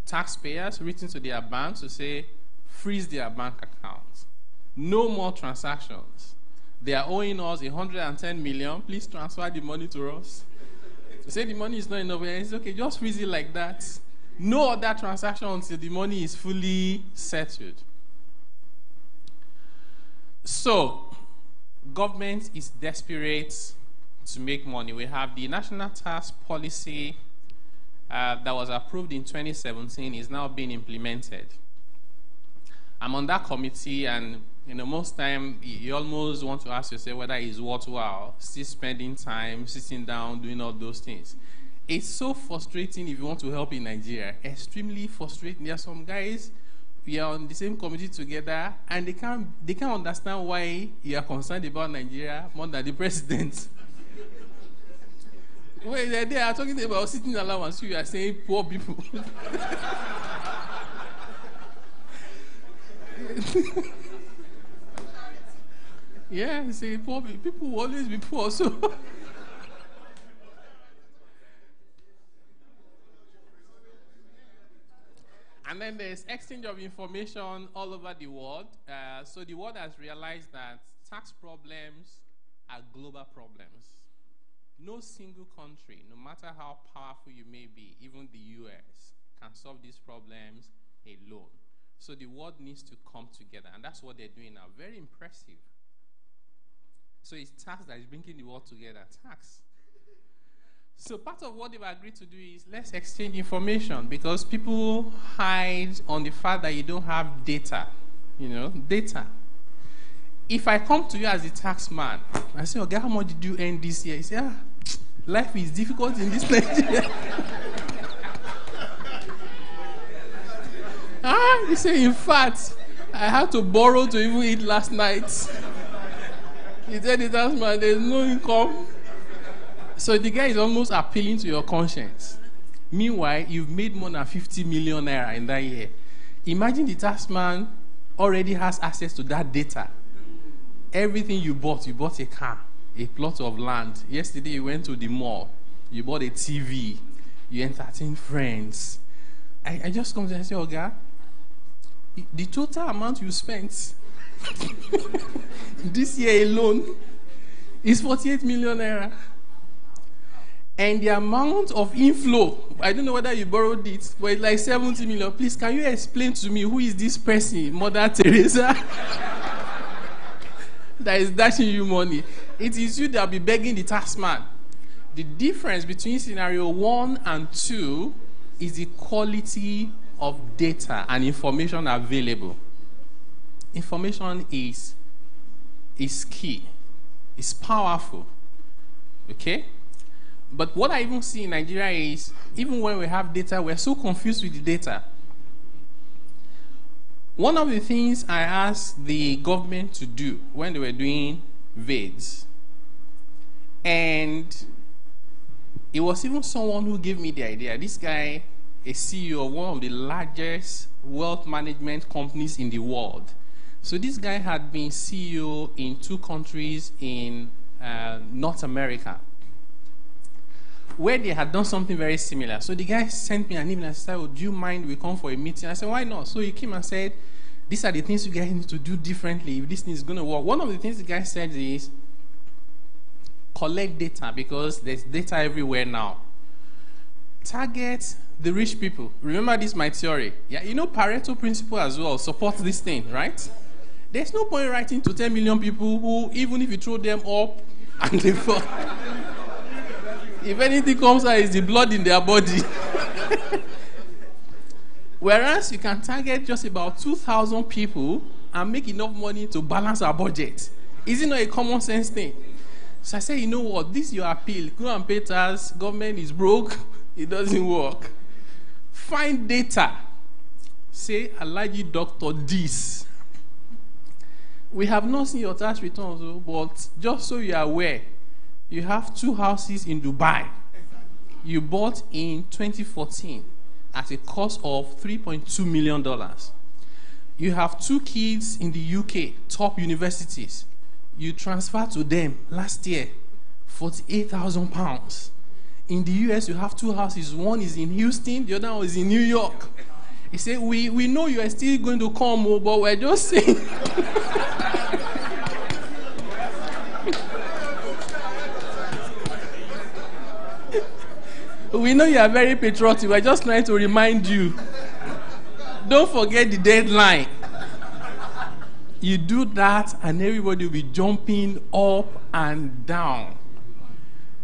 taxpayers written to their banks to say, freeze their bank accounts. No more transactions. They are owing us 110 million. Please transfer the money to us. To say the money is not enough, it's okay, just freeze it like that. No other transaction until the money is fully settled. So, government is desperate to make money. We have the National Tax Policy that was approved in 2017 is now being implemented. I'm on that committee, and most time you almost want to ask yourself whether it's worthwhile still spending time sitting down doing all those things. It's so frustrating if you want to help in Nigeria. Extremely frustrating. There are some guys, we are on the same committee together, and they can't understand why you are concerned about Nigeria more than the president. Wait, they are talking about sitting allowance. You are saying poor people. Yeah, say poor people will always be poor. So. And then there's exchange of information all over the world. So the world has realized that tax problems are global problems. No single country, no matter how powerful you may be, even the US, can solve these problems alone. So the world needs to come together, and that's what they're doing now. Very impressive. So it's tax that is bringing the world together. Tax. So part of what they've agreed to do is let's exchange information, because people hide on the fact that you don't have data. You know, data. If I come to you as a tax man, I say, okay, how much did you earn this year? You say, life is difficult in this Nigeria. You say, in fact, I had to borrow to even eat last night. He said, the tax man, there's no income. So the guy is almost appealing to your conscience. Meanwhile, you've made more than 50 million naira in that year. Imagine the tax man already has access to that data. Everything you bought a car, a plot of land. Yesterday you went to the mall, you bought a TV, you entertained friends. I just come to and say, Oga, the total amount you spent this year alone is 48 million naira. And the amount of inflow, I don't know whether you borrowed it, but it's like 70 million. Please, can you explain to me who is this person, Mother Teresa, that is dashing you money? It is you that will be begging the tax man. The difference between scenario 1 and 2 is the quality of data and information available. Information is key. It's powerful. Okay? But what I even see in Nigeria is, even when we have data, we're so confused with the data. One of the things I asked the government to do when they were doing VADs, and it was even someone who gave me the idea. This guy, a CEO of one of the largest wealth management companies in the world. So this guy had been CEO in 2 countries in North America, where they had done something very similar. So the guy sent me an email and said, do you mind we come for a meeting? I said, why not? So he came and said, these are the things you guys need to do differently if this thing is going to work. One of the things the guy said is, collect data, because there's data everywhere now. Target the rich people. Remember this, my theory. Yeah, you know Pareto principle as well supports this thing, right? There's no point writing to 10 million people who, even if you throw them up and they fall, if anything comes out, it's the blood in their body. Whereas you can target just about 2,000 people and make enough money to balance our budget. Is it not a common sense thing? So I say, you know what? This is your appeal. Go and pay tax. Government is broke. It doesn't work. Find data. Say, Alhaji Dr. this. We have not seen your tax returns, but just so you are aware, you have 2 houses in Dubai. You bought in 2014 at a cost of $3.2 million. You have 2 kids in the UK, top universities. You transferred to them last year, £48,000. In the US, you have 2 houses. One is in Houston, the other one is in New York. He said, we know you are still going to come, but we're just saying. We know you are very patriotic. We're just trying to remind you. Don't forget the deadline. You do that, and everybody will be jumping up and down.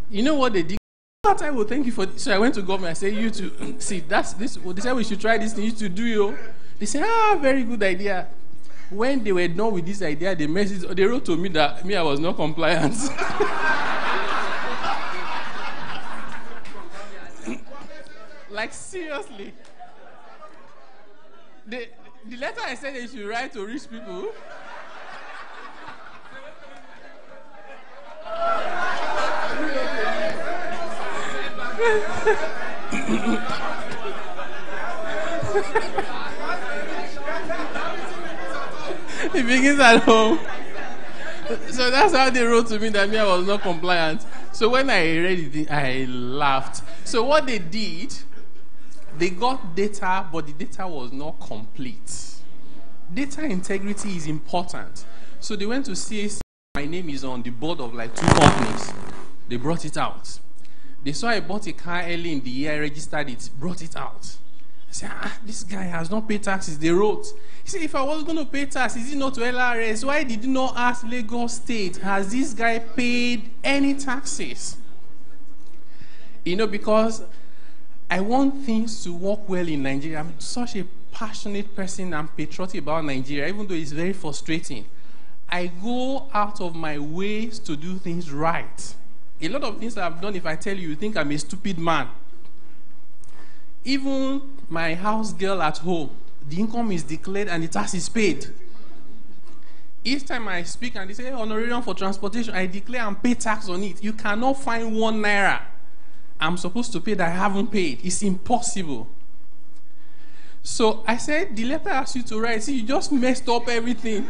You know what they did? I will thank you for this. So I went to government. I said, you to see that's this. They said we should try this thing. You to do you. They said, very good idea. When they were done with this idea, they wrote to me that I was not compliant. Like, seriously. The letter I said they should write to rich people. It begins at home. So that's how they wrote to me that I was not compliant. So when I read it, I laughed. So what they did, they got data, but the data was not complete. Data integrity is important. So they went to CAC. My name is on the board of like 2 companies. They brought it out. They saw I bought a car early in the year, I registered it, brought it out. I said, this guy has not paid taxes. They wrote. He said, if I was going to pay tax, is it not to LRS? Why did you not ask Lagos State? Has this guy paid any taxes? You know, because I want things to work well in Nigeria. I'm such a passionate person and patriotic about Nigeria, even though it's very frustrating. I go out of my ways to do things right. A lot of things I've done, if I tell you, you think I'm a stupid man. Even my house girl at home, the income is declared and the tax is paid. Each time I speak and they say, honorarium for transportation, I declare and pay tax on it. You cannot find 1 naira I'm supposed to pay that I haven't paid. It's impossible. So I said, the letter asked you to write. See, you just messed up everything.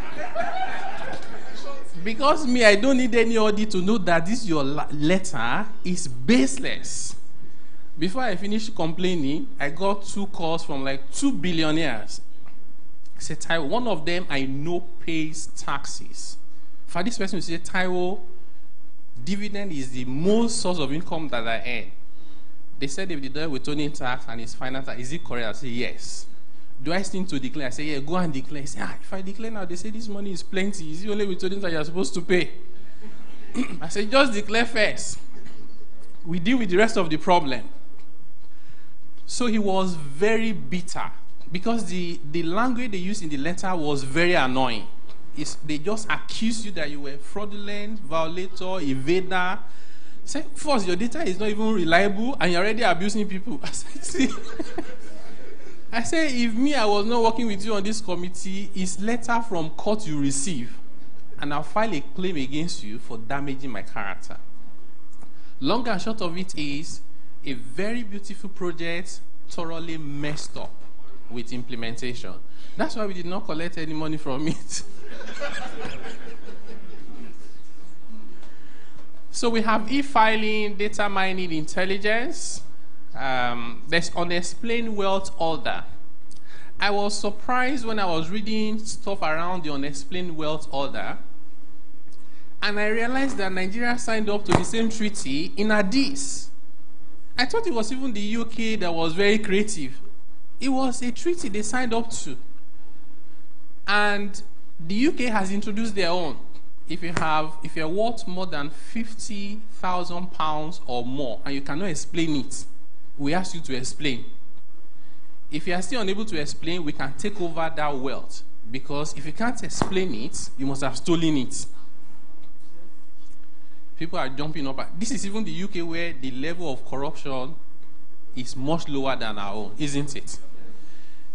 Because me, I don't need anybody to know that this your letter is baseless. Before I finished complaining, I got 2 calls from like 2 billionaires. I said, Taiwo, one of them I know pays taxes. For this person, you say, Taiwo, dividend is the most source of income that I earn. They said if they do withholding tax and it's final tax, is it correct? I say, yes. Do I still need to declare? I say, yeah, go and declare. I say, if I declare now, they say this money is plenty. Is it only withholding tax you're supposed to pay? I say, just declare first. We deal with the rest of the problem. So he was very bitter because the language they used in the letter was very annoying. They just accused you that you were fraudulent, violator, evader. Say, first, your data is not even reliable and you're already abusing people. I said, see, I say, if I was not working with you on this committee, it's letter from court you receive, and I'll file a claim against you for damaging my character. Long and short of it is, a very beautiful project thoroughly messed up with implementation. That's why we did not collect any money from it. So we have e-filing, data mining, intelligence. There's unexplained wealth order. I was surprised when I was reading stuff around the unexplained wealth order, and I realized that Nigeria signed up to the same treaty in Addis. I thought it was even the UK that was very creative. It was a treaty they signed up to. And the UK has introduced their own. If you're worth more than £50,000 or more, and you cannot explain it, we ask you to explain. If you are still unable to explain, we can take over that wealth. Because if you can't explain it, you must have stolen it. People are jumping up. This is even the UK where the level of corruption is much lower than our own, isn't it?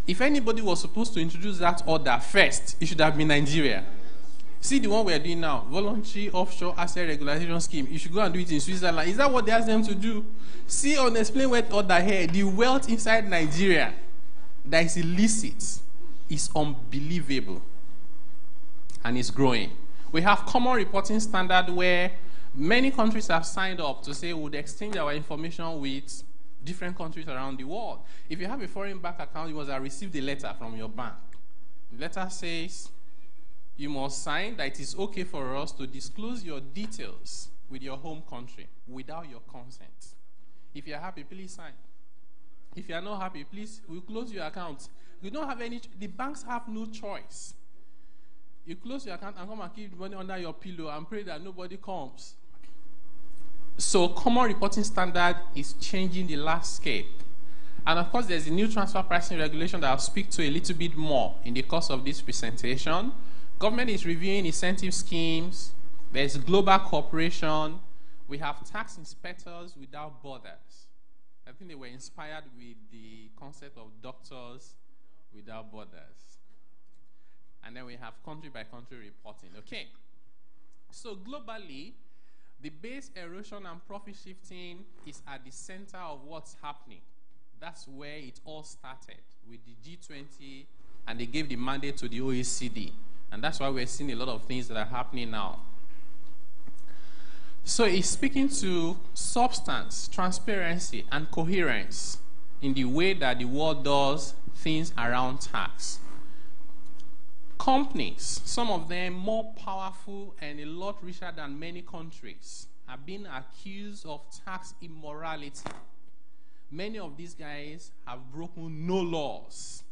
If anybody was supposed to introduce that order first, it should have been Nigeria. See the one we are doing now, voluntary offshore asset regulation scheme. You should go and do it in Switzerland. Is that what they ask them to do? See, unexplained wealth order here, the wealth inside Nigeria that is illicit is unbelievable. And it's growing. We have common reporting standard where many countries have signed up to say we would exchange our information with different countries around the world. If you have a foreign bank account, you must have received a letter from your bank. The letter says you must sign that it is okay for us to disclose your details with your home country without your consent. If you're happy, please sign. If you're not happy, please, we'll close your account. You don't have any, the banks have no choice. You close your account and come and keep the money under your pillow and pray that nobody comes. So common reporting standard is changing the landscape. And of course, there's a new transfer pricing regulation that I'll speak to a little bit more in the course of this presentation. Government is reviewing incentive schemes. There's global cooperation. We have tax inspectors without borders. I think they were inspired with the concept of doctors without borders. And then we have country by country reporting. Okay. So globally, The base erosion and profit shifting is at the center of what's happening. That's where it all started with the G20, and they gave the mandate to the OECD. And that's why we're seeing a lot of things that are happening now. So it's speaking to substance, transparency, and coherence in the way that the world does things around tax. Companies, some of them more powerful and a lot richer than many countries, are being accused of tax immorality. Many of these guys have broken no laws.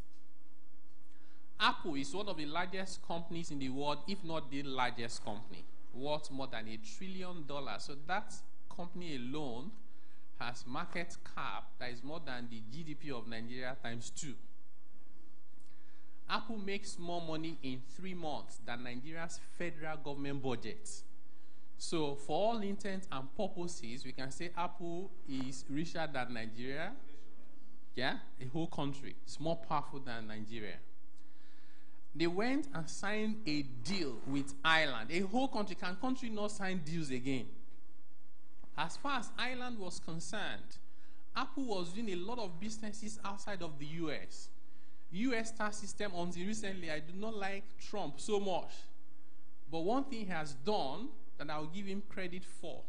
Apple is one of the largest companies in the world, if not the largest company, worth more than $1 trillion. So that company alone has market cap that is more than the GDP of Nigeria times 2. Apple makes more money in 3 months than Nigeria's federal government budget. So for all intents and purposes, we can say Apple is richer than Nigeria. Yeah, a whole country. It's more powerful than Nigeria. They went and signed a deal with Ireland. A whole country. Can country not sign deals again? As far as Ireland was concerned, Apple was doing a lot of businesses outside of the US. US tax system, until recently, I do not like Trump so much. But one thing he has done that I'll give him credit for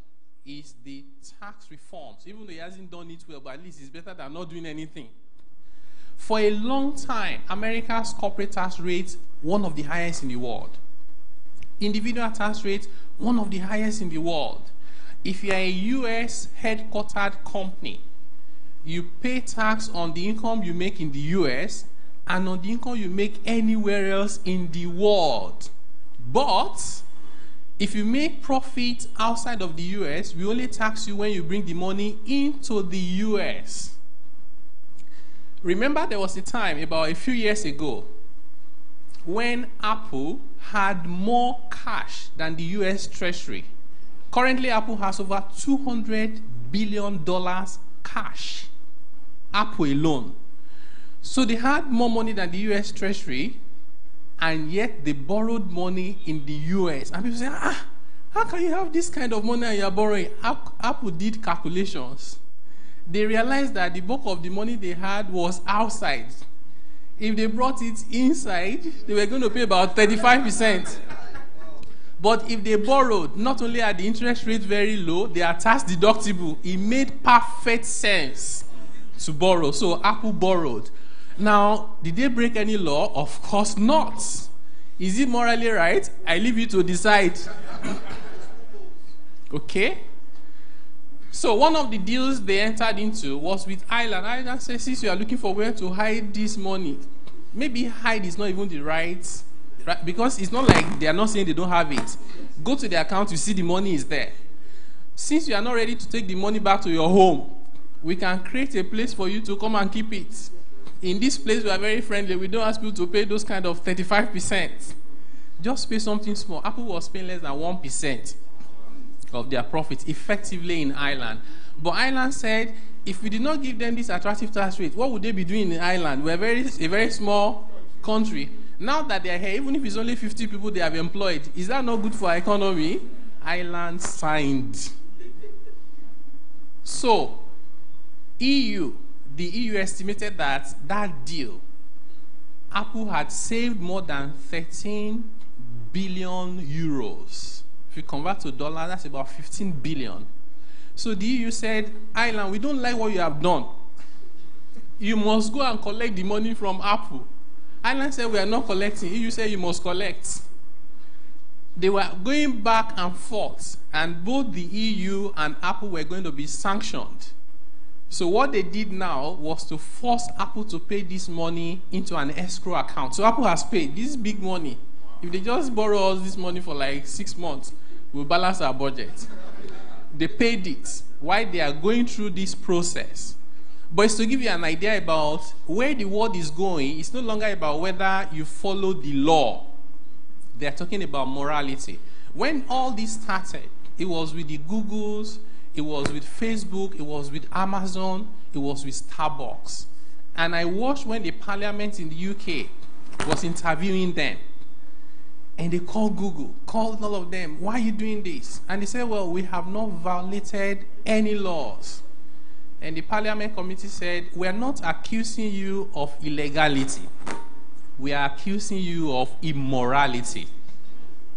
is the tax reforms. Even though he hasn't done it well, but at least it's better than not doing anything. For a long time, America's corporate tax rate, one of the highest in the world. Individual tax rate, one of the highest in the world. If you're a US headquartered company, you pay tax on the income you make in the US and on the income you make anywhere else in the world. But if you make profit outside of the US, we only tax you when you bring the money into the US. Remember, there was a time about a few years ago when Apple had more cash than the US Treasury. Currently, Apple has over $200 billion cash. Apple alone. So they had more money than the US Treasury, and yet they borrowed money in the US. And people say, how can you have this kind of money and you're borrowing? Apple did calculations. They realized that the bulk of the money they had was outside. If they brought it inside, they were going to pay about 35%. But if they borrowed, not only are the interest rates very low, they are tax deductible. It made perfect sense to borrow. So Apple borrowed. Now, did they break any law? Of course not. Is it morally right? I leave you to decide. Okay? So one of the deals they entered into was with Ireland. Ireland said, since you are looking for where to hide this money, maybe hide is not even the right, because it's not like they are not saying they don't have it. Go to the account, you see the money is there. Since you are not ready to take the money back to your home, we can create a place for you to come and keep it. In this place, we are very friendly. We don't ask you to pay those kind of 35%. Just pay something small. Apple was paying less than 1% of their profits effectively in Ireland. But Ireland said, if we did not give them this attractive tax rate, what would they be doing in Ireland? We're a very small country. Now that they're here, even if it's only 50 people they have employed, is that not good for our economy? Ireland signed. So, the EU estimated that deal, Apple had saved more than 13 billion euros. If you convert to dollar, that's about 15 billion. So the EU said, Ireland, we don't like what you have done. You must go and collect the money from Apple. Ireland said, we are not collecting. EU said, you must collect. They were going back and forth, and both the EU and Apple were going to be sanctioned. So what they did now was to force Apple to pay this money into an escrow account. So Apple has paid this big money. If they just borrow us this money for like 6 months, we'll balance our budget. They paid it while they are going through this process. But it's to give you an idea about where the world is going. It's no longer about whether you follow the law. They are talking about morality. When all this started, it was with the Googles, it was with Facebook, it was with Amazon, it was with Starbucks. And I watched when the parliament in the UK was interviewing them. And they called Google, called all of them, why are you doing this? And they said, well, we have not violated any laws. And the Parliament Committee said, we are not accusing you of illegality. We are accusing you of immorality.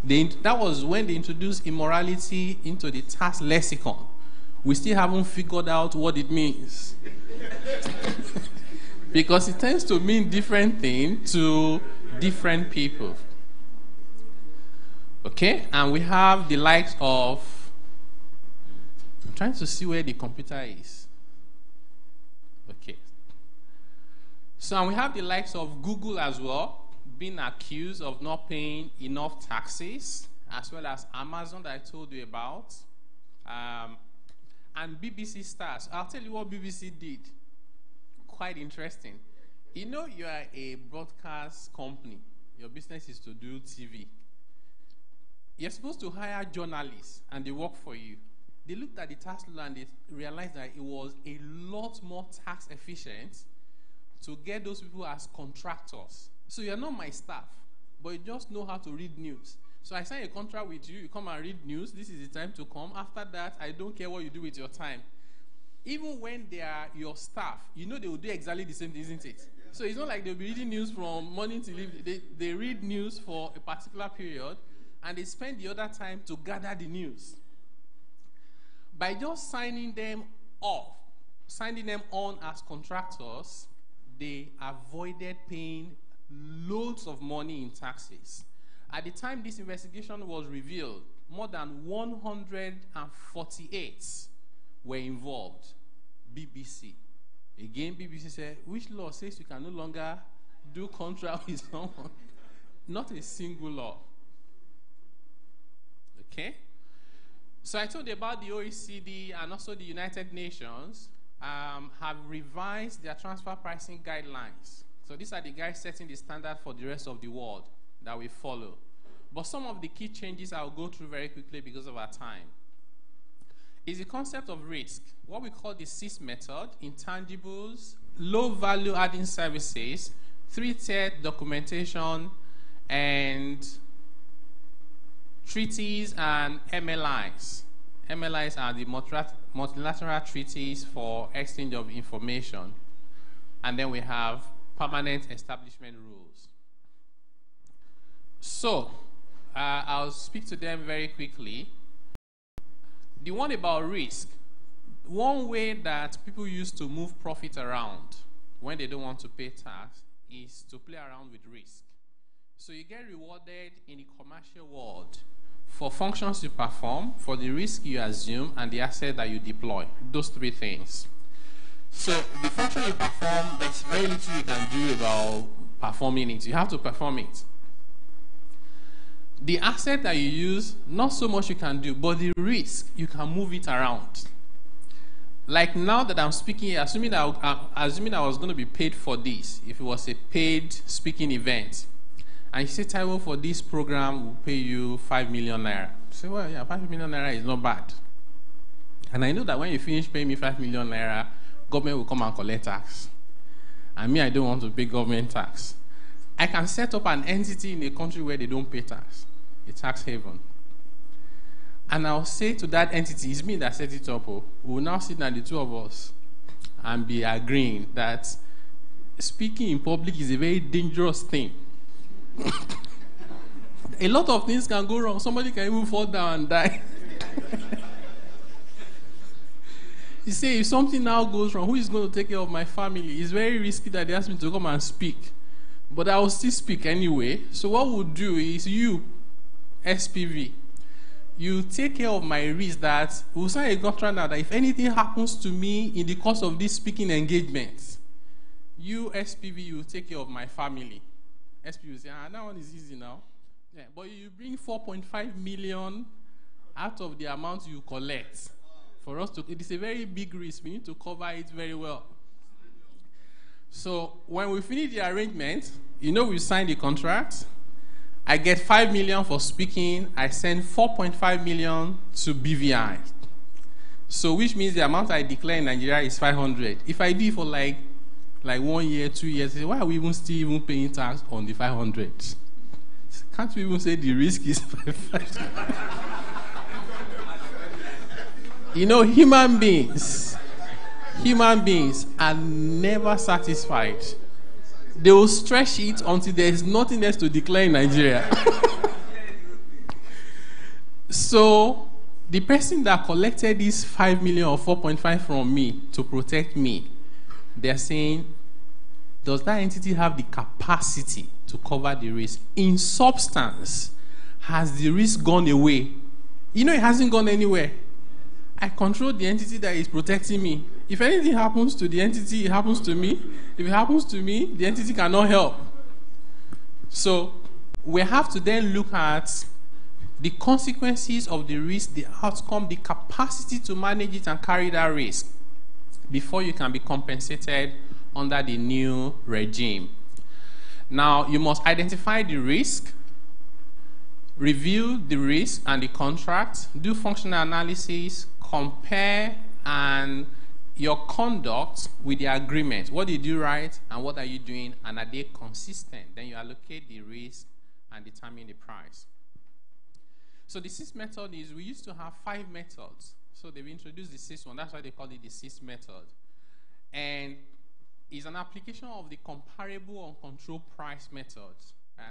That was when they introduced immorality into the tax lexicon. We still haven't figured out what it means. Because it tends to mean different things to different people. Okay, and we have the likes of, I'm trying to see where the computer is. Okay. So and we have the likes of Google as well, being accused of not paying enough taxes, as well as Amazon that I told you about, and BBC Stars. I'll tell you what BBC did. Quite interesting. You know you are a broadcast company. Your business is to do TV. You're supposed to hire journalists, and they work for you. They looked at the tax law and they realized that it was a lot more tax efficient to get those people as contractors. So you're not my staff, but you just know how to read news. So I sign a contract with you, you come and read news, this is the time to come. After that, I don't care what you do with your time. Even when they are your staff, you know they will do exactly the same thing, isn't it? So it's not like they'll be reading news from morning till evening. They read news for a particular period, and they spend the other time to gather the news. By just signing them off, signing them on as contractors, they avoided paying loads of money in taxes. At the time this investigation was revealed, more than 148 were involved. BBC. Again, BBC said, which law says you can no longer do contract with someone? Not a single law. Okay? So I told you about the OECD and also the United Nations have revised their transfer pricing guidelines. So these are the guys setting the standard for the rest of the world that we follow. But some of the key changes I'll go through very quickly because of our time. Is the concept of risk, what we call the CIS method, intangibles, low value adding services, 3-tiered documentation, and treaties and MLIs. MLIs are the multilateral treaties for exchange of information. And then we have permanent establishment rules. So, I'll speak to them very quickly. The one about risk. One way that people use to move profit around when they don't want to pay tax is to play around with risk. So you get rewarded in the commercial world for functions you perform, for the risk you assume, and the asset that you deploy. Those three things. So the function you perform, there's very little you can do about performing it. You have to perform it. The asset that you use, not so much you can do, but the risk, you can move it around. Like now that I'm speaking, assuming I was going to be paid for this, if it was a paid speaking event, and you say, Taiwo, for this program, we'll pay you 5 million naira. You say, well, yeah, 5 million naira is not bad. And I know that when you finish paying me 5 million naira, government will come and collect tax. And me, I don't want to pay government tax. I can set up an entity in a country where they don't pay tax, a tax haven. And I'll say to that entity, it's me that set it up. We will now sit down, the two of us, and be agreeing that speaking in public is a very dangerous thing. A lot of things can go wrong. Somebody can even fall down and die. You say, if something now goes wrong, who is going to take care of my family? It's very risky that they ask me to come and speak. But I will still speak anyway. So what we'll do is you, SPV, you take care of my risk that we'll sign a contract now that if anything happens to me in the course of this speaking engagement, you, SPV, you take care of my family. SPV will say, that one is easy now. Yeah, but you bring 4.5 million out of the amount you collect. For us to, it is a very big risk. We need to cover it very well. So when we finish the arrangement, you know we signed the contract. I get 5 million for speaking. I send 4.5 million to BVI. So which means the amount I declare in Nigeria is 500. If I do it for like 1 year, 2 years, why are we still paying tax on the 500? Can't you even say the risk is 5? You know, human beings are never satisfied. They will stretch it until there is nothing else to declare in Nigeria. So, the person that collected this 5 million or 4.5 from me to protect me, they're saying, does that entity have the capacity to cover the risk? In substance, has the risk gone away? You know, it hasn't gone anywhere. I control the entity that is protecting me. If anything happens to the entity, it happens to me. If it happens to me, the entity cannot help. So we have to then look at the consequences of the risk, the outcome, the capacity to manage it and carry that risk before you can be compensated under the new regime. Now, you must identify the risk, review the risk and the contract, do functional analysis, compare and your conduct with the agreement. What did you write and what are you doing, and are they consistent? Then you allocate the risk and determine the price. So the sixth method is, we used to have 5 methods. So they've introduced the sixth one. That's why they call it the sixth method. And it's an application of the comparable uncontrolled price method.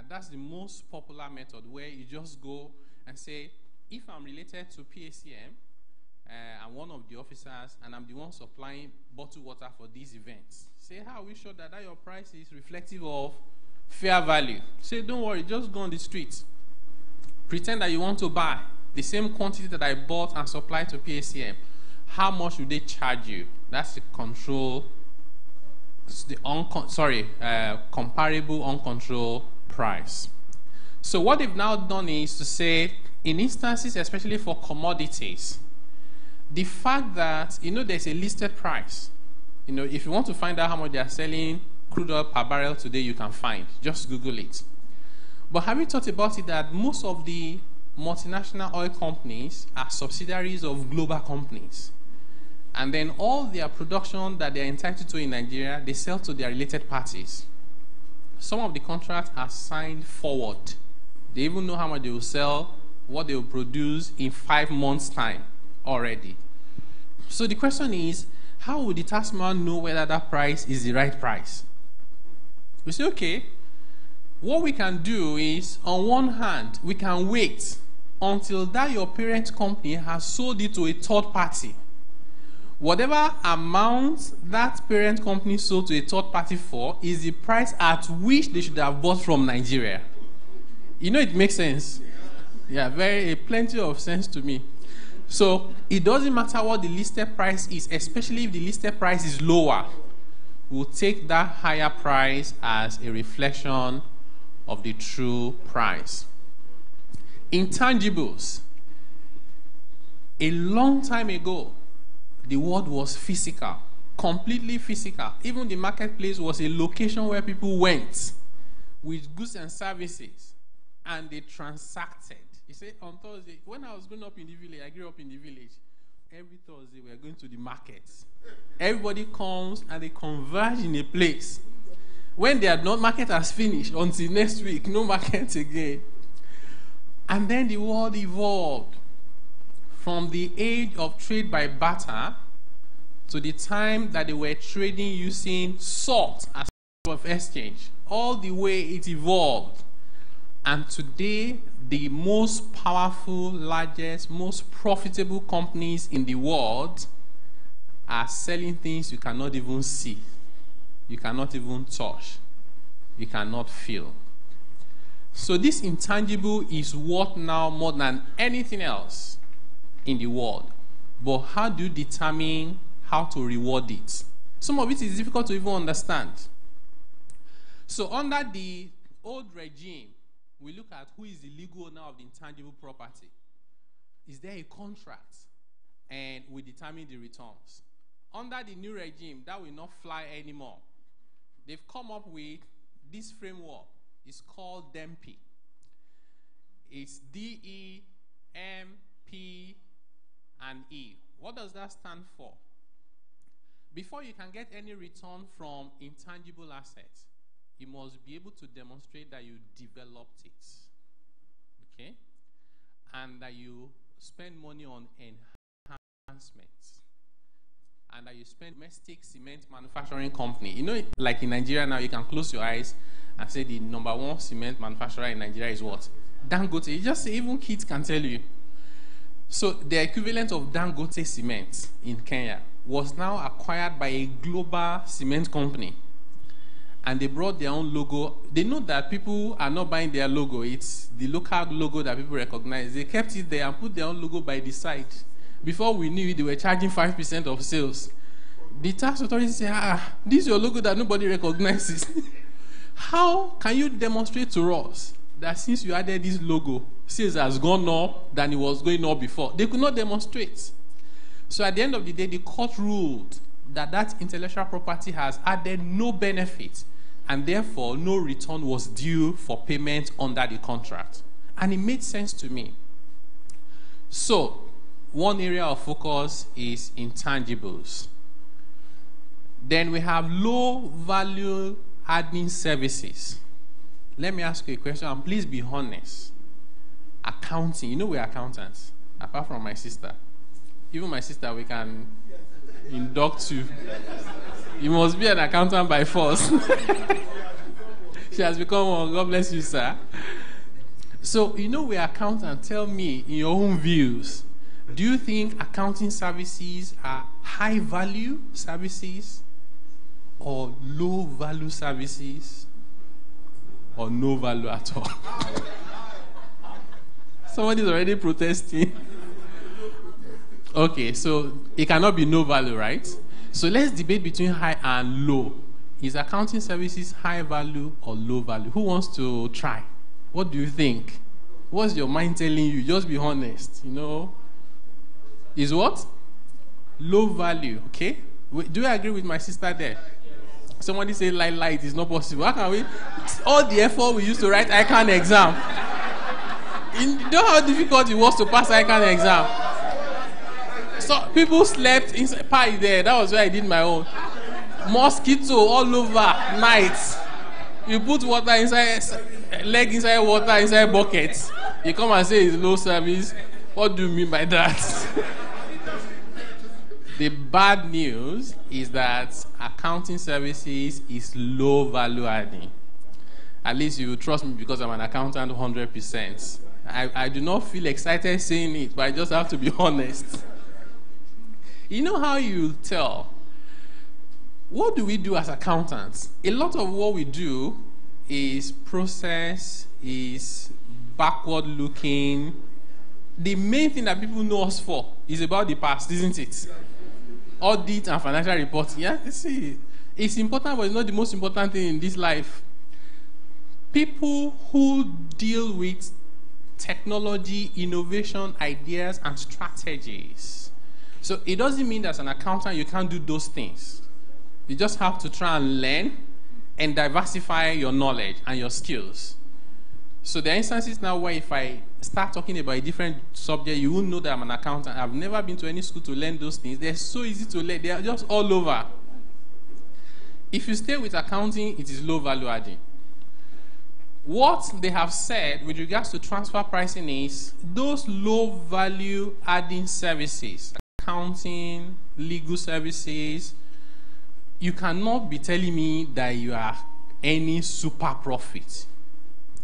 That's the most popular method, where you just go and say, if I'm related to PACM, I'm one of the officers, and I'm the one supplying bottled water for these events. Say, how are we sure that your price is reflective of fair value? Say, don't worry, just go on the street. Pretend that you want to buy the same quantity that I bought and supplied to PACM. How much would they charge you? That's the comparable uncontrolled price. So what they've now done is to say, in instances, especially for commodities, the fact that, you know, there's a listed price. You know, if you want to find out how much they are selling crude oil per barrel today, you can find. Just Google it. But have you thought about it that most of the multinational oil companies are subsidiaries of global companies? And then all their production that they're entitled to in Nigeria, they sell to their related parties. Some of the contracts are signed forward. They even know how much they will sell, what they will produce in 5 months' time already. So the question is, how would the taxman know whether that price is the right price? We say, okay, what we can do is, on one hand, we can wait until that your parent company has sold it to a third party. Whatever amount that parent company sold to a third party for is the price at which they should have bought from Nigeria. You know, it makes sense. Yeah, plenty of sense to me. So it doesn't matter what the listed price is, especially if the listed price is lower. We'll take that higher price as a reflection of the true price. Intangibles. A long time ago, the world was physical, completely physical. Even the marketplace was a location where people went with goods and services, and they transacted. You say, on Thursday, when I was growing up in the village, I grew up in the village, every Thursday we are going to the markets. Everybody comes and they converge in a place. When their market has finished, until next week, no market again. And then the world evolved from the age of trade by barter to the time that they were trading using salt as a of exchange. All the way it evolved. And today, the most powerful, largest, most profitable companies in the world are selling things you cannot even see. You cannot even touch. You cannot feel. So this intangible is worth now more than anything else in the world. But how do you determine how to reward it? Some of it is difficult to even understand. So under the old regime, we look at who is the legal owner of the intangible property. Is there a contract? And we determine the returns. Under the new regime, that will not fly anymore. They've come up with this framework. It's called DEMP. It's DEMP and E. What does that stand for? Before you can get any return from intangible assets, you must be able to demonstrate that you developed it. okay? And that you spend money on enhancements. And that you spend domestic cement manufacturing company. You know, like in Nigeria now, you can close your eyes and say the number one cement manufacturer in Nigeria is what? Dangote. You just say, even kids can tell you. So the equivalent of Dangote cement in Kenya was now acquired by a global cement company. And they brought their own logo. They know that people are not buying their logo. It's the local logo that people recognize. They kept it there and put their own logo by the side. Before we knew it, they were charging 5% of sales. The tax authorities say, this is your logo that nobody recognizes. How can you demonstrate to us that since you added this logo, sales has gone up than it was going up before? They could not demonstrate. So at the end of the day, the court ruled that that intellectual property has added no benefit, and therefore no return was due for payment under the contract. And it made sense to me. So one area of focus is intangibles. Then we have low value adding services. Let me ask you a question, and please be honest. Accounting, you know we're accountants, apart from my sister. Even my sister, we can induct you. You must be an accountant by force. She has become one. God bless you, sir. So, you know we're accountants. Tell me, in your own views, do you think accounting services are high value services or low value services or no value at all? Somebody's already protesting. Okay, so it cannot be no value, right? So let's debate between high and low. Is accounting services high value or low value? Who wants to try? What do you think? What's your mind telling you? Just be honest, you know. Is what? Low value, okay? Do you agree with my sister there? Somebody say light is not possible. How can we? All the effort we used to write ICANN exam. You know how difficult it was to pass ICANN exam? So people slept inside pie there. That was where I did my own. Mosquito all over night. You put water inside, leg inside water, inside buckets. You come and say it's low service. What do you mean by that? The bad news is that accounting services is low value adding. At least you trust me because I'm an accountant 100%. I do not feel excited saying it, but I just have to be honest. You know how you tell? What do we do as accountants? A lot of what we do is process, is backward looking. The main thing that people know us for is about the past, isn't it? Audit and financial reporting. Yeah, you see, it's important, but it's not the most important thing in this life. People who deal with technology, innovation, ideas, and strategies. So it doesn't mean that as an accountant you can't do those things. You just have to try and learn and diversify your knowledge and your skills. So there are instances now where if I start talking about a different subject, you won't know that I'm an accountant. I've never been to any school to learn those things. They're so easy to learn. They are just all over. If you stay with accounting, it is low value adding. What they have said with regards to transfer pricing is those low value adding services, accounting, legal services, you cannot be telling me that you are earning super profit.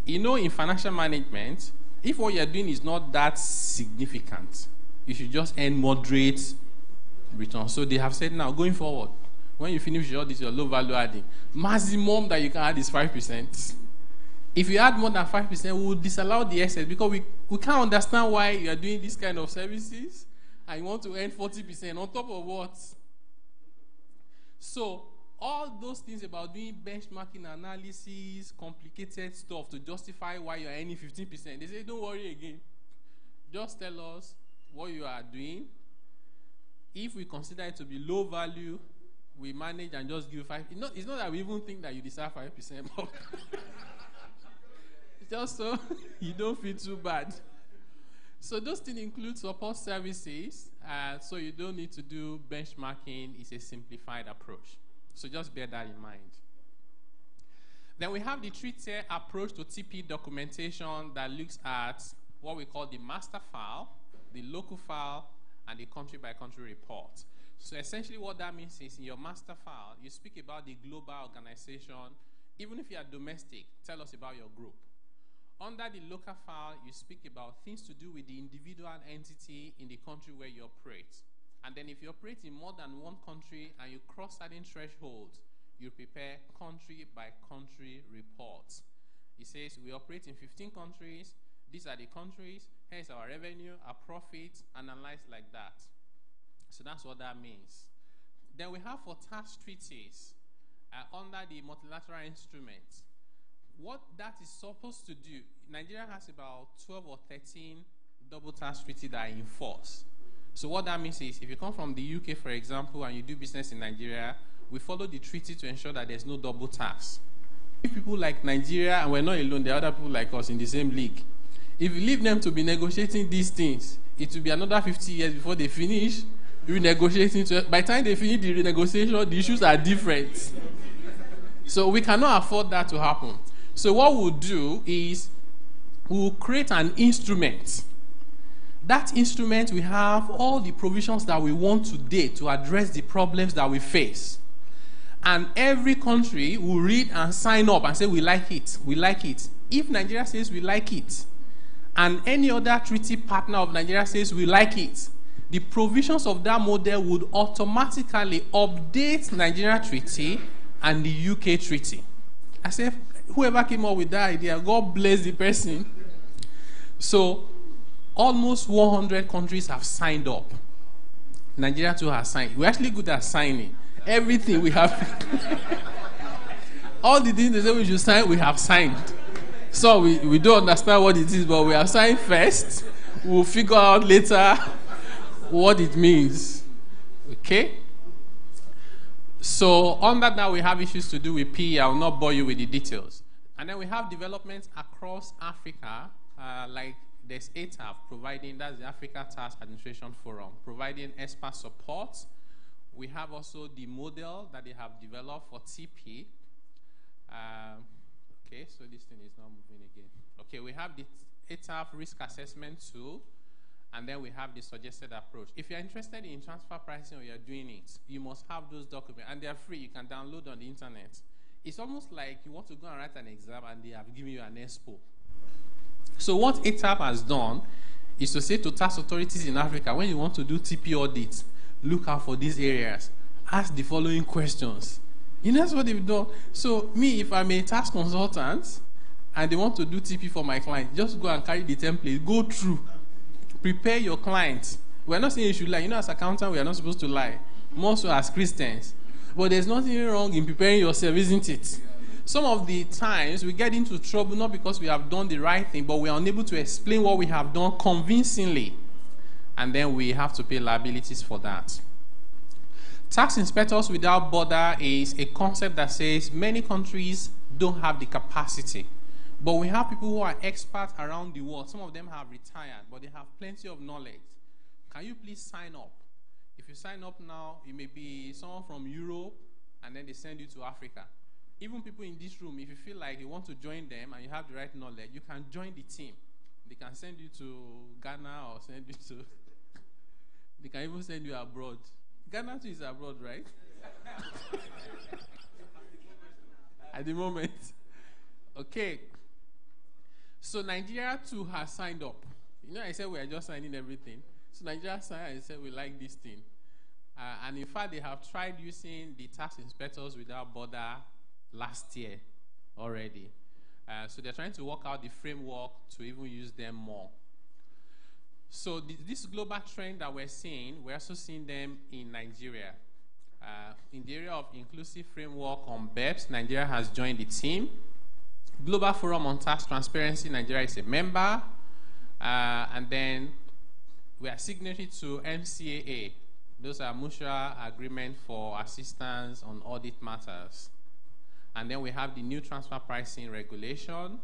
You know, in financial management, if what you're doing is not that significant, you should just earn moderate return. So they have said now, going forward, when you finish all this, your low value adding, maximum that you can add is 5%. If you add more than 5%, we will disallow the excess because we can't understand why you are doing this kind of services and you want to earn 40% on top of what? So all those things about doing benchmarking analysis, complicated stuff to justify why you are earning 15%, they say, don't worry again. Just tell us what you are doing. If we consider it to be low value, we manage and just give 5%. It's not that we even think that you deserve 5%, but just so you don't feel too bad. So those things include support services, so you don't need to do benchmarking. It's a simplified approach. So just bear that in mind. Then we have the 3-tier approach to TP documentation that looks at what we call the master file, the local file, and the country-by-country report. So essentially what that means is in your master file, you speak about the global organization. Even if you are domestic, tell us about your group. Under the local file, you speak about things to do with the individual entity in the country where you operate. And then if you operate in more than one country and you cross certain thresholds, you prepare country-by-country reports. It says we operate in 15 countries. These are the countries. Here's our revenue, our profits, analyzed like that. So that's what that means. Then we have for tax treaties under the multilateral instruments. What that is supposed to do, Nigeria has about 12 or 13 double tax treaties that are in force. So what that means is if you come from the UK, for example, and you do business in Nigeria, we follow the treaty to ensure that there's no double tax. If people like Nigeria, and we're not alone, there are other people like us in the same league. If you leave them to be negotiating these things, it will be another 50 years before they finish renegotiating. By the time they finish the renegotiation, the issues are different. So we cannot afford that to happen. So what we'll do is we'll create an instrument. That instrument will have all the provisions that we want today to address the problems that we face. And every country will read and sign up and say, we like it, we like it. If Nigeria says we like it, and any other treaty partner of Nigeria says we like it, the provisions of that model would automatically update Nigeria treaty and the UK treaty. I said, whoever came up with that idea, God bless the person. So almost 100 countries have signed up. Nigeria too has signed. We're actually good at signing. Everything we have. All the things they say we should sign, we have signed. So we don't understand what it is, but we have signed first. We'll figure out later what it means. Okay? So under that we have issues to do with PE. I will not bore you with the details. And then we have developments across Africa, like there's ATAF providing, that's the Africa Tax Administration Forum, providing expert support. We have also the model that they have developed for TP. Okay, so this thing is not moving again. Okay, we have the ATAF risk assessment tool, and then we have the suggested approach. If you're interested in transfer pricing or you're doing it, you must have those documents, and they're free. You can download on the internet. It's almost like you want to go and write an exam and they have given you an expo. So what ATAP has done is to say to tax authorities in Africa, when you want to do TP audits, look out for these areas. Ask the following questions. You know, that's what they've done. So me, if I'm a tax consultant and they want to do TP for my client, just go and carry the template, go through, prepare your client. We're not saying you should lie. You know, as accountant, we are not supposed to lie. More so as Christians. But there's nothing wrong in preparing yourself, isn't it? Some of the times we get into trouble not because we have done the right thing, but we are unable to explain what we have done convincingly. And then we have to pay liabilities for that. Tax inspectors without border is a concept that says many countries don't have the capacity. But we have people who are experts around the world. Some of them have retired, but they have plenty of knowledge. Can you please sign up? If you sign up now, you may be someone from Europe, and then they send you to Africa. Even people in this room, if you feel like you want to join them and you have the right knowledge, you can join the team. They can send you to Ghana or send you to... They can even send you abroad. Ghana too is abroad, right? At the moment. Okay. So Nigeria too has signed up. You know, I said we are just signing everything. So Nigeria signed and said we like this thing. And in fact, they have tried using the tax inspectors without border last year already. So they're trying to work out the framework to even use them more. So this global trend that we're seeing, we're also seeing them in Nigeria. In the area of inclusive framework on BEPS, Nigeria has joined the team. Global Forum on Tax Transparency, Nigeria is a member. And then we are signatory to MCAA. Those are mutual agreement for assistance on audit matters. And then we have the new transfer pricing regulation.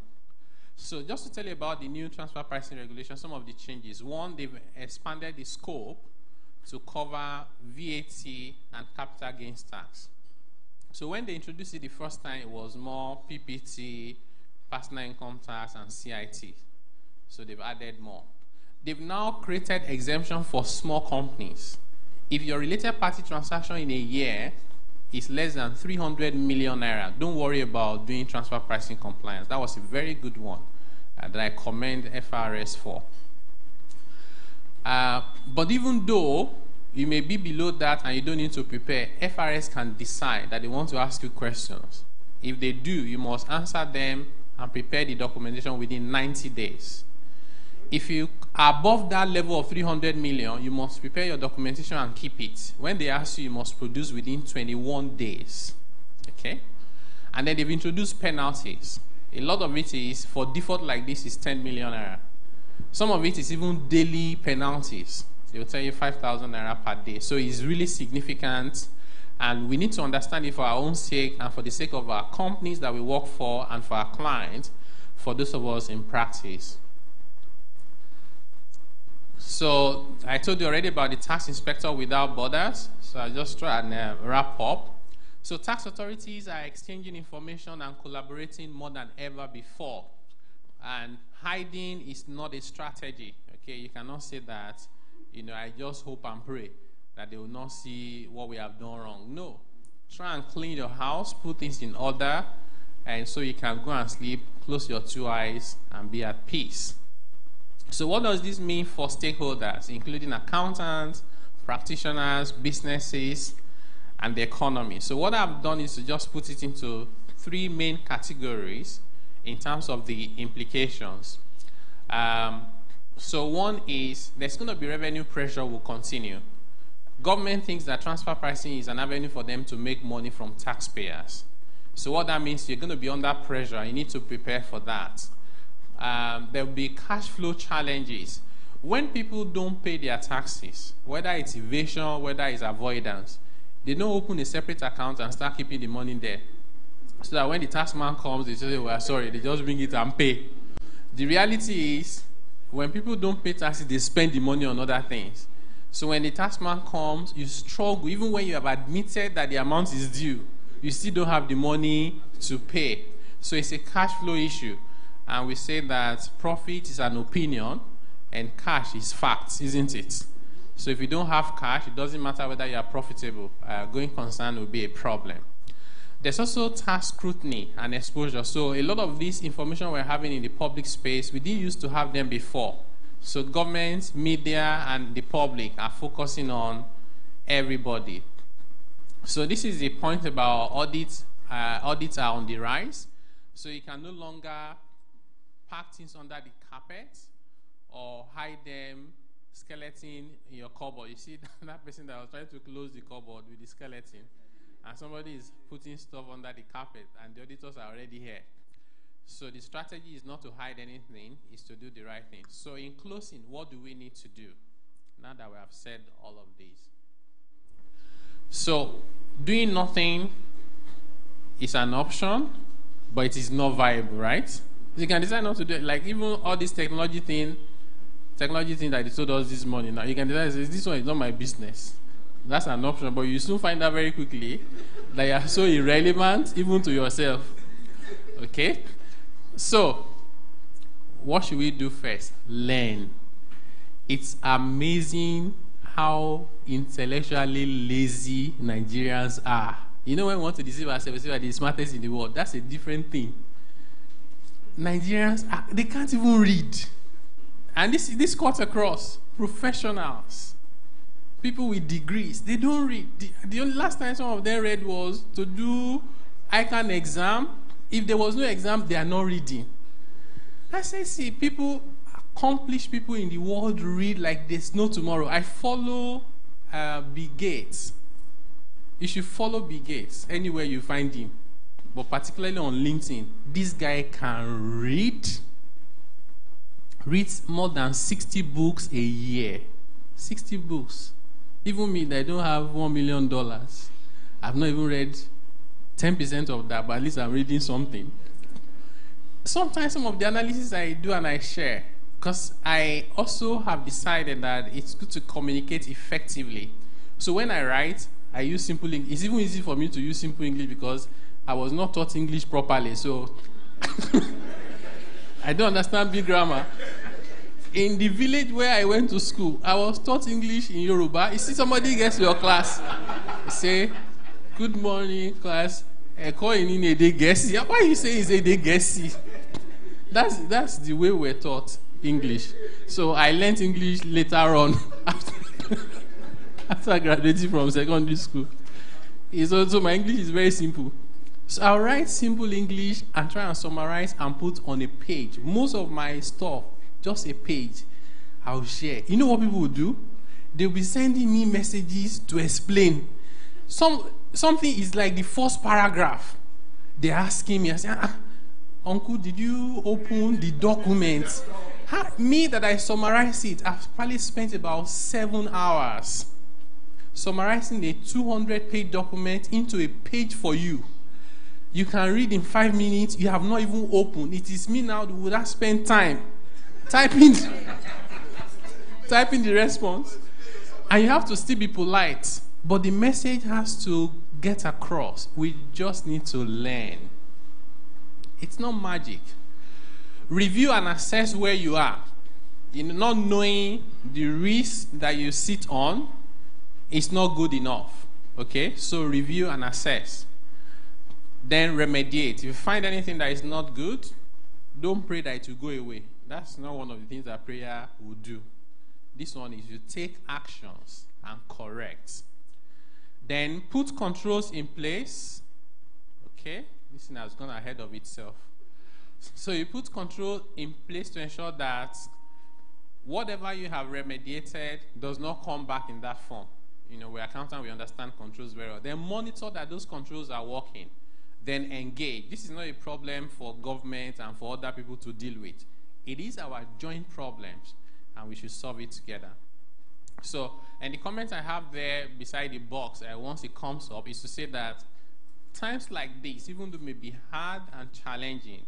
So just to tell you about the new transfer pricing regulation, some of the changes. One, they've expanded the scope to cover VAT and capital gains tax. So when they introduced it the first time, it was more PPT, personal income tax, and CIT. So they've added more. They've now created exemption for small companies. If your related party transaction in a year is less than 300 million naira, don't worry about doing transfer pricing compliance. That was a very good one that I commend FRS for. But even though you may be below that and you don't need to prepare, FRS can decide that they want to ask you questions. If they do, you must answer them and prepare the documentation within 90 days. If you are above that level of 300 million, you must prepare your documentation and keep it. When they ask you, you must produce within 21 days. Okay? And then they've introduced penalties. A lot of it is, for default like this, is 10 million naira. Some of it is even daily penalties. They will tell you 5,000 naira per day. So it's really significant. And we need to understand it for our own sake and for the sake of our companies that we work for and for our clients, for those of us in practice. So I told you already about the tax inspector without borders. So I'll just try and wrap up. So tax authorities are exchanging information and collaborating more than ever before. And hiding is not a strategy. Okay, you cannot say that, I just hope and pray that they will not see what we have done wrong. No. Try and clean your house, put things in order, and so you can go and sleep, close your two eyes, and be at peace. So what does this mean for stakeholders, including accountants, practitioners, businesses, and the economy? So what I've done is to just put it into three main categories in terms of the implications. So one is there's going to be revenue pressure will continue. Government thinks that transfer pricing is an avenue for them to make money from taxpayers. So what that means, you're going to be under pressure. You need to prepare for that. There will be cash flow challenges. When people don't pay their taxes, whether it's evasion, whether it's avoidance, they don't open a separate account and start keeping the money there. So that when the tax man comes, they say, well, sorry, they just bring it and pay. The reality is, when people don't pay taxes, they spend the money on other things. So when the tax man comes, you struggle. Even when you have admitted that the amount is due, you still don't have the money to pay. So it's a cash flow issue. And we say that profit is an opinion and cash is facts, isn't it? So if you don't have cash, it doesn't matter whether you are profitable. Going concern will be a problem. There's also tax scrutiny and exposure. So a lot of this information we're having in the public space, we didn't used to have them before. So governments, media, and the public are focusing on everybody. So this is the point about audits. Audits are on the rise. So you can no longer pack things under the carpet or hide them skeleton in your cupboard. You see that person that was trying to close the cupboard with the skeleton, and somebody is putting stuff under the carpet, and the auditors are already here. So the strategy is not to hide anything, it's to do the right thing. So in closing, what do we need to do now that we have said all of this? So doing nothing is an option, but it is not viable, right? You can decide not to do it. Like even all this technology thing that they told us this morning, now you can decide, this one is not my business. That's an option, but you soon find out very quickly that you are so irrelevant even to yourself. Okay? So, what should we do first? Learn. It's amazing how intellectually lazy Nigerians are. You know, when we want to deceive ourselves, we are the smartest in the world. That's a different thing. Nigerians, they can't even read. And this cuts across professionals, people with degrees. They don't read. The only last time some of them read was to do ICANN exam. If there was no exam, they are not reading. I say, see, accomplished people in the world read like there's no tomorrow. I follow Bill Gates. You should follow Bill Gates anywhere you find him, but particularly on LinkedIn. This guy can reads more than 60 books a year. 60 books. Even me, that don't have $1 million, I've not even read 10% of that, but at least I'm reading something. Sometimes some of the analysis I do and I share, because I also have decided that it's good to communicate effectively. So when I write, I use simple English. It's even easy for me to use simple English because I was not taught English properly, so I don't understand big grammar. In the village where I went to school, I was taught English in Yoruba. You see somebody gets to your class, you say, good morning, class. Why you say it's Ede Gesi? That's the way we're taught English. So I learned English later on after graduating from secondary school. So my English is very simple. So I'll write simple English and try and summarize and put on a page. Most of my stuff, just a page, I'll share. You know what people will do? They'll be sending me messages to explain. Something is like the first paragraph. They're asking me, I say, Uncle, did you open the document? Me that I summarize it, I've probably spent about 7 hours summarizing a 200-page document into a page for you. You can read in 5 minutes. You have not even opened. It is me now who would have spent time typing the response. And you have to still be polite. But the message has to get across. We just need to learn. It's not magic. Review and assess where you are. Not knowing the risk that you sit on is not good enough. Okay? So review and assess. Then remediate. If you find anything that is not good, don't pray that it will go away. That's not one of the things that prayer will do. This one is you take actions and correct. Then put controls in place. Okay? This thing has gone ahead of itself. So you put control in place to ensure that whatever you have remediated does not come back in that form. We're accountants, we understand controls very well. Then monitor that those controls are working. Then engage. This is not a problem for government and for other people to deal with. It is our joint problems, and we should solve it together. So, and the comment I have there beside the box, once it comes up, is to say that times like this, even though it may be hard and challenging,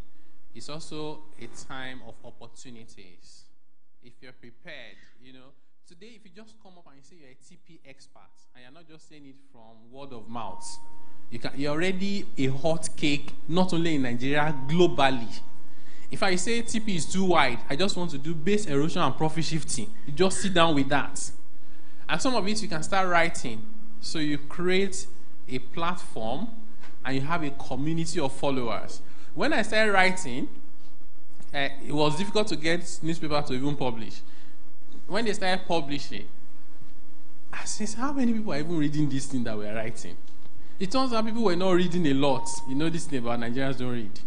it's also a time of opportunities. If you're prepared, today if you just come up and you say you're a TP expert, and you're not just saying it from word of mouth, you're already a hot cake, not only in Nigeria, globally. If I say TP is too wide, I just want to do base erosion and profit shifting. You just sit down with that. And some of it you can start writing. So you create a platform and you have a community of followers. When I started writing, it was difficult to get newspapers to even publish. When they started publishing, I said, how many people are even reading this thing that we're writing? It turns out people were not reading a lot. This thing about Nigerians don't read.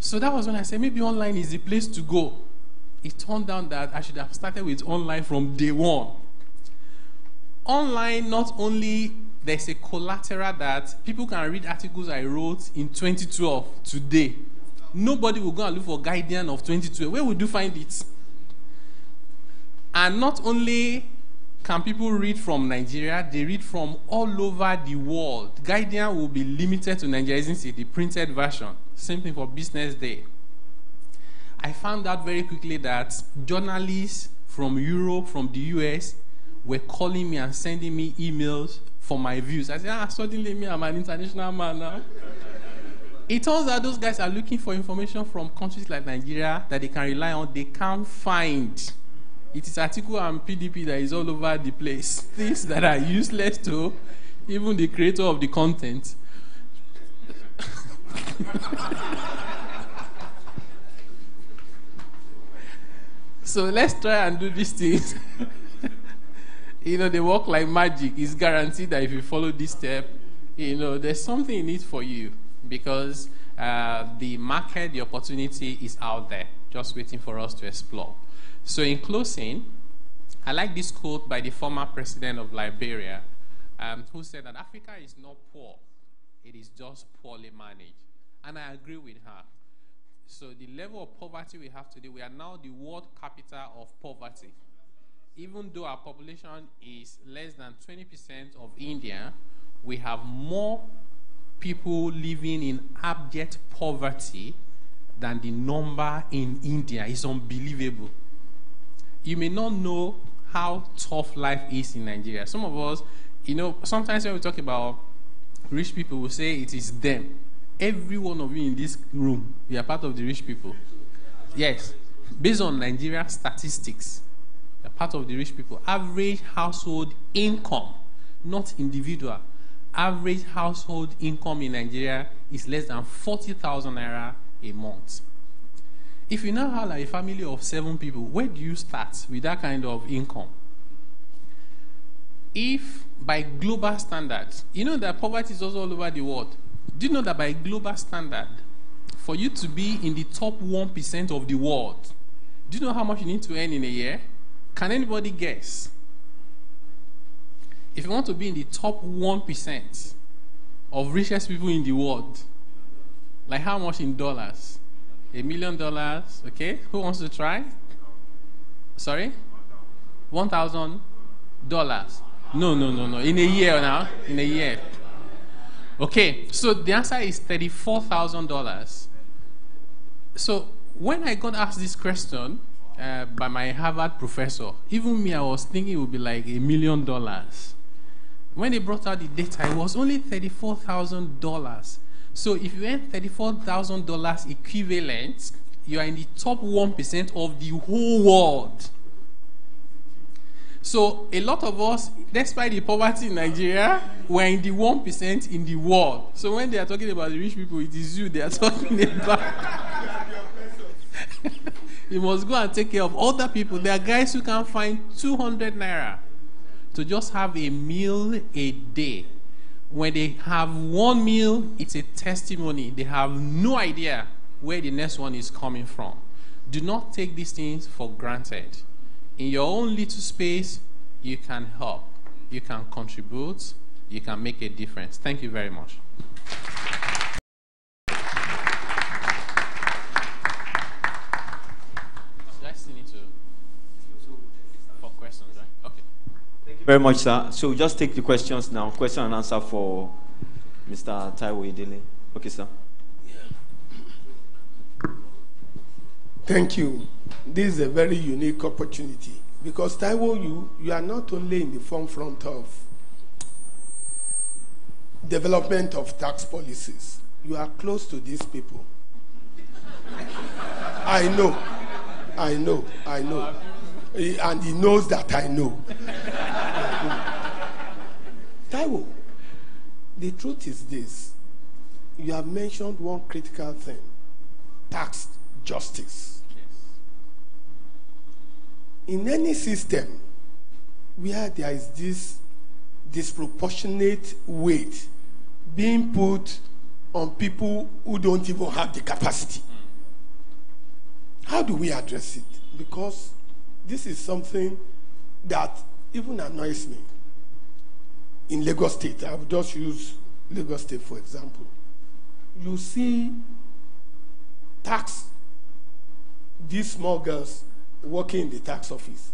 So that was when I said, maybe online is the place to go. It turned out that I should have started with online from day one. Online, not only there's a collateral that people can read articles I wrote in 2012 today. Nobody will go and look for Guardian of 2012. Where would you find it? And not only can people read from Nigeria, they read from all over the world. Guardian will be limited to Nigeria, isn't it? The printed version. Same thing for Business Day. I found out very quickly that journalists from Europe, from the US, were calling me and sending me emails for my views. I said, suddenly I'm an international man now. It turns out those guys are looking for information from countries like Nigeria that they can rely on. They can't find. It is article and PDP that is all over the place. Things that are useless to even the creator of the content. So let's try and do these things. They work like magic. It's guaranteed that if you follow this step, there's something in it for you, because the market, the opportunity is out there, just waiting for us to explore. So in closing, I like this quote by the former president of Liberia, who said that Africa is not poor, it is just poorly managed. And I agree with her. So the level of poverty we have today, we are now the world capital of poverty. Even though our population is less than 20% of India, we have more people living in abject poverty than the number in India. It's unbelievable. You may not know how tough life is in Nigeria. Some of us, sometimes when we talk about rich people, we say it is them. Every one of you in this room, we are part of the rich people. Yes. based on Nigeria statistics, a part of the rich people, average household income, not individual, average household income in Nigeria is less than 40,000 naira a month. If you now have like a family of 7 people, where do you start with that kind of income? If by global standards, you know that poverty is also all over the world. Do you know that by global standard, for you to be in the top 1% of the world, do you know how much you need to earn in a year? Can anybody guess? If you want to be in the top 1% of richest people in the world, like how much in dollars? $1 million, okay? Who wants to try? Sorry? $1,000? No. In a year now. In a year. Okay, so the answer is $34,000. So when I got asked this question by my Harvard professor, even me, I was thinking it would be like $1 million. When they brought out the data, it was only $34,000. So if you earn $34,000 equivalent, you are in the top 1% of the whole world. So a lot of us, despite the poverty in Nigeria, we're in the 1% in the world. So when they are talking about the rich people, it is you they are talking about. You must go and take care of other people. There are guys who can find 200 naira to just have a meal a day. When they have one meal, it's a testimony. They have no idea where the next one is coming from. Do not take these things for granted. In your own little space, you can help, you can contribute, you can make a difference. Thank you very much. I still need to for questions, right? Okay. Thank you very much, sir. So just take the questions now. Question and answer for Mr. Taiwo Idele. Okay, sir. Thank you. This is a very unique opportunity because Taiwo, you are not only in the forefront of development of tax policies, you are close to these people. I know. And he knows that I know. Taiwo, the truth is this. You have mentioned one critical thing, tax justice. In any system where there is this disproportionate weight being put on people who don't even have the capacity, how do we address it? Because this is something that even annoys me. In Lagos State, I will just use Lagos State for example. You see these small girls working in the tax office,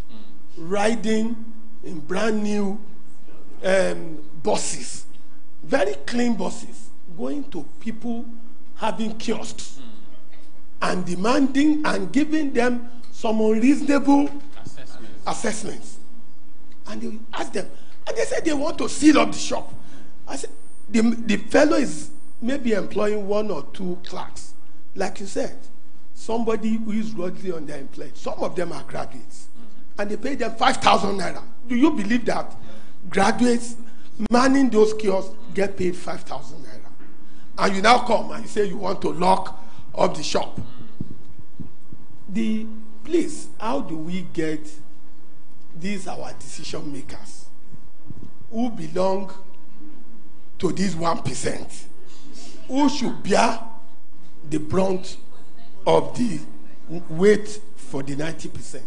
riding in brand new buses, very clean buses, going to people having kiosks and demanding and giving them some unreasonable assessments. And they ask them, and they said they want to seal up the shop. I said, the fellow is maybe employing 1 or 2 clerks. Like you said, somebody who is grossly underemployed. Some of them are graduates. And they pay them 5,000 naira. Do you believe that graduates manning those kiosks get paid 5,000 naira? And you now come and you say you want to lock up the shop. Please, how do we get these our decision makers who belong to this 1%, who should bear the brunt of the weight for the 90%,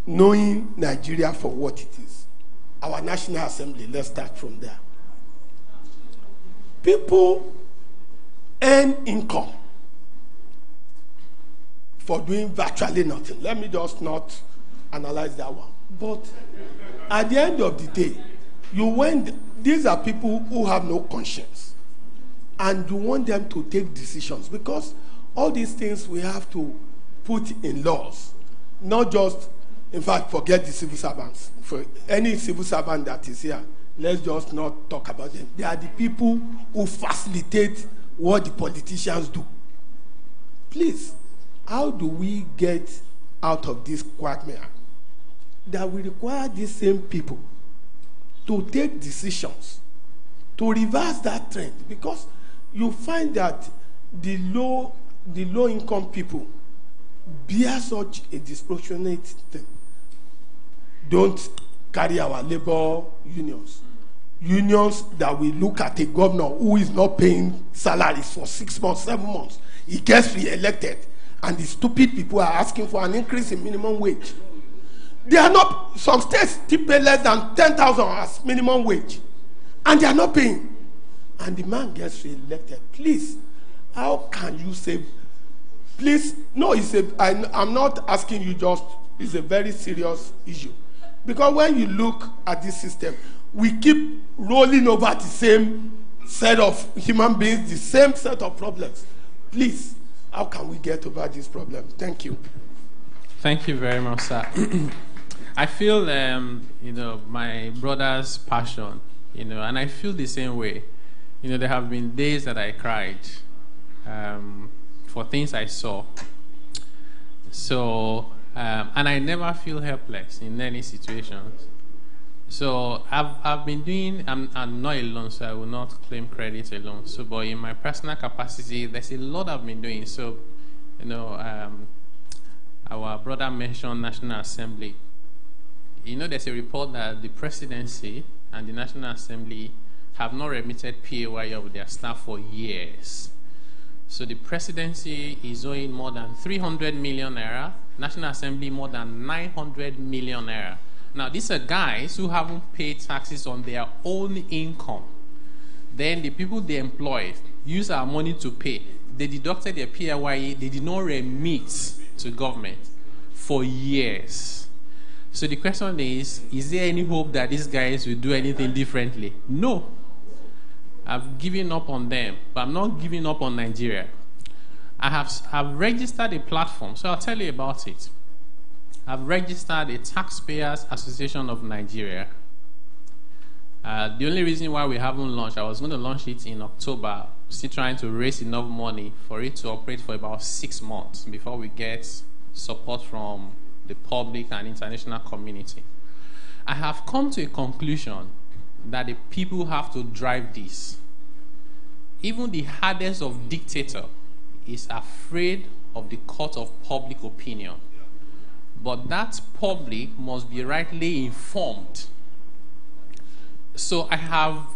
knowing Nigeria for what it is? Our National Assembly, let's start from there. People earn income for doing virtually nothing. Let me just not analyze that one. But at the end of the day, these are people who have no conscience, and you want them to take decisions, because all these things we have to put in laws, not just, in fact, forget the civil servants. For any civil servant that is here, let's just not talk about them. They are the people who facilitate what the politicians do. Please, how do we get out of this quagmire? That we require these same people to take decisions to reverse that trend, because you find that the low income people bear such a disproportionate thing. Don't carry our labor unions that will look at a governor who is not paying salaries for 6 months, 7 months. He gets re-elected, and the stupid people are asking for an increase in minimum wage. They are not, some states still pay less than 10,000 as minimum wage, and they are not paying. And the man gets re-elected. Please, how can you say, please, no, I'm not asking you just, it's a very serious issue. Because when you look at this system, we keep rolling over the same set of human beings, the same set of problems. Please, how can we get over this problem? Thank you. Thank you very much, sir. I feel, my brother's passion, and I feel the same way. There have been days that I cried for things I saw. So, and I never feel helpless in any situations. So I've been doing, I'm not alone, so I will not claim credit alone. So, but in my personal capacity, there's a lot I've been doing. So, our brother mentioned National Assembly. There's a report that the presidency and the National Assembly have not remitted PAYE of their staff for years. So the presidency is owing more than 300 million naira, National Assembly more than 900 million naira. Now, these are guys who haven't paid taxes on their own income. Then the people they employed use our money to pay. They deducted their PAYE. They did not remit to government for years. So the question is there any hope that these guys will do anything differently? No. I've given up on them, but I'm not giving up on Nigeria. I've registered a platform, so I'll tell you about it. I've registered a Taxpayers Association of Nigeria. The only reason why we haven't launched, I was going to launch it in October, still trying to raise enough money for it to operate for about 6 months before we get support from the public and international community. I have come to a conclusion that the people have to drive this. Even the hardest of dictator is afraid of the court of public opinion. But that public must be rightly informed. So I have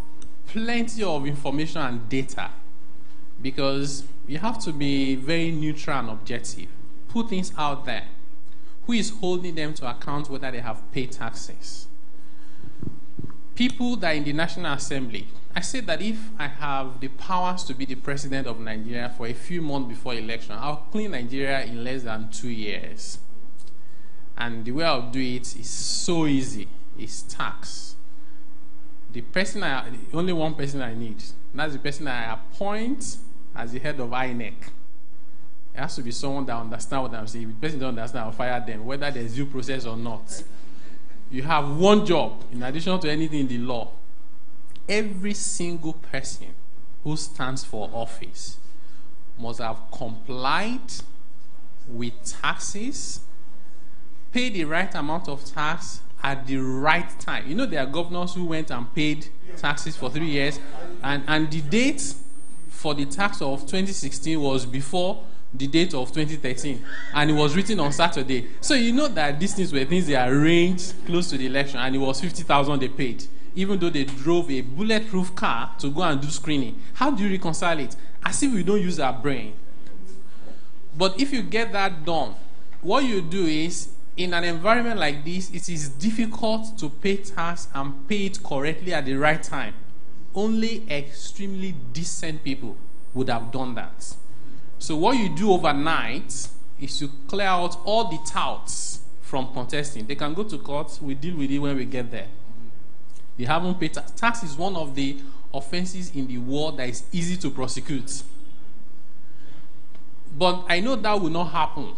plenty of information and data, because you have to be very neutral and objective. Put things out there. Who is holding them to account whether they have paid taxes? People that are in the National Assembly. I said that if I have the powers to be the president of Nigeria for a few months before election, I'll clean Nigeria in less than 2 years. And the way I'll do it is so easy. It's tax. The only one person I need, that's the person I appoint as the head of INEC. It has to be someone that understands what I'm saying. If the person doesn't understand, I'll fire them, whether there's due process or not. You have one job, in addition to anything in the law. Every single person who stands for office must have complied with taxes, pay the right amount of tax at the right time. There are governors who went and paid taxes for 3 years, and the date for the tax of 2016 was before the date of 2013, and it was written on Saturday. So you know that these things were things they arranged close to the election, and it was 50,000 they paid, even though they drove a bulletproof car to go and do screening. How do you reconcile it? As if we don't use our brain. But if you get that done, what you do is, in an environment like this, it is difficult to pay tax and pay it correctly at the right time. Only extremely decent people would have done that. So what you do overnight is to clear out all the touts from contesting. They can go to court. We deal with it when we get there. They haven't paid tax. Tax is one of the offenses in the world that is easy to prosecute. But I know that will not happen.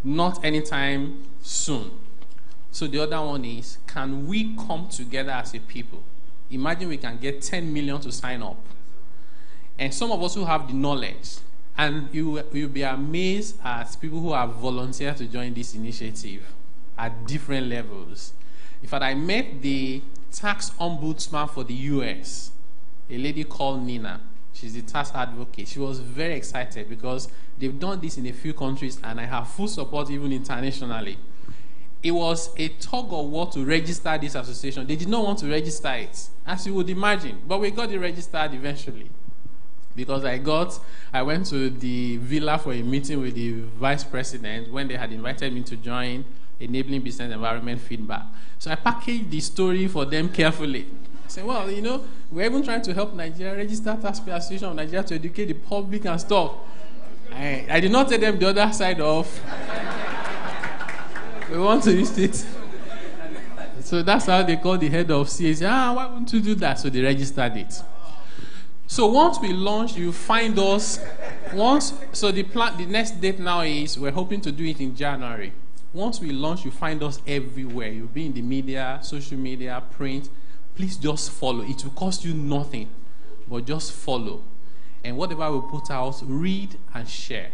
Not anytime soon. So the other one is, can we come together as a people? Imagine we can get 10 million to sign up. And some of us who have the knowledge, And you'll be amazed at people who have volunteered to join this initiative at different levels. In fact, I met the tax ombudsman for the US, a lady called Nina. She's the tax advocate. She was very excited because they've done this in a few countries, and I have full support even internationally. It was a tug of war to register this association. They did not want to register it, as you would imagine, but we got it registered eventually. Because I went to the villa for a meeting with the vice president when they had invited me to join Enabling Business Environment Feedback. So I packaged the story for them carefully. I said, well, you know, we're even trying to help Nigeria register Taxpayer Association of Nigeria to educate the public and stuff. I did not tell them the other side of, we want to use it. So that's how they call the head of CA. Why wouldn't you do that? So they registered it. So once we launch, you find us. The next date now is, we're hoping to do it in January. Once we launch, you find us everywhere. You'll be in the media, social media, print. Please just follow. It will cost you nothing, but just follow. And whatever we put out, read and share.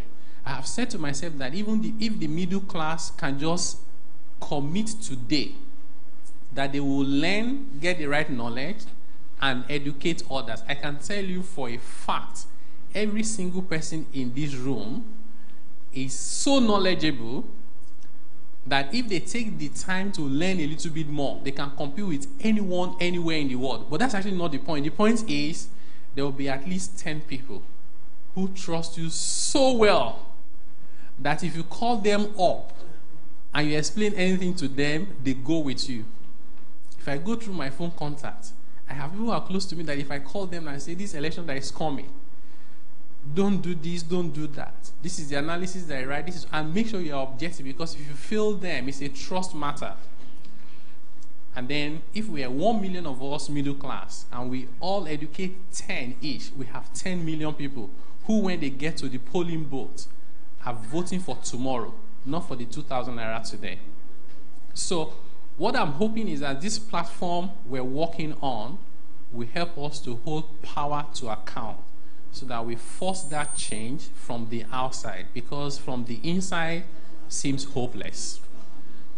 I have said to myself that even if the middle class can just commit today, that they will learn, get the right knowledge, and educate others. I can tell you for a fact, every single person in this room is so knowledgeable that if they take the time to learn a little bit more, they can compete with anyone, anywhere in the world. But that's actually not the point. The point is, there will be at least 10 people who trust you so well that if you call them up and you explain anything to them, they go with you. If I go through my phone contacts, I have people who are close to me that if I call them and say, this election that is coming, don't do this, don't do that. This is the analysis that I write. And make sure you are objective, because if you fail them, it's a trust matter. And then if we are 1 million of us middle class and we all educate 10 each, we have 10 million people who, when they get to the polling booth, are voting for tomorrow, not for the 2,000 naira today. So what I'm hoping is that this platform we're working on will help us to hold power to account so that we force that change from the outside, because from the inside seems hopeless.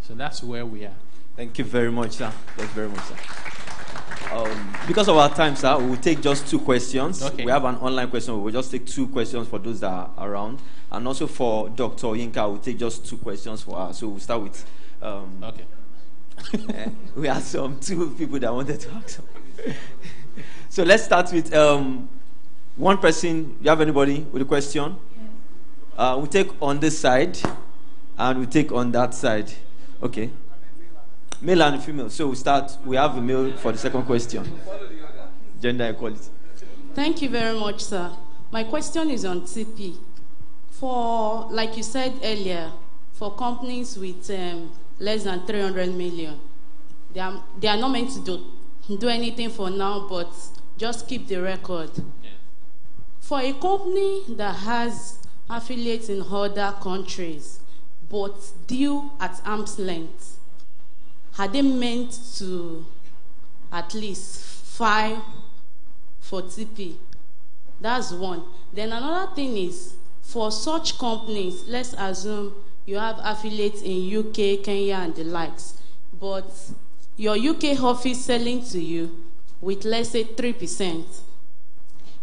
So that's where we are. Thank you very much, sir. Thank you very much, sir. Because of our time, sir, we will take just 2 questions. Okay. We have an online question. We'll just take 2 questions for those that are around. And also for Dr. Yinka, we'll take just 2 questions for her. So we'll start with... Okay. We have 2 people that wanted to ask. So let's start with one person. Do you have anybody with a question? We'll take on this side, and we'll take on that side. Okay. Male and female. So we start. We have a male for the second question. Gender equality. Thank you very much, sir. My question is on TP. For, like you said earlier, for companies with less than 300 million, they are not meant to do anything for now, but just keep the record. Yeah. For a company that has affiliates in other countries, but deal at arm's length, are they meant to at least file for TP? That's one. Then another thing is, for such companies, let's assume you have affiliates in UK, Kenya, and the likes, but your UK office selling to you with, let's say, 3%.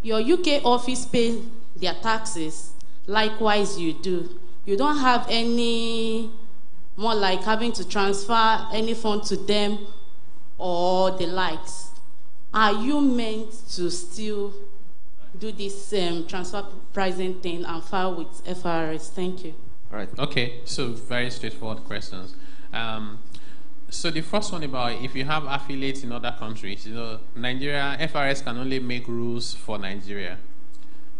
Your UK office pay their taxes, likewise you do. You don't have any more like having to transfer any fund to them or the likes. Are you meant to still do this transfer pricing thing and file with FRS? Thank you. All right. Okay, so very straightforward questions. So the first one about if you have affiliates in other countries, Nigeria, FRS can only make rules for Nigeria.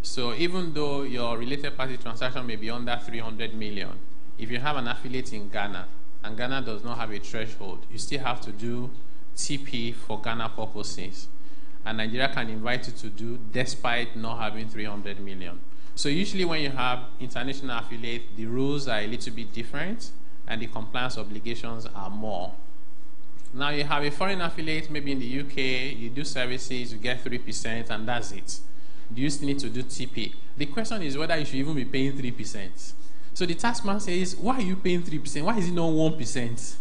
So even though your related party transaction may be under 300 million, if you have an affiliate in Ghana, and Ghana does not have a threshold, you still have to do TP for Ghana purposes. And Nigeria can invite you to do despite not having 300 million. So usually when you have international affiliate, the rules are a little bit different and the compliance obligations are more. Now you have a foreign affiliate, maybe in the UK, you do services, you get 3%, and that's it. Do you still need to do TP? The question is whether you should even be paying 3%. So the taxman says, why are you paying 3%? Why is it not 1%?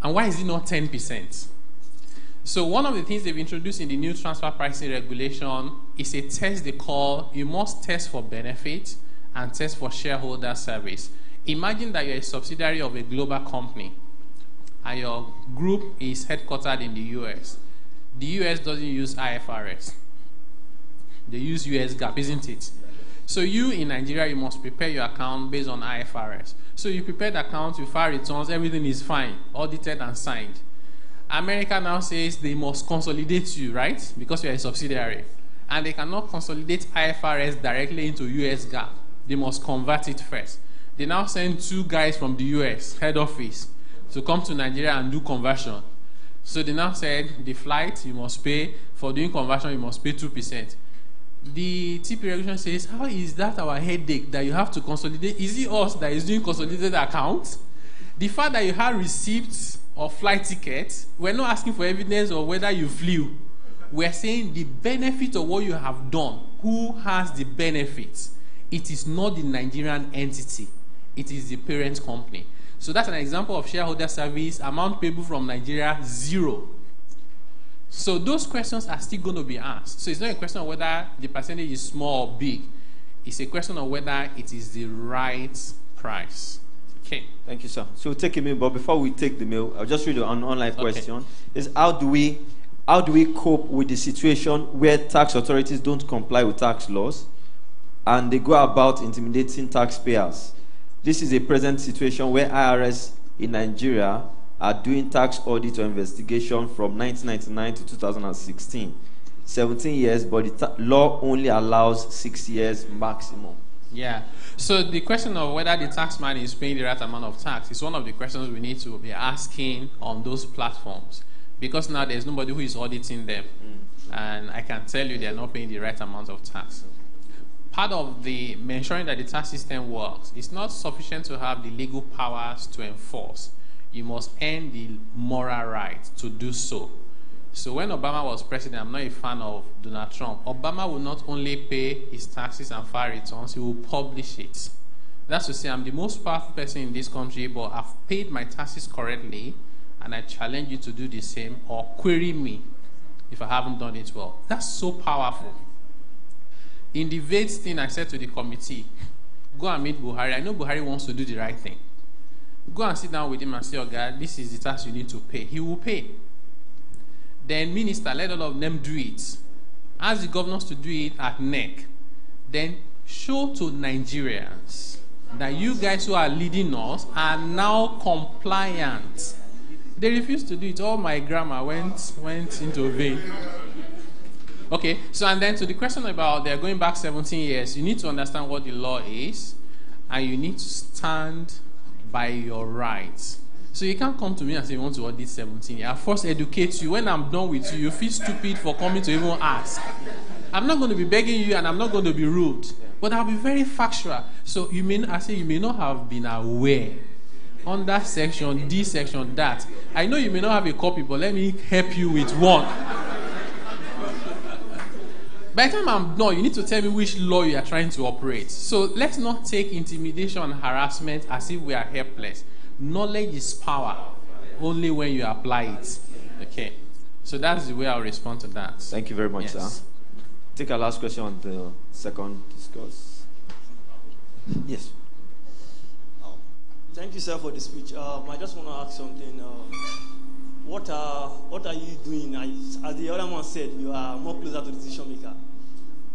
And why is it not 10%? So one of the things they've introduced in the new transfer pricing regulation is a test they call, you must test for benefit and test for shareholder service. Imagine that you're a subsidiary of a global company and your group is headquartered in the US. The US doesn't use IFRS. They use US GAAP, isn't it? So you in Nigeria, you must prepare your account based on IFRS. So you prepare the account, you file returns, everything is fine, audited and signed. America now says they must consolidate you, right? Because you're a subsidiary. And they cannot consolidate IFRS directly into US GAAP. They must convert it first. They now send 2 guys from the US, head office, to come to Nigeria and do conversion. So they now said, the flight, you must pay. For doing conversion, you must pay 2%. The TP regulation says, how is that our headache that you have to consolidate? Is it us that is doing consolidated accounts? The fact that you have receipts or flight tickets, we're not asking for evidence of whether you flew. We're saying the benefit of what you have done. Who has the benefits? It is not the Nigerian entity. It is the parent company. So that's an example of shareholder service. Amount payable from Nigeria, 0. So those questions are still going to be asked. So it's not a question of whether the percentage is small or big. It's a question of whether it is the right price. Okay. Thank you, sir. So we'll take a mail, but before we take the mail, I'll just read an online question. Is how do we cope with the situation where tax authorities don't comply with tax laws and they go about intimidating taxpayers? This is a present situation where IRS in Nigeria are doing tax audit or investigation from 1999 to 2016. 17 years, but the law only allows 6 years maximum. Yeah. So the question of whether the taxman is paying the right amount of tax is one of the questions we need to be asking on those platforms. Because now there's nobody who is auditing them. And I can tell you they're not paying the right amount of tax. Part of the ensuring that the tax system works, it's not sufficient to have the legal powers to enforce. You must earn the moral right to do so. So when Obama was president, I'm not a fan of Donald Trump. Obama will not only pay his taxes and file returns, he will publish it. That's to say, I'm the most powerful person in this country, but I've paid my taxes correctly, and I challenge you to do the same or query me if I haven't done it well. That's so powerful. In the VATE thing, I said to the committee, go and meet Buhari. I know Buhari wants to do the right thing. Go and sit down with him and say, oh God, this is the tax you need to pay. He will pay. Then minister, let all of them do it. Ask the governors to do it at NEC. Then show to Nigerians that you guys who are leading us are now compliant. They refused to do it. All my grammar went into vain. Okay, so and then to the question about they're going back 17 years, you need to understand what the law is, and you need to stand by your rights. So you can't come to me and say you want to audit 17 years. I'll first educate you. When I'm done with you, you feel stupid for coming to even ask. I'm not going to be begging you, and I'm not going to be rude, but I'll be very factual. So you may not have been aware on that section, this section, that. I know you may not have a copy, but let me help you with one. By the time I'm done, you need to tell me which law you are trying to operate. So let's not take intimidation and harassment as if we are helpless. Knowledge is power, only when you apply it. Okay. So that's the way I'll respond to that. Thank you very much, sir. Take our last question on the second discourse. Yes. Thank you, sir, for the speech. I just want to ask something. What are you doing? As the other man said, you are more closer to the decision maker.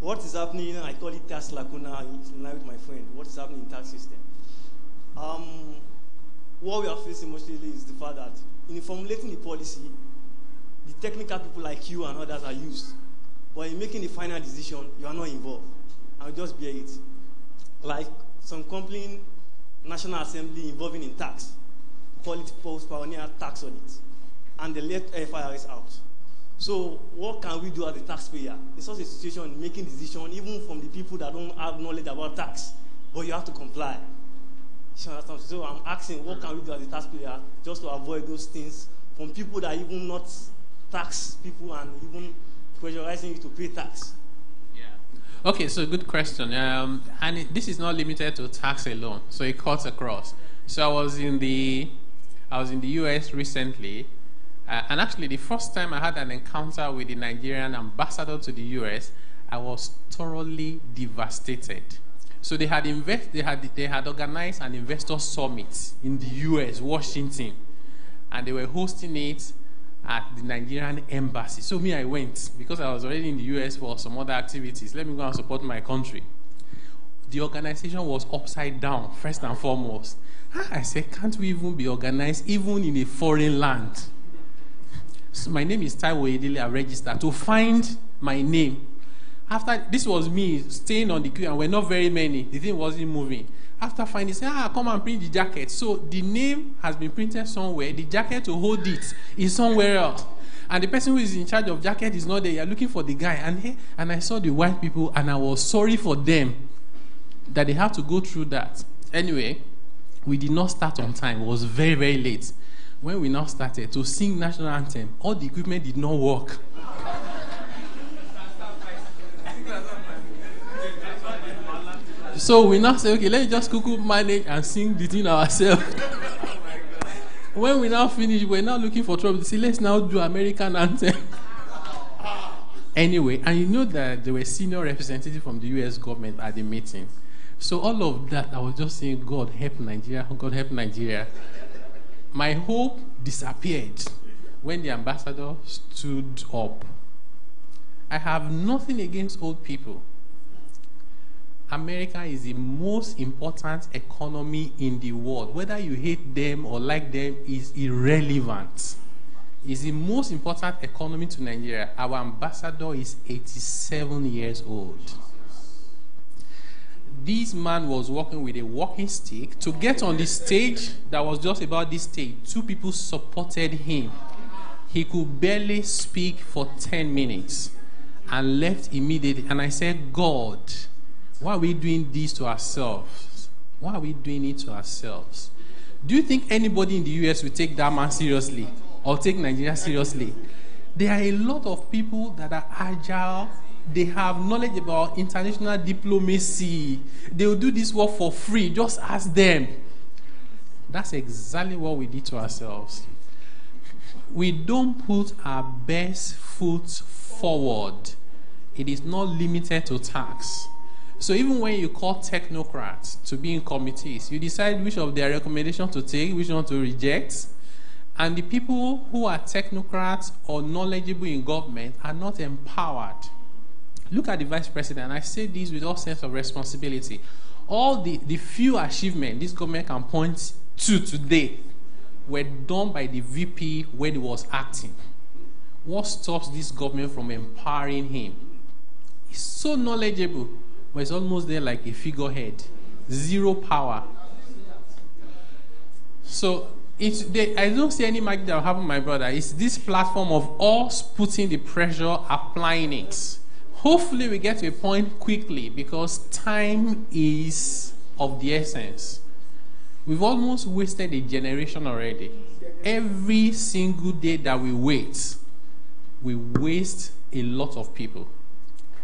What is happening? I call it tax lacuna in line with my friend. What is happening in tax system? What we are facing mostly is the fact that in formulating the policy, the technical people like you and others are used. But in making the final decision, you are not involved. I'll just bear it. Like some company, National Assembly involving in tax, call it post-pioneer tax audit, and they let FIRS out. So what can we do as a taxpayer in such a situation, making decisions even from the people that don't have knowledge about tax, but you have to comply? So I'm asking, what can we do as a taxpayer just to avoid those things from people that even not tax people and even pressurizing you to pay tax? Yeah. Okay, so good question. This is not limited to tax alone, so it cuts across. So I was in the US recently, and actually the first time I had an encounter with the Nigerian ambassador to the US, I was thoroughly devastated. So they had organized an investor summit in the US, Washington, and they were hosting it at the Nigerian embassy. So I went because I was already in the US for some other activities. Let me go and support my country. The organization was upside down, first and foremost. I said, can't we even be organized even in a foreign land? So my name is Taiwo Edele. I registered to find my name. After this was me staying on the queue, and we're not very many. The thing wasn't moving. After finding, say, come and print the jacket. So the name has been printed somewhere. The jacket to hold it is somewhere else. And the person who is in charge of jacket is not there. You're looking for the guy. And I saw the white people, and I was sorry for them that they have to go through that. Anyway, we did not start on time. It was very, very late. When we now started to sing national anthem, all the equipment did not work. So we now say, okay, let's just quickly manage and sing the thing ourselves. When we now finish, we're now looking for trouble to say, let's now do American anthem. Anyway, and you know that there were senior representatives from the US government at the meeting. So all of that, I was just saying, God help Nigeria, God help Nigeria. My hope disappeared when the ambassador stood up. I have nothing against old people. America is the most important economy in the world. Whether you hate them or like them is irrelevant. It's the most important economy to Nigeria. Our ambassador is 87 years old. This man was walking with a walking stick. To get on the stage that was just about this stage, 2 people supported him. He could barely speak for 10 minutes and left immediately. And I said, God, why are we doing this to ourselves? Why are we doing it to ourselves? Do you think anybody in the US will take that man seriously or take Nigeria seriously? There are a lot of people that are agile. They have knowledge about international diplomacy. They will do this work for free. Just ask them. That's exactly what we did to ourselves. We don't put our best foot forward. It is not limited to tax. So even when you call technocrats to be in committees, you decide which of their recommendations to take, which one to reject. And the people who are technocrats or knowledgeable in government are not empowered. Look at the vice president. I say this with all sense of responsibility. All the few achievements this government can point to today were done by the VP when he was acting. What stops this government from empowering him? He's so knowledgeable, but it's almost there like a figurehead. Zero power. So I don't see any magic that will happen, my brother. It's this platform of us putting the pressure, applying it. Hopefully we get to a point quickly because time is of the essence. We've almost wasted a generation already. Every single day that we wait, we waste a lot of people.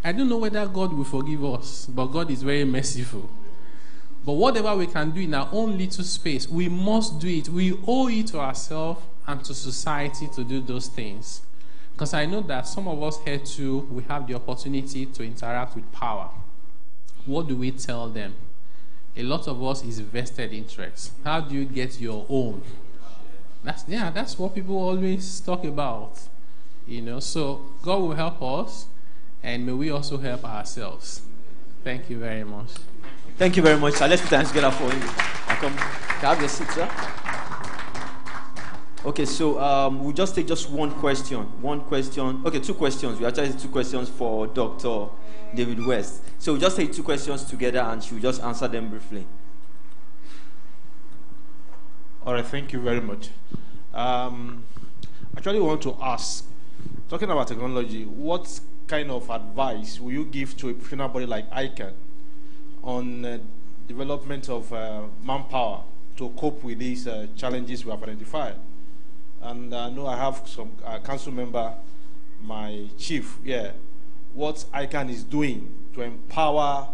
I don't know whether God will forgive us, but God is very merciful. But whatever we can do in our own little space, we must do it. We owe it to ourselves and to society to do those things. Because I know that some of us here too, we have the opportunity to interact with power. What do we tell them? A lot of us is vested interest. How do you get your own? That's what people always talk about. So God will help us, and may we also help ourselves. Thank you very much. Thank you very much, sir. Let's put our hands together for you. Can I have your seat, sir? Okay, so we'll just take one question. Okay, 2 questions. We actually have 2 questions for Dr. David West. So we'll just take 2 questions together and she'll just answer them briefly. All right, thank you very much. Actually, want to ask, talking about technology, what kind of advice will you give to a professional body like ICANN on development of manpower to cope with these challenges we have identified? And I know I have some council member, my chief, what ICANN is doing to empower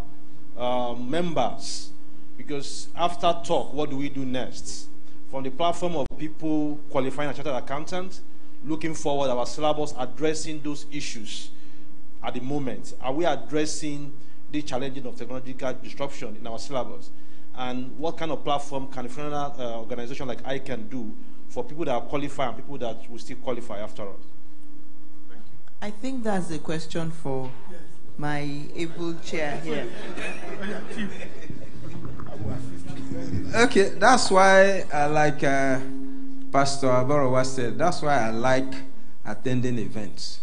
members. Because after talk, what do we do next? From the platform of people qualifying as chartered accountants, looking forward, our syllabus addressing those issues at the moment. Are we addressing the challenging of technological disruption in our syllabus? And what kind of platform can a federal organization like ACA do for people that are qualified and people that will still qualify after us? Thank you. I think that's a question for my able chair here. Okay, that's why I like Pastor Aborowa said, that's why I like attending events.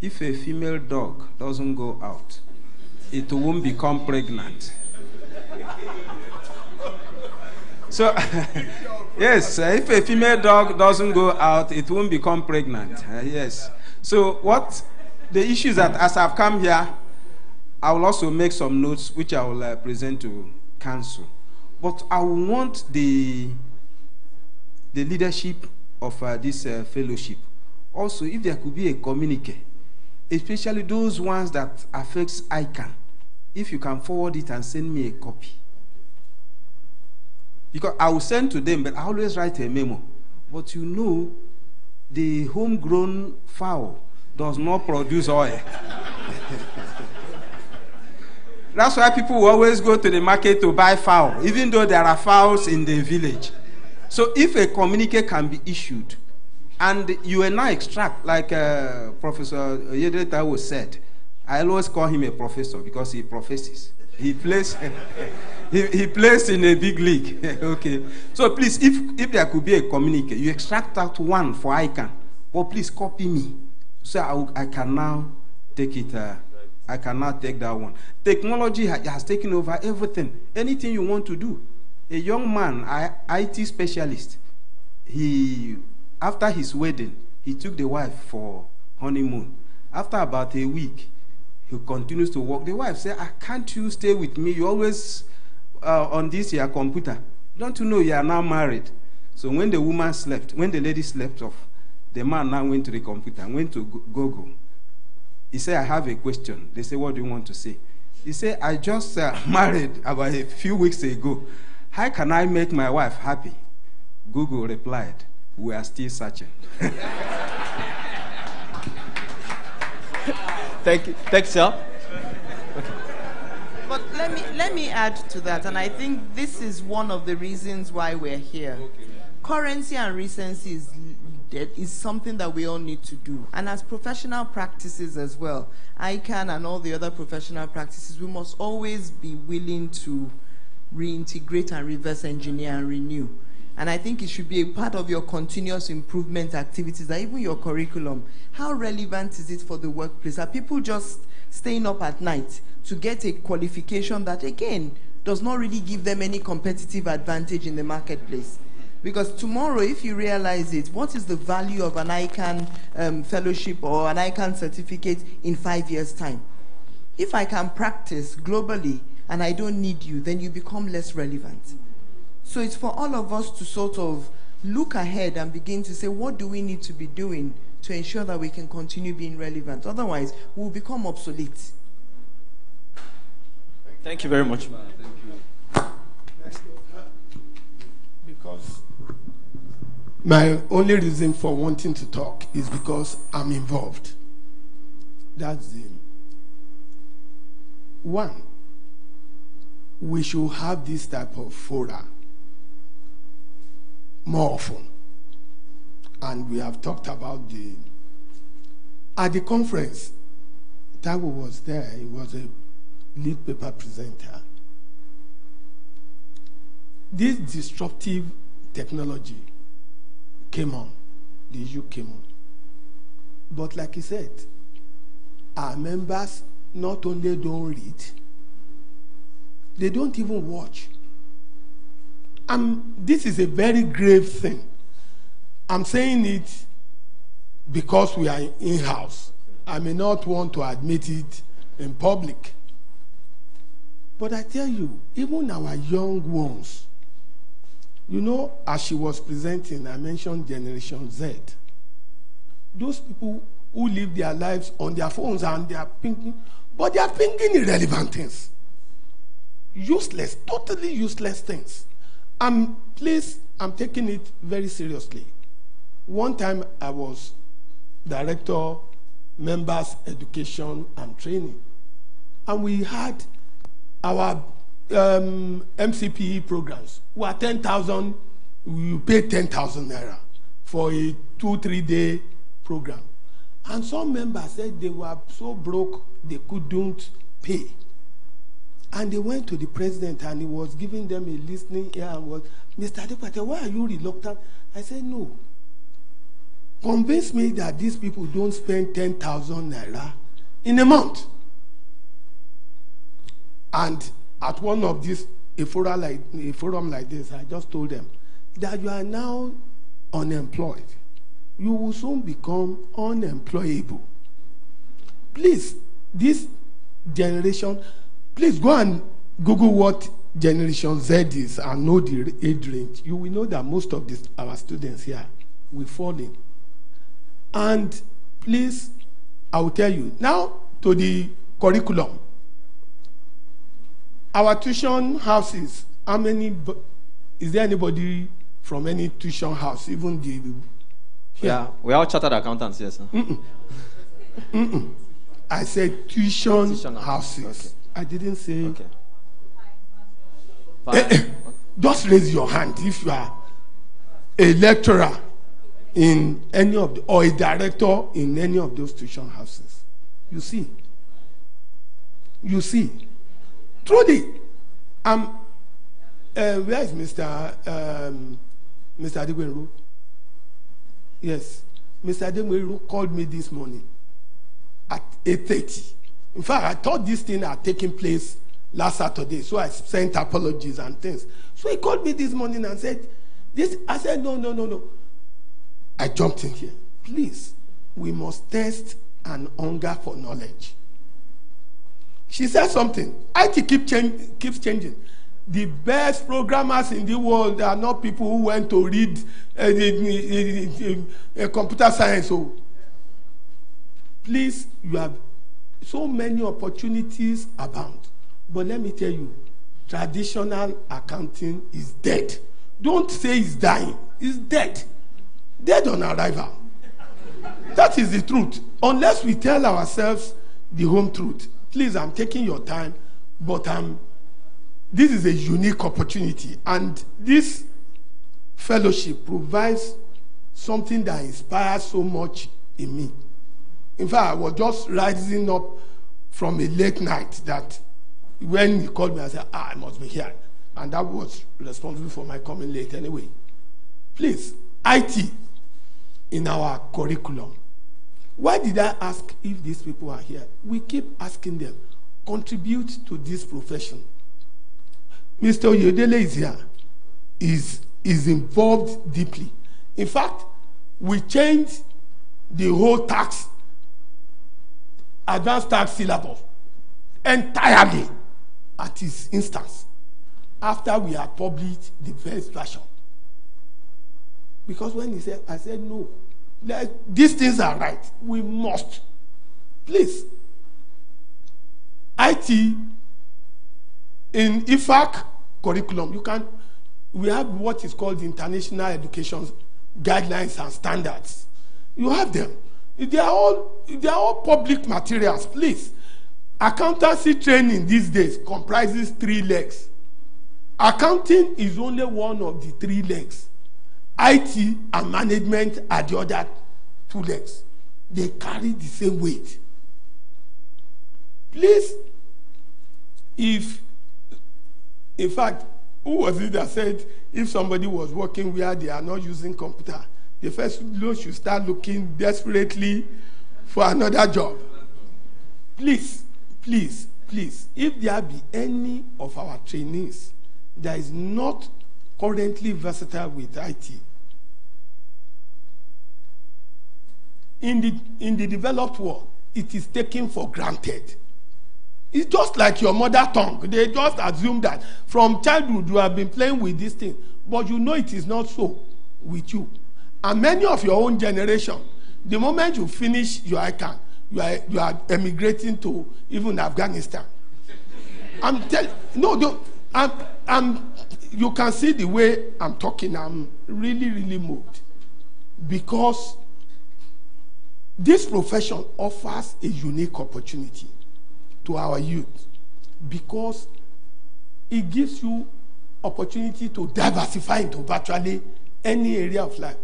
If a female dog doesn't go out, it won't become pregnant. So, yes, if a female dog doesn't go out, it won't become pregnant. Yes. So, what the issues that as I've come here, I will also make some notes which I will present to council. But I want the leadership of this fellowship. Also, if there could be a communique, especially those ones that affects ICANN, if you can forward it and send me a copy. Because I will send to them, but I always write a memo. But you know, the homegrown fowl does not produce oil. That's why people always go to the market to buy fowl, even though there are fowls in the village. So if a communique can be issued, and you and I extract, like Professor Yedretawo said, I always call him a professor because he professes. He plays, he plays in a big league. Okay. So please, if there could be a communique, you extract out one for ICANN, but please copy me, so I can now take it. I cannot take that one. Technology has taken over everything. Anything you want to do. A young man, IT specialist, after his wedding, he took the wife for honeymoon. After about a week, he continues to work. The wife said, can't you stay with me? You're always on your computer. Don't you know you are now married? So when the woman slept, when the lady slept off, the man now went to the computer and went to Google. He said, I have a question. They said, what do you want to say? He said, I just married about a few weeks ago. How can I make my wife happy? Google replied, we are still searching. Thank you. Thanks, sir. Okay. But let me add to that, and I think this is one of the reasons why we're here. Okay. Currency and recency is something that we all need to do. And as professional practices as well, ICANN and all the other professional practices, we must always be willing to reintegrate and reverse engineer and renew. And I think it should be a part of your continuous improvement activities, that even your curriculum, how relevant is it for the workplace? Are people just staying up at night to get a qualification that, again, does not really give them any competitive advantage in the marketplace? Because tomorrow, if you realize it, what is the value of an ICANN fellowship or an ICANN certificate in 5 years' time? If I can practice globally and I don't need you, then you become less relevant. So it's for all of us to sort of look ahead and begin to say, what do we need to be doing to ensure that we can continue being relevant? Otherwise, we'll become obsolete. Thank you very much. Thank you. Because my only reason for wanting to talk is because I'm involved. That's the one. We should have this type of fora more often. And we have talked about at the conference, Tago was there. He was a lead paper presenter. This disruptive technology came on. The issue came on. But like he said, our members not only don't read, they don't even watch. This is a very grave thing. I'm saying it because we are in-house. I may not want to admit it in public. But I tell you, even our young ones, you know, as she was presenting, I mentioned Generation Z. Those people who live their lives on their phones and they are thinking, But they are bringing irrelevant things. Useless, totally useless things. Please, I'm taking it very seriously. One time I was director, members, education, and training. And we had our MCPE programs. We are 10,000, you pay 10,000 naira for a 2-3 day program. And some members said they were so broke they couldn't pay. And they went to the president and he was giving them a listening ear and was, Mr. Adepate, why are you reluctant? I said, no. Convince me that these people don't spend 10,000 naira in a month. And at one of these, a forum like this, I just told them that you are now unemployed. You will soon become unemployable. Please, this generation, please go and Google what Generation Z is and know the age range. You will know that most of our students here will fall in. And please, I will tell you, now to the curriculum. Our tuition houses, how many, is there anybody from any tuition house, even the... Yeah, we are all chartered accountants, yes, sir. I said tuition houses. Okay. I didn't say... Okay. Just raise your hand if you are a lecturer in any of the, or a director in any of those tuition houses. You see. You see. Truly, where is Mr. Adegwenru? Yes. Mr. Adegwenru called me this morning at 8:30. In fact, I thought this thing had taken place last Saturday, so I sent apologies and things. So he called me this morning and said, this. I said, no. I jumped in here. Please, we must test and hunger for knowledge. She said something. IT keeps changing. The best programmers in the world are not people who went to read computer science. So, please, you have so many opportunities abound. But let me tell you, traditional accounting is dead. Don't say it's dying. It's dead. Dead on arrival. That is the truth. Unless we tell ourselves the home truth. Please, I'm taking your time, but this is a unique opportunity. And this fellowship provides something that inspires so much in me. In fact, I was just rising up from a late night that when he called me, I said, I must be here. And that was responsible for my coming late anyway. Please, IT in our curriculum. Why did I ask if these people are here? We keep asking them, contribute to this profession. Mr. Oyedele is here, is involved deeply. In fact, we changed the whole advanced tax syllabus entirely at his instance after we had published the first version. Because when he said, I said, no, these things are right. We must. Please. IT in IFAC curriculum, we have what is called the International Education Guidelines and Standards. You have them. They are all public materials. Please. Accountancy training these days comprises 3 legs. Accounting is only one of the 3 legs. IT and management are the other 2 legs. They carry the same weight. Please, in fact, who was it that said if somebody was working where they are not using computer, the first should start looking desperately for another job? Please, if there be any of our trainees that is not currently versatile with IT, in the developed world, it is taken for granted. It's just like your mother tongue. They just assume that from childhood you have been playing with this thing, but you know it is not so with you. And many of your own generation, the moment you finish your ICANN, you are emigrating to even Afghanistan. I'm telling no, you can see the way I'm talking. I'm really, really moved because this profession offers a unique opportunity to our youth because it gives you opportunity to diversify into virtually any area of life.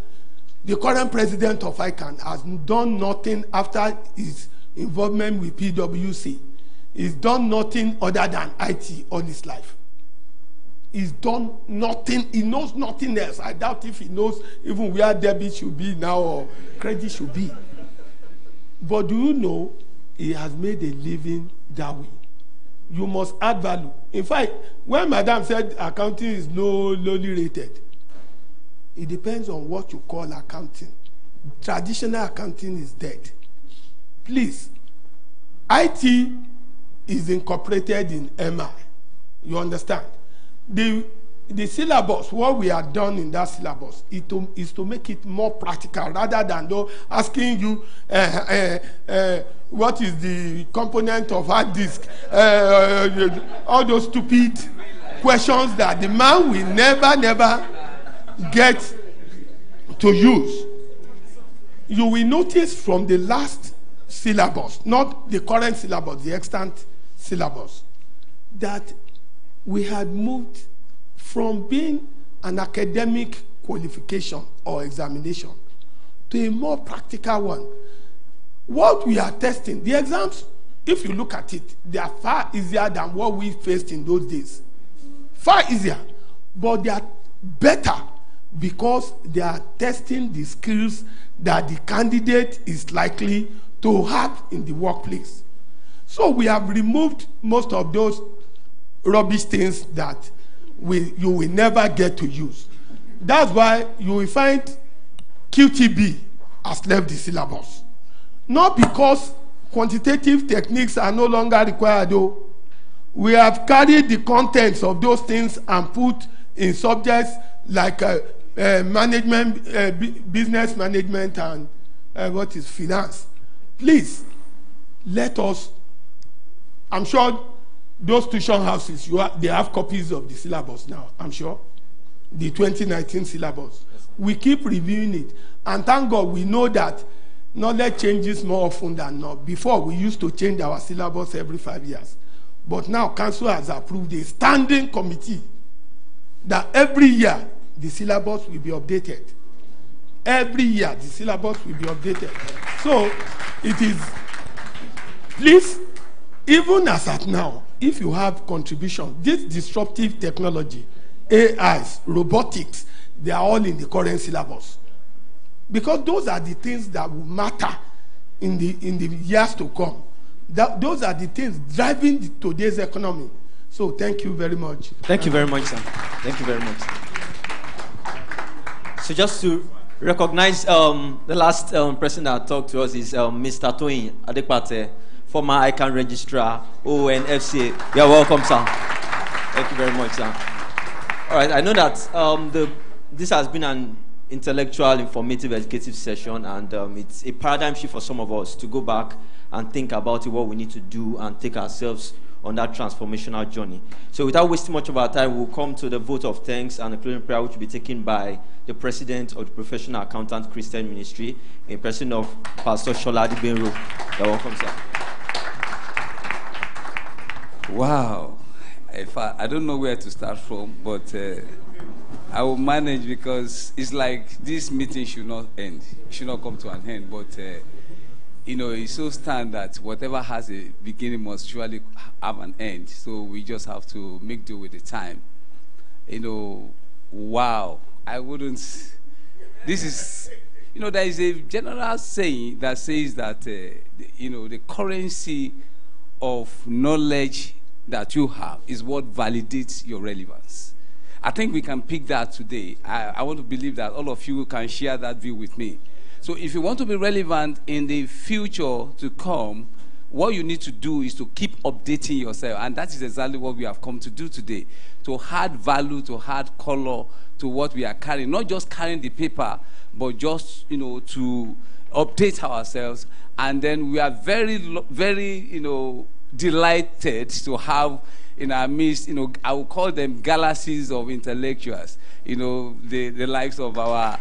The current president of ICANN has done nothing after his involvement with PwC. He's done nothing other than IT all his life. He's done nothing. He knows nothing else. I doubt if he knows even where debit should be now or credit should be. But do you know he has made a living that way? You must add value. In fact, when Madam said accounting is lowly rated, it depends on what you call accounting. Traditional accounting is dead. Please, IT is incorporated in MI. You understand? The syllabus, what we have done in that syllabus is to make it more practical rather than asking you what is the component of hard disk, all those stupid questions that the man will never get to use. You will notice from the last syllabus, not the current syllabus, the extant syllabus, that we had moved from being an academic qualification or examination to a more practical one. What we are testing, the exams, if you look at it, they are far easier than what we faced in those days. Far easier, but they are better because they are testing the skills that the candidate is likely to have in the workplace. So we have removed most of those rubbish things that you will never get to use. That's why you will find QTB has left the syllabus. Not because quantitative techniques are no longer required, though. We have carried the contents of those things and put in subjects like management, business management, and what is finance. Please, let us. I'm sure those tuition houses, they have copies of the syllabus now, I'm sure. The 2019 syllabus. We keep reviewing it. And thank God we know that knowledge changes more often than not. Before, we used to change our syllabus every 5 years. But now, Council has approved a standing committee that every year the syllabus will be updated. Every year the syllabus will be updated. So, it is, please, even as at now, if you have contribution, this disruptive technology, AIs, robotics, they are all in the current syllabus. Because those are the things that will matter in the years to come. Those are the things driving today's economy. So thank you very much. Thank you very much, sir. Thank you very much. So just to recognize the last person that talked to us is Mr. Toyin Adekpate, former ICANN registrar, ONFCA. You're welcome, sir. Thank you very much, sir. All right, I know that this has been an intellectual, informative, educative session, and it's a paradigm shift for some of us to go back and think about what we need to do and take ourselves on that transformational journey. So without wasting much of our time, we'll come to the vote of thanks and the closing prayer, which will be taken by the president of the Professional Accountant Christian Ministry, in person of Pastor Shola Adibenro. You're welcome, sir. Wow. I don't know where to start from, but I will manage because it's like this meeting should not end. It should not come to an end. But, it's so standard that whatever has a beginning must surely have an end. So we just have to make do with the time. Wow. I wouldn't. This is, there is a general saying that says that, the currency of knowledge that you have is what validates your relevance. I think we can pick that today. I want to believe that all of you can share that view with me. So if you want to be relevant in the future to come, what you need to do is to keep updating yourself. And that is exactly what we have come to do today. To add value, to add color to what we are carrying. Not just carrying the paper, but just, to update ourselves, and then we are very, delighted to have in our midst, I will call them galaxies of intellectuals, the likes of our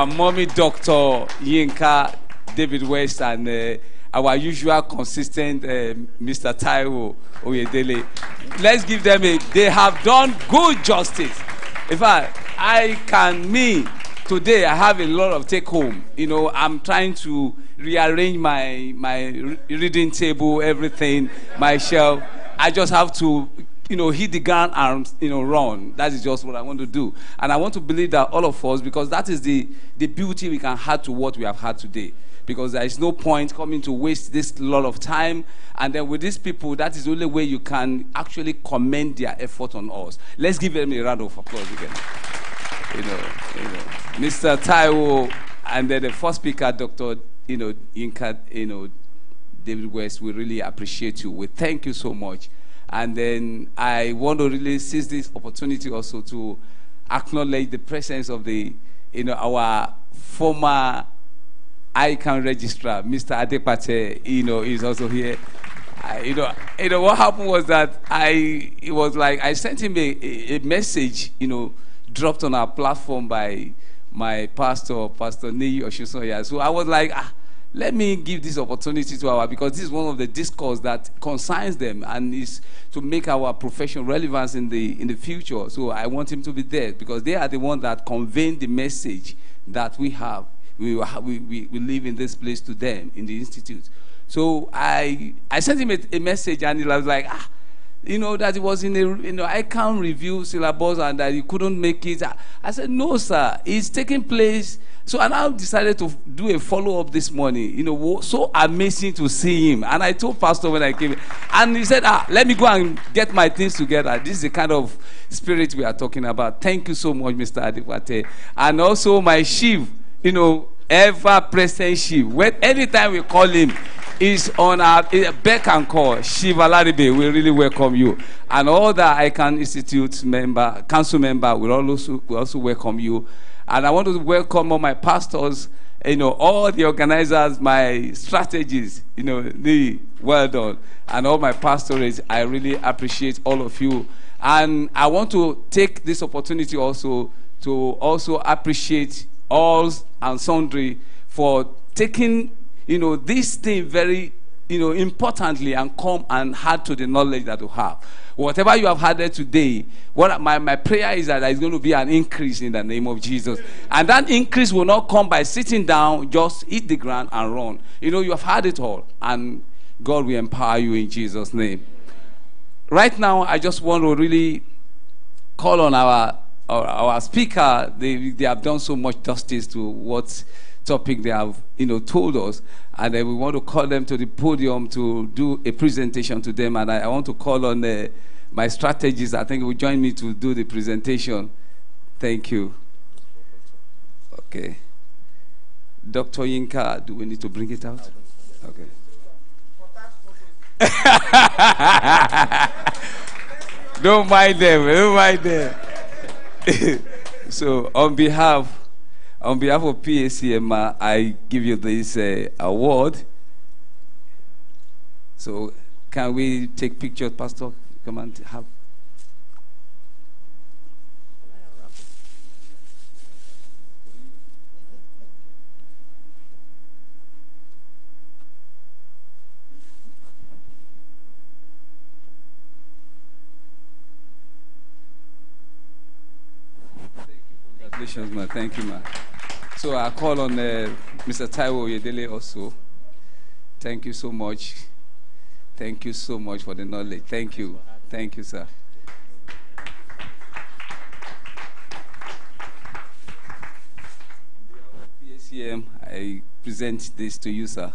mommy Dr. Yinka, David West, and our usual consistent Mr. Taiwo Oyedele. Let's give them they have done good justice. In fact, today I have a lot of take home. I'm trying to rearrange my reading table, everything, my shelf. I just have to, hit the ground and, run. That is just what I want to do. And I want to believe that all of us, because that is the beauty we can add to what we have had today. Because there is no point coming to waste this lot of time. And then with these people, that is the only way you can actually commend their effort on us. Let's give them a round of applause again. Mr. Taiwo, and then the first speaker, Dr. Yinka, David West, we really appreciate you. We thank you so much. And then I want to really seize this opportunity also to acknowledge the presence of our former ICANN registrar, Mr. Adepate, is also here. What happened was that I sent him a message, dropped on our platform by my pastor, Pastor Niyi Oshisoya. So I was like, let me give this opportunity to because this is one of the discourse that concerns them and is to make our profession relevant in the future. So I want him to be there because they are the ones that convey the message that we have. We live in this place to them in the institute. So I sent him a message and he was like, that it was in I can't review syllabus and that he couldn't make it. I said, no, sir, it's taking place. So I now decided to do a follow-up this morning. So amazing to see him. And I told Pastor when I came, and he said, let me go and get my things together. This is the kind of spirit we are talking about. Thank you so much, Mr. Adipate. And also my chief, ever-present chief. Anytime we call him, is on our beck and call. Shiva Laribe, we really welcome you. And all the ICANN Institute council member, we also welcome you. And I want to welcome all my pastors, all the organizers, my strategists, well done. And all my pastorates, I really appreciate all of you. And I want to take this opportunity also to appreciate all and sundry for taking this thing very, importantly and come and add to the knowledge that you have. Whatever you have had today, my prayer is that there is going to be an increase in the name of Jesus. And that increase will not come by sitting down, just hit the ground and run. You have had it all. And God will empower you in Jesus' name. Right now, I just want to really call on our speaker. They have done so much justice to what topic they have told us, and then we want to call them to the podium to do a presentation to them. And I want to call on my strategist. I think will join me to do the presentation. Thank you. Okay, Dr. Yinka, do we need to bring it out? Okay. Don't mind them. So on behalf of PACM, I give you this award. So can we take pictures, Pastor? Come and have. Congratulations, man. Thank you, man. So I call on Mr. Taiwo Oyedele also. Thank you so much. Thank you so much for the knowledge. Thank you. Thank you, sir. PACM, I present this to you, sir.